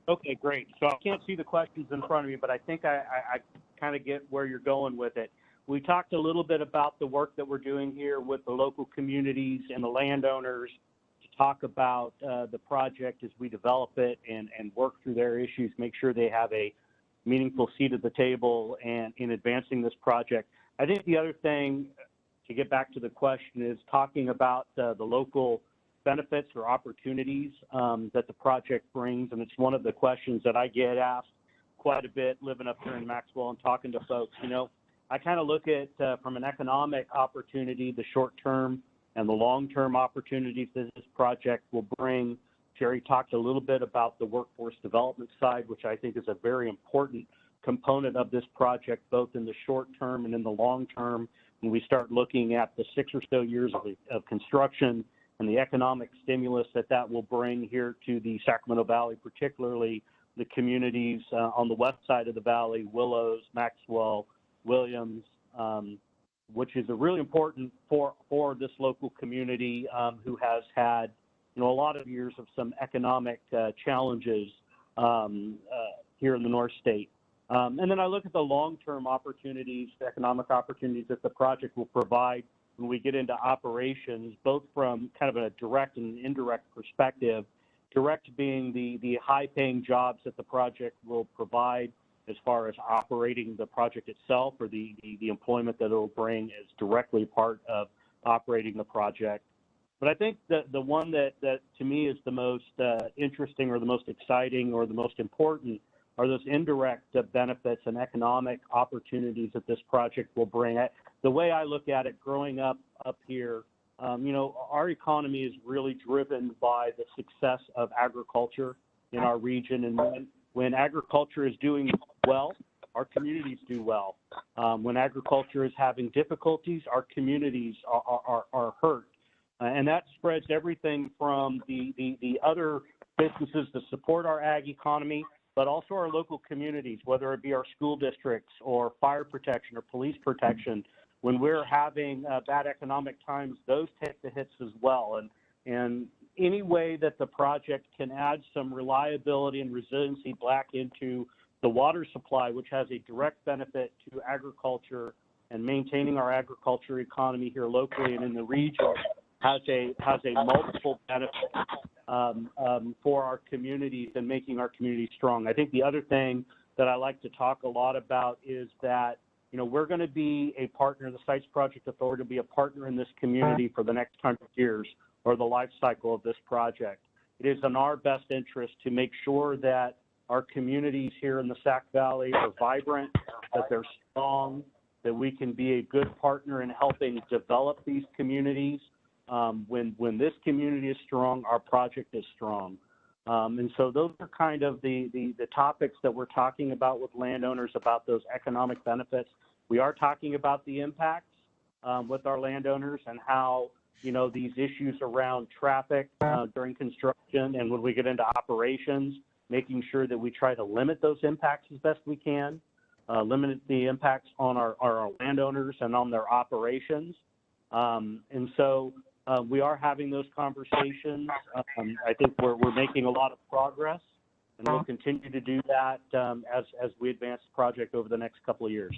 Okay, great. So I can't see the questions in front of me, but I think I kind of get where you're going with it. We talked a little bit about the work that we're doing here with the local communities and the landowners to talk about the project as we develop it and work through their issues, make sure they have a meaningful seat at the table and in advancing this project. I think the other thing, to get back to the question, is talking about the local benefits or opportunities that the project brings. And it's one of the questions that I get asked quite a bit living up here in Maxwell and talking to folks. You know, I kind of look at from an economic opportunity, the short-term and the long-term opportunities that this project will bring. Jerry talked a little bit about the workforce development side, which I think is a very important component of this project, both in the short term and in the long term. When we start looking at the 6 or so years of construction and the economic stimulus that will bring here to the Sacramento Valley, particularly the communities on the west side of the valley, Willows, Maxwell, Williams, which is really important for this local community who has had, you know, a lot of years of some economic challenges here in the North State. And then I look at the long-term opportunities, the economic opportunities that the project will provide when we get into operations, both from kind of a direct and indirect perspective. Direct being the high-paying jobs that the project will provide as far as operating the project itself, or the employment that it will bring is directly part of operating the project. But I think that the one that to me is the most interesting or the most exciting or the most important are those indirect benefits and economic opportunities that this project will bring. The way I look at it, growing up here, you know, our economy is really driven by the success of agriculture in our region. And when agriculture is doing well, our communities do well. When agriculture is having difficulties, our communities are hurt. And that spreads everything from the other businesses that support our ag economy, but also our local communities, whether it be our school districts or fire protection or police protection. When we're having bad economic times, those take the hits as well. And any way that the project can add some reliability and resiliency back into the water supply, which has a direct benefit to agriculture and maintaining our agriculture economy here locally and in the region, has a multiple benefit for our communities and making our communities strong. I think the other thing that I like to talk a lot about is that, you know, we're going to be a partner, the Sites Project Authority will be a partner in this community for the next 100 years, or the life cycle of this project. It is in our best interest to make sure that our communities here in the Sac Valley are vibrant, that they're strong, that we can be a good partner in helping develop these communities. When this community is strong, our project is strong. And so those are kind of the topics that we're talking about with landowners, about those economic benefits. We are talking about the impacts with our landowners and how, you know, these issues around traffic during construction and when we get into operations, making sure that we try to limit those impacts as best we can, limit the impacts on our landowners and on their operations. And so we are having those conversations. I think we're making a lot of progress, and we'll continue to do that as we advance the project over the next couple of years.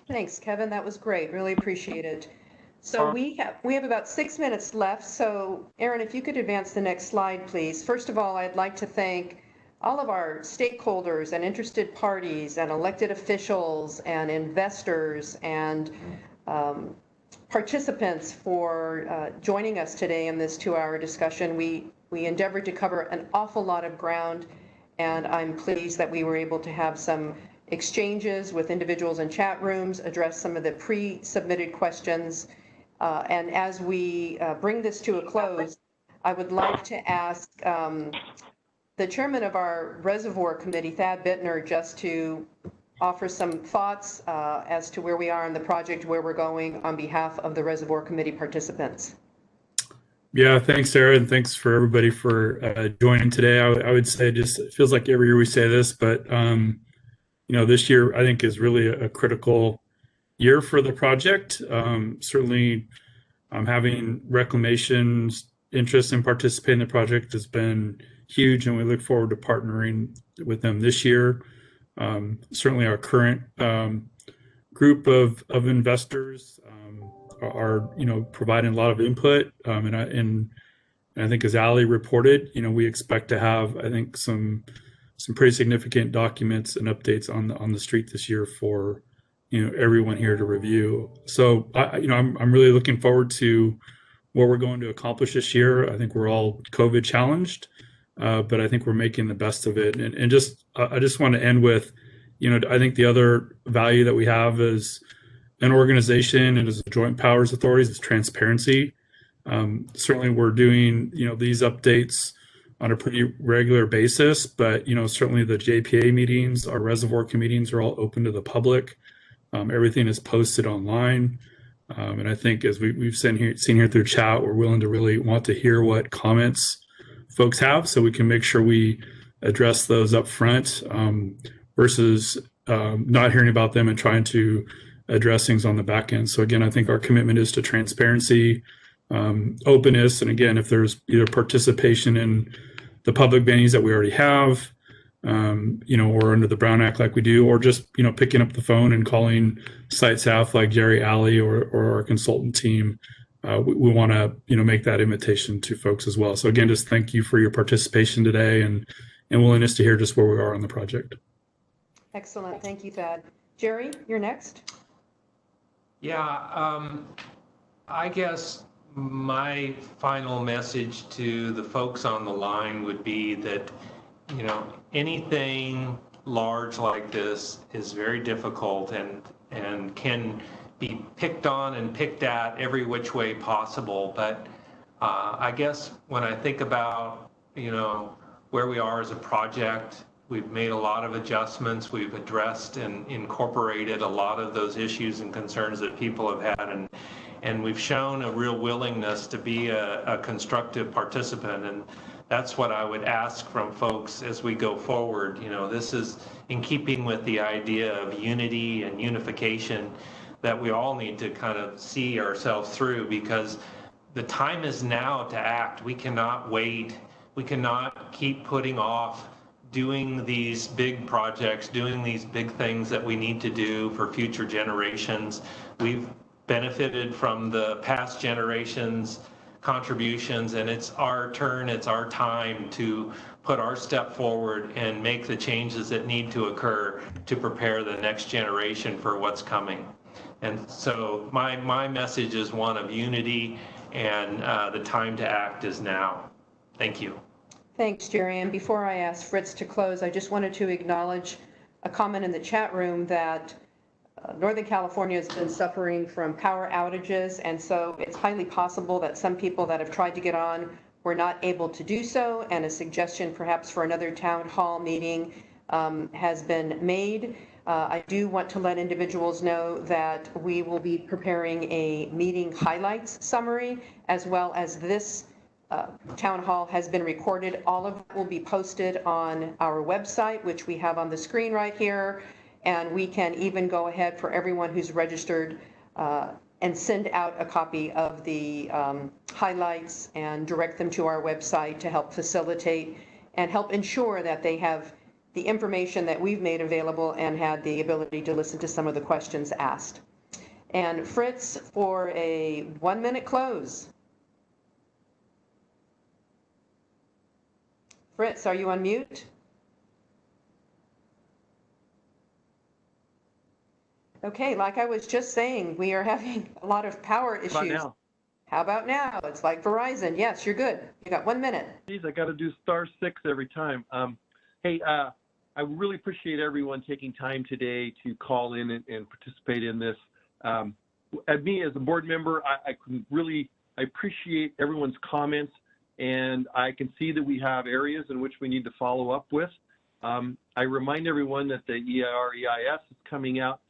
Thanks, Kevin. That was great. Really appreciate it. So we have about 6 minutes left. So Aaron, if you could advance the next slide, please. First of all, I'd like to thank all of our stakeholders and interested parties and elected officials and investors and participants for joining us today in this 2-hour discussion. We endeavored to cover an awful lot of ground, and I'm pleased that we were able to have some exchanges with individuals in chat rooms, address some of the pre-submitted questions. And as we bring this to a close, I would like to ask the chairman of our Reservoir Committee, Thad Bittner, just to offer some thoughts as to where we are in the project, where we're going on behalf of the Reservoir Committee participants. Yeah, thanks, Sarah, and thanks for everybody for joining today. I would say, just it feels like every year we say this, but you know, this year I think is really a critical year for the project. Certainly, having Reclamation's interest in participating in the project has been huge, and we look forward to partnering with them this year. Certainly our current group of investors are providing a lot of input, and I think as Ali reported, we expect to have, I think, some pretty significant documents and updates on the street this year for everyone here to review. So I'm really looking forward to what we're going to accomplish this year. I think we're all COVID challenged, but I think we're making the best of it. And just I just want to end with, I think the other value that we have as an organization and as a joint powers authorities is transparency. Certainly we're doing these updates on a pretty regular basis, but certainly the JPA meetings, our reservoir meetings are all open to the public. Everything is posted online. And I think as we've seen here through chat, we're willing to really want to hear what comments folks have so we can make sure we address those up front versus not hearing about them and trying to address things on the back end. So again, I think our commitment is to transparency, openness, and again, if there's either participation in the public venues that we already have, or under the Brown Act like we do, or just, picking up the phone and calling site staff like Jerry, Alley, or our consultant team, we want to, make that invitation to folks as well. So again, just thank you for your participation today and willingness to hear just where we are on the project. Excellent. Thank you, Thad. Jerry, you're next. Yeah, I guess my final message to the folks on the line would be that, anything large like this is very difficult and can be picked on and picked at every which way possible. But I guess when I think about, where we are as a project, we've made a lot of adjustments. We've addressed and incorporated a lot of those issues and concerns that people have had. And we've shown a real willingness to be a constructive participant. And that's what I would ask from folks as we go forward. This is in keeping with the idea of unity and unification that we all need to kind of see ourselves through, because the time is now to act. We cannot wait. We cannot keep putting off doing these big projects, doing these big things that we need to do for future generations. We've benefited from the past generations' contributions, and it's our turn, it's our time to put our step forward and make the changes that need to occur to prepare the next generation for what's coming. And so my message is one of unity, and the time to act is now. Thank you. Thanks, Jerry. And before I ask Fritz to close, I just wanted to acknowledge a comment in the chat room that Northern California has been suffering from power outages, and so it's highly possible that some people that have tried to get on were not able to do so, and a suggestion perhaps for another town hall meeting has been made. I do want to let individuals know that we will be preparing a meeting highlights summary, as well as this town hall has been recorded. All of it will be posted on our website, which we have on the screen right here. And we can even go ahead for everyone who's registered and send out a copy of the highlights and direct them to our website to help facilitate and help ensure that they have the information that we've made available and had the ability to listen to some of the questions asked. And Fritz, for a 1-minute close. Fritz, are you on mute? Okay, like I was just saying, we are having a lot of power issues. How about now? How about now? It's like Verizon. Yes, you're good. You got 1 minute. Geez, I got to do *6 every time. Hey, I really appreciate everyone taking time today to call in and participate in this. At me as a board member, I appreciate everyone's comments, and I can see that we have areas in which we need to follow up with. I remind everyone that the EIS is coming out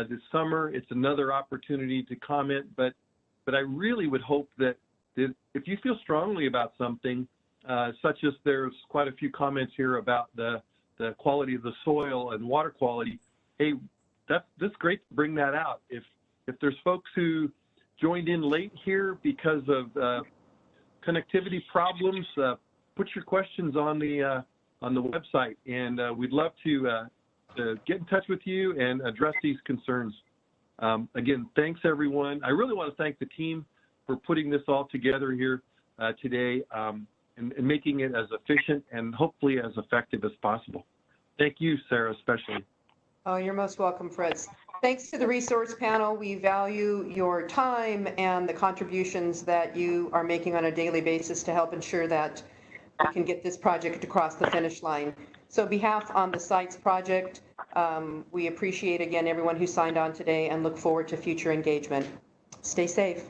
this summer. It's another opportunity to comment, but I really would hope that if you feel strongly about something, such as there's quite a few comments here about the quality of the soil and water quality, hey, that's great to bring that out. If there's folks who joined in late here because of connectivity problems, put your questions on the website, and we'd love to to get in touch with you and address these concerns. Again, thanks everyone. I really want to thank the team for putting this all together here today and making it as efficient and hopefully as effective as possible. Thank you, Sarah, especially. Oh, you're most welcome, Fritz. Thanks to the resource panel. We value your time and the contributions that you are making on a daily basis to help ensure that we can get this project across the finish line. So on behalf on the Sites project, we appreciate again everyone who signed on today and look forward to future engagement. Stay safe.